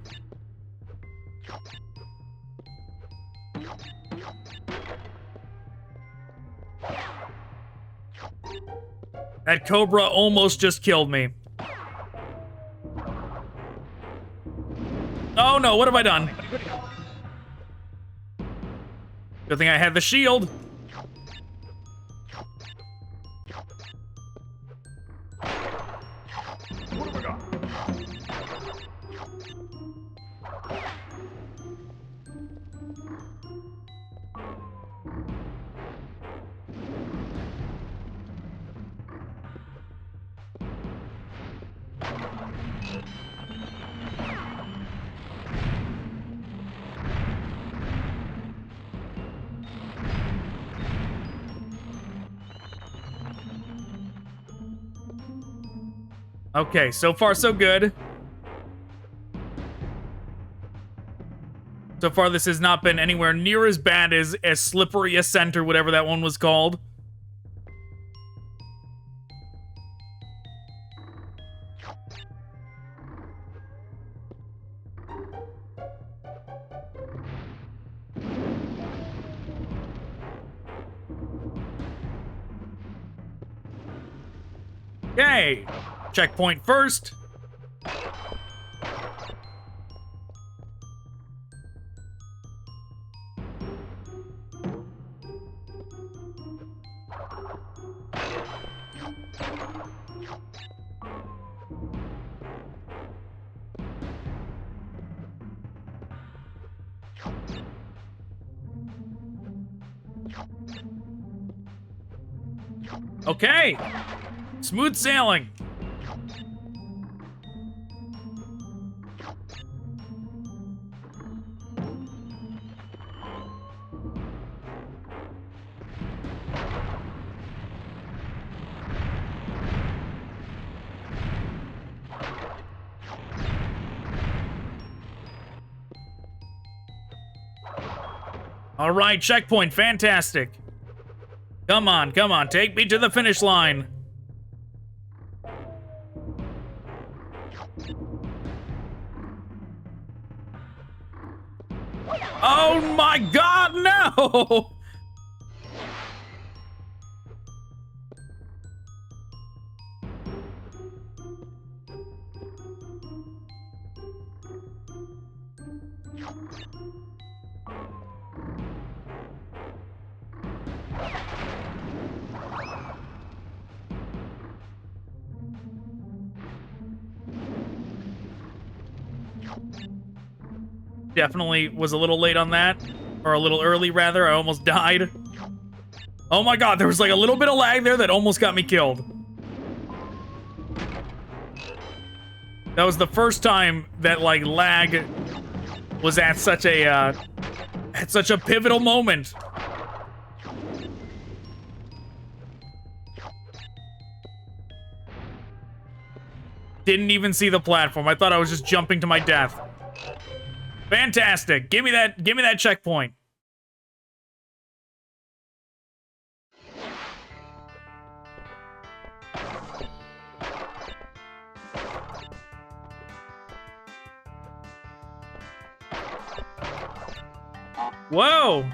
That Cobra almost just killed me. Oh no, what have I done? Good thing I had the shield. Okay, so far so good. So far this has not been anywhere near as bad as Slippery Ascent or whatever that one was called. Okay, checkpoint first. Okay. Smooth sailing. All right, checkpoint, fantastic. Come on, take me to the finish line. Oh my God, no! Definitely was a little late on that. Or a little early, rather. I almost died. Oh my God, there was like a little bit of lag there that almost got me killed. That was the first time that, like, lag was at such a pivotal moment. Didn't even see the platform. I thought I was just jumping to my death. Fantastic. Give me that checkpoint. Whoa.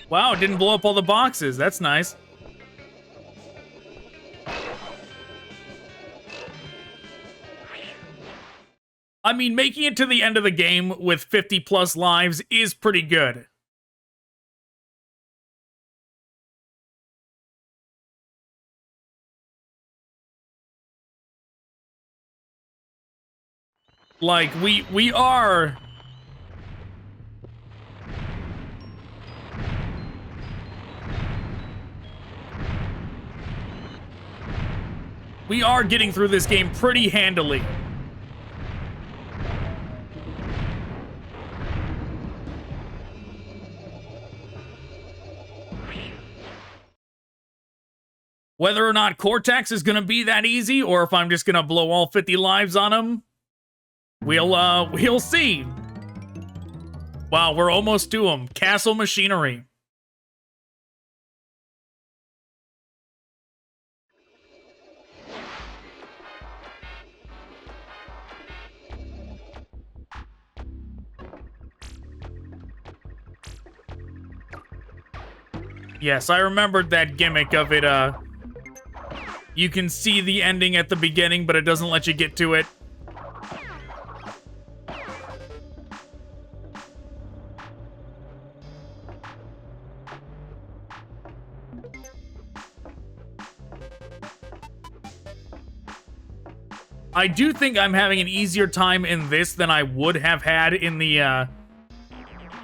Wow, it didn't blow up all the boxes. That's nice. I mean, making it to the end of the game with 50 plus lives is pretty good. Like, we are... We are getting through this game pretty handily. Whether or not Cortex is going to be that easy, or if I'm just going to blow all 50 lives on him, we'll see. Wow, we're almost to him. Castle Machinery. Yes, I remembered that gimmick of it, you can see the ending at the beginning, but it doesn't let you get to it. I do think I'm having an easier time in this than I would have had in the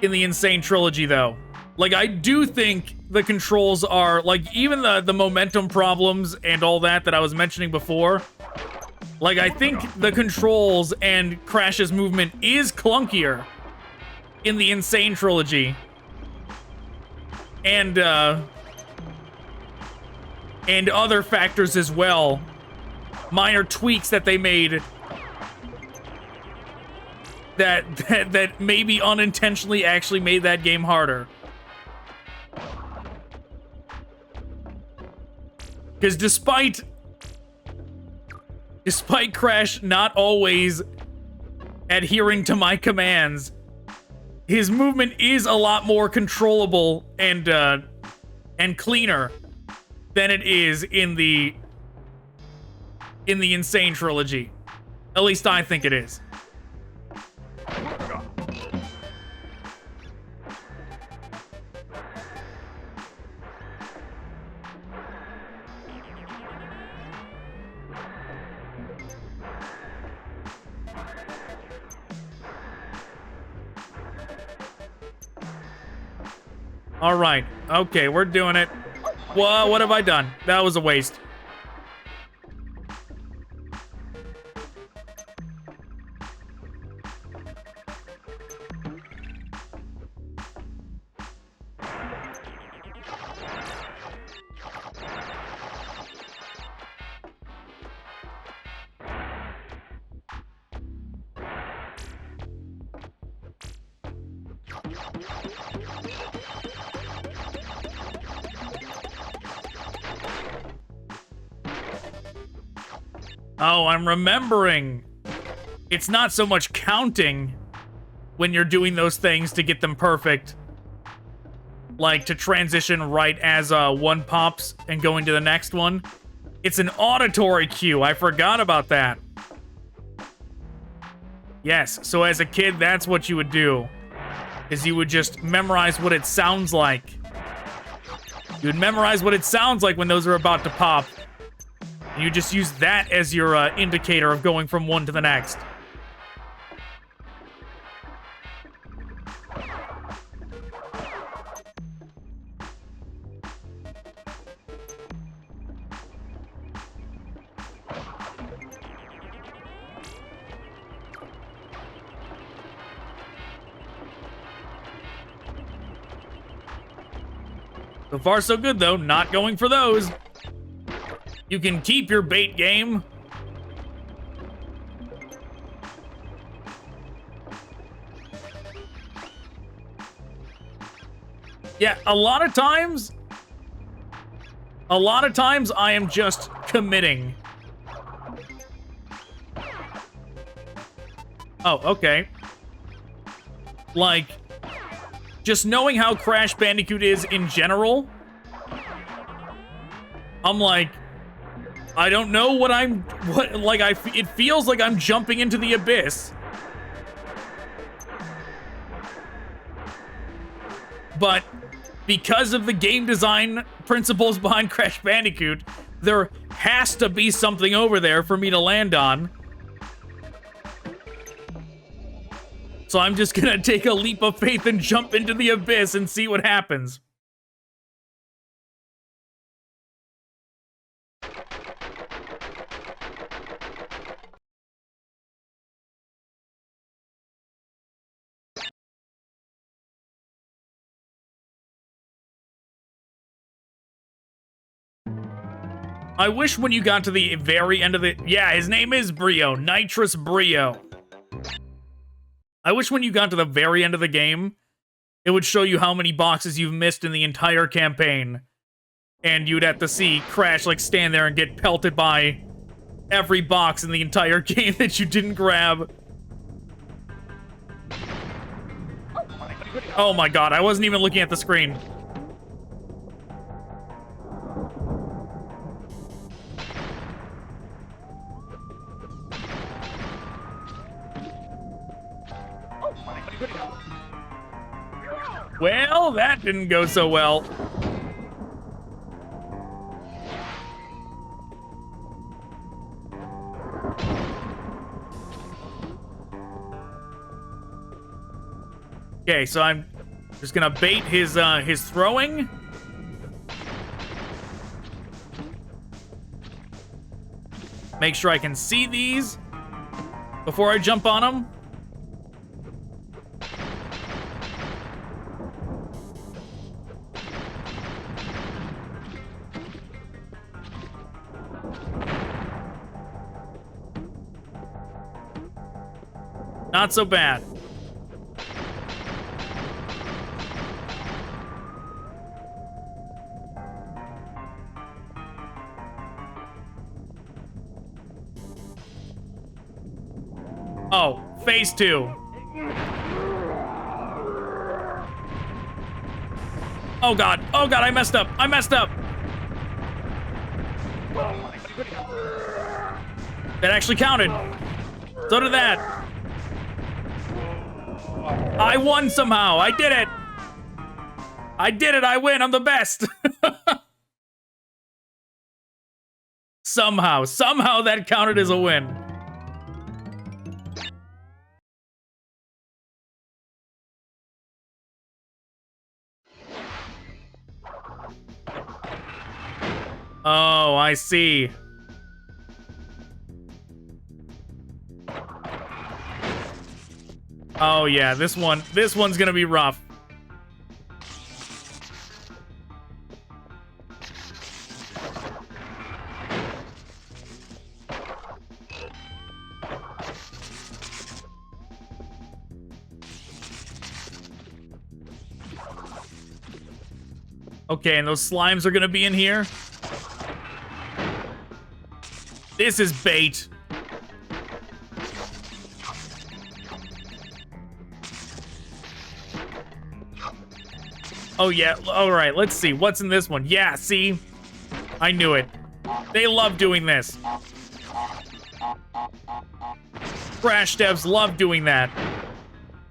Insane Trilogy, though. Like, I do think the controls are, like, even the momentum problems and all that I was mentioning before. Like, I think the controls and Crash's movement is clunkier in the Insane Trilogy. And other factors as well. Minor tweaks that they made that maybe unintentionally actually made that game harder. Because despite Crash not always adhering to my commands, his movement is a lot more controllable and cleaner than it is in the in the Insane trilogy. At least I think it is. All right. Okay, we're doing it. Well, what have I done? That was a waste. Oh, I'm remembering. It's not so much counting when you're doing those things to get them perfect. Like to transition right as one pops and going to the next one. It's an auditory cue. I forgot about that. Yes, so as a kid, that's what you would do. Is you would just memorize what it sounds like. You would memorize what it sounds like when those are about to pop. And you just use that as your indicator of going from one to the next. So far, so good, though. Not going for those. You can keep your bait game. Yeah, a lot of times I am just committing. Oh, okay. Like, just knowing how Crash Bandicoot is in general, I'm like, I don't know it feels like I'm jumping into the abyss. But because of the game design principles behind Crash Bandicoot, there has to be something over there for me to land on. So I'm just gonna take a leap of faith and jump into the abyss and see what happens. I wish when you got to the very end of the... Yeah, his name is Brio. Nitrous Brio. I wish when you got to the very end of the game, it would show you how many boxes you've missed in the entire campaign. And you'd have to see Crash, like, stand there and get pelted by every box in the entire game that you didn't grab. Oh my god, I wasn't even looking at the screen. Well, that didn't go so well. Okay, so I'm just gonna bait his throwing. Make sure I can see these before I jump on them. Not so bad. Oh, phase 2. Oh god, I messed up. That actually counted. So did that. I won somehow. I did it. I did it. I win. I'm the best. Somehow that counted as a win. Oh, I see. Oh yeah, this one's gonna be rough. Okay, and those slimes are gonna be in here. This is bait. Oh yeah, all right, let's see. What's in this one? Yeah, see? I knew it. They love doing this. Crash devs love doing that.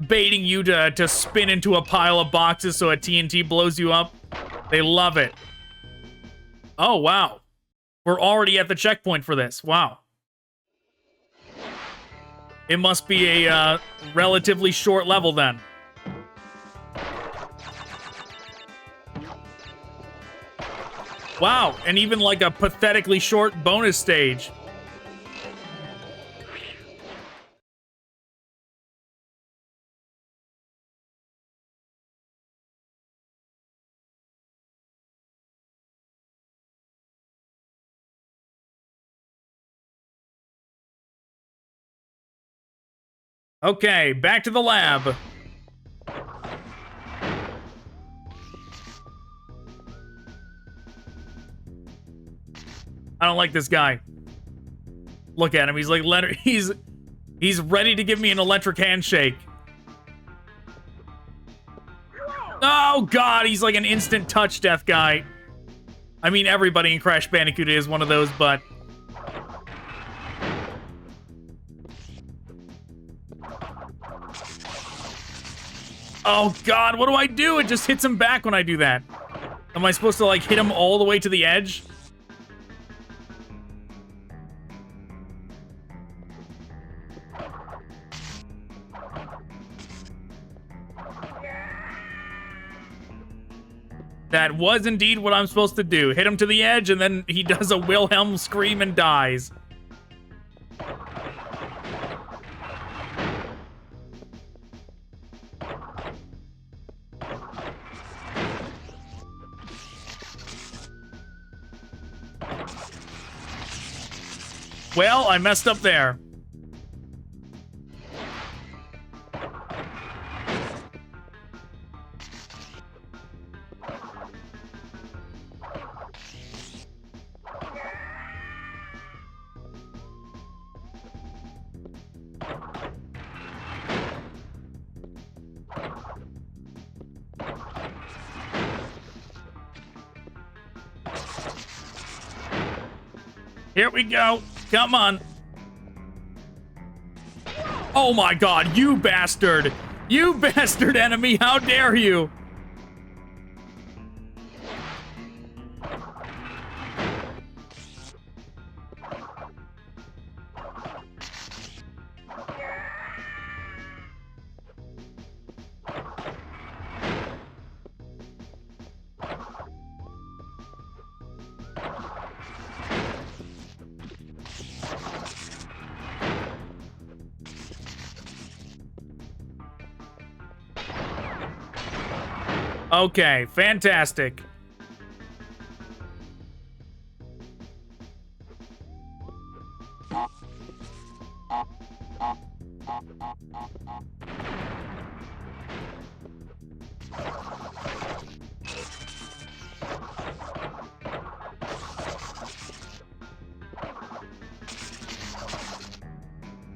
Baiting you to spin into a pile of boxes so a TNT blows you up. They love it. Oh, wow. We're already at the checkpoint for this. Wow. It must be a relatively short level then. Wow, and even like a pathetically short bonus stage. Okay, back to the lab. I don't like this guy. Look at him. He's like, he's ready to give me an electric handshake. Oh God, he's like an instant touch death guy. I mean, everybody in Crash Bandicoot is one of those, but oh God, what do I do? It just hits him back when I do that. Am I supposed to like hit him all the way to the edge? That was indeed what I'm supposed to do. Hit him to the edge, and then he does a Wilhelm scream and dies. Well, I messed up there. Here we go. Come on. Oh my God, you bastard. You bastard enemy, how dare you? Okay, fantastic.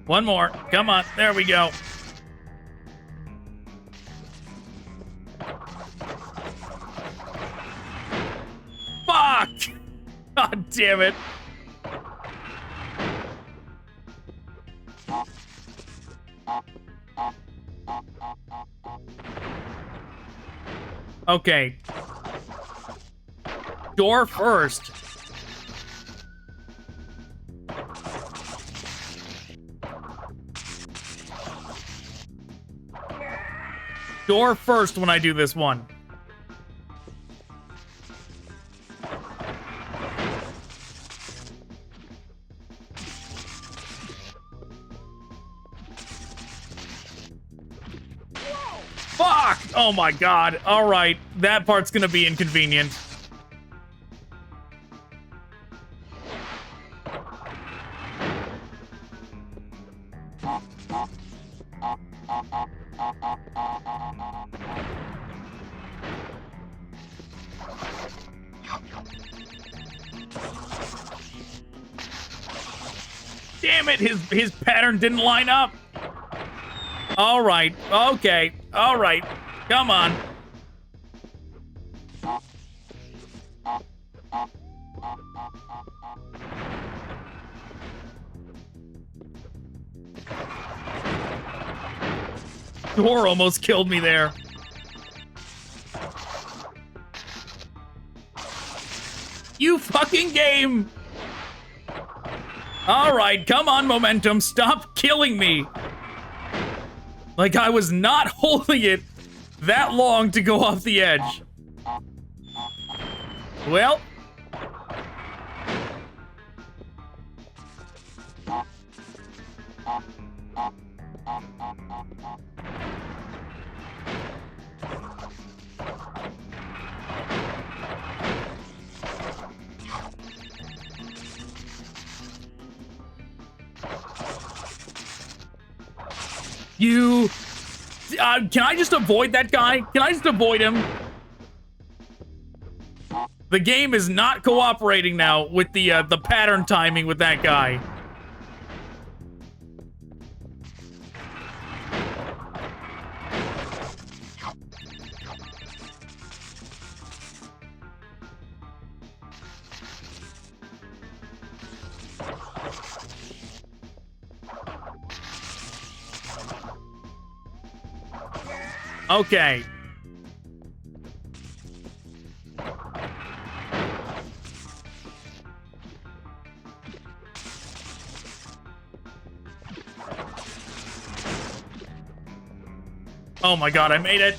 One more. Come on. There we go. Fuck! God damn it. Okay. Door first. Door first when I do this one. Fuck! Oh my god. Alright, that part's gonna be inconvenient. Damn it, his pattern didn't line up. All right, okay, all right, come on. Door almost killed me there. You fucking game! Alright, come on, momentum. Stop killing me. Like I was not holding it that long to go off the edge. Well. You... can I just avoid that guy? Can I just avoid him? The game is not cooperating now with the pattern timing with that guy. Okay. Oh my god, I made it.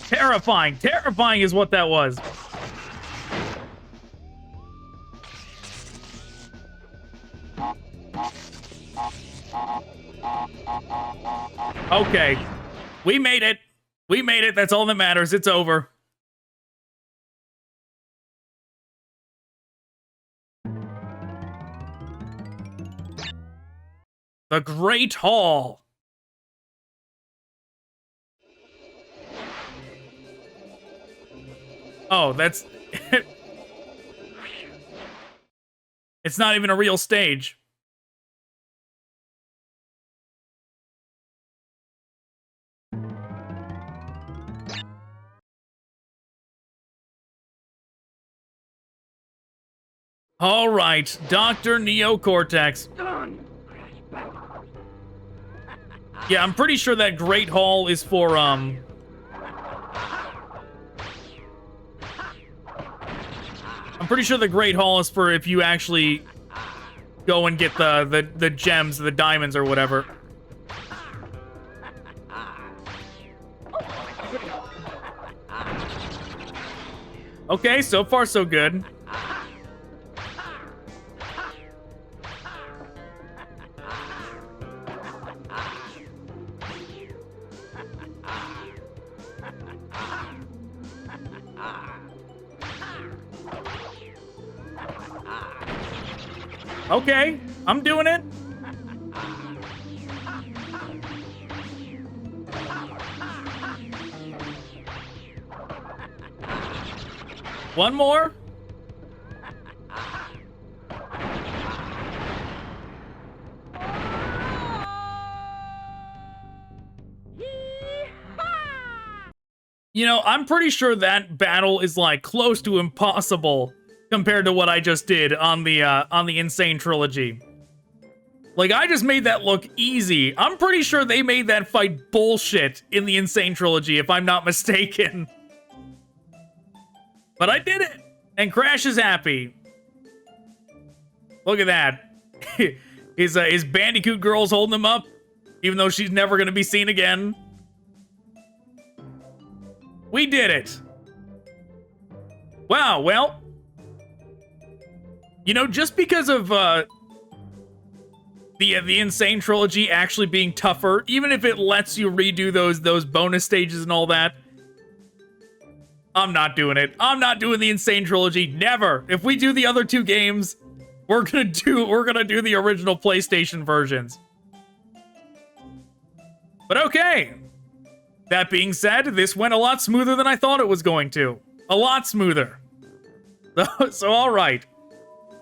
Terrifying. Terrifying is what that was. Okay. We made it. We made it. That's all that matters. It's over. The Great Hall. Oh, that's... It's not even a real stage. All right, Dr. Neocortex. Yeah, I'm pretty sure that Great Hall is for, I'm pretty sure the Great Hall is for if you actually go and get the gems, the diamonds or whatever. Okay, so far so good. Okay, I'm doing it. One more. You know, I'm pretty sure that battle is like close to impossible compared to what I just did on the Insane Trilogy. Like, I just made that look easy. I'm pretty sure they made that fight bullshit in the Insane Trilogy, if I'm not mistaken. But I did it, and Crash is happy. Look at that. His Bandicoot girl's holding him up, even though she's never gonna be seen again. We did it. Wow, well, you know, just because of the Insane Trilogy actually being tougher, even if it lets you redo those bonus stages and all that, I'm not doing it. I'm not doing the Insane Trilogy. Never. If we do the other two games, we're gonna do the original PlayStation versions. But okay. That being said, this went a lot smoother than I thought it was going to. A lot smoother. So all right.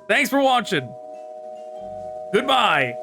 Thanks for watching. Goodbye.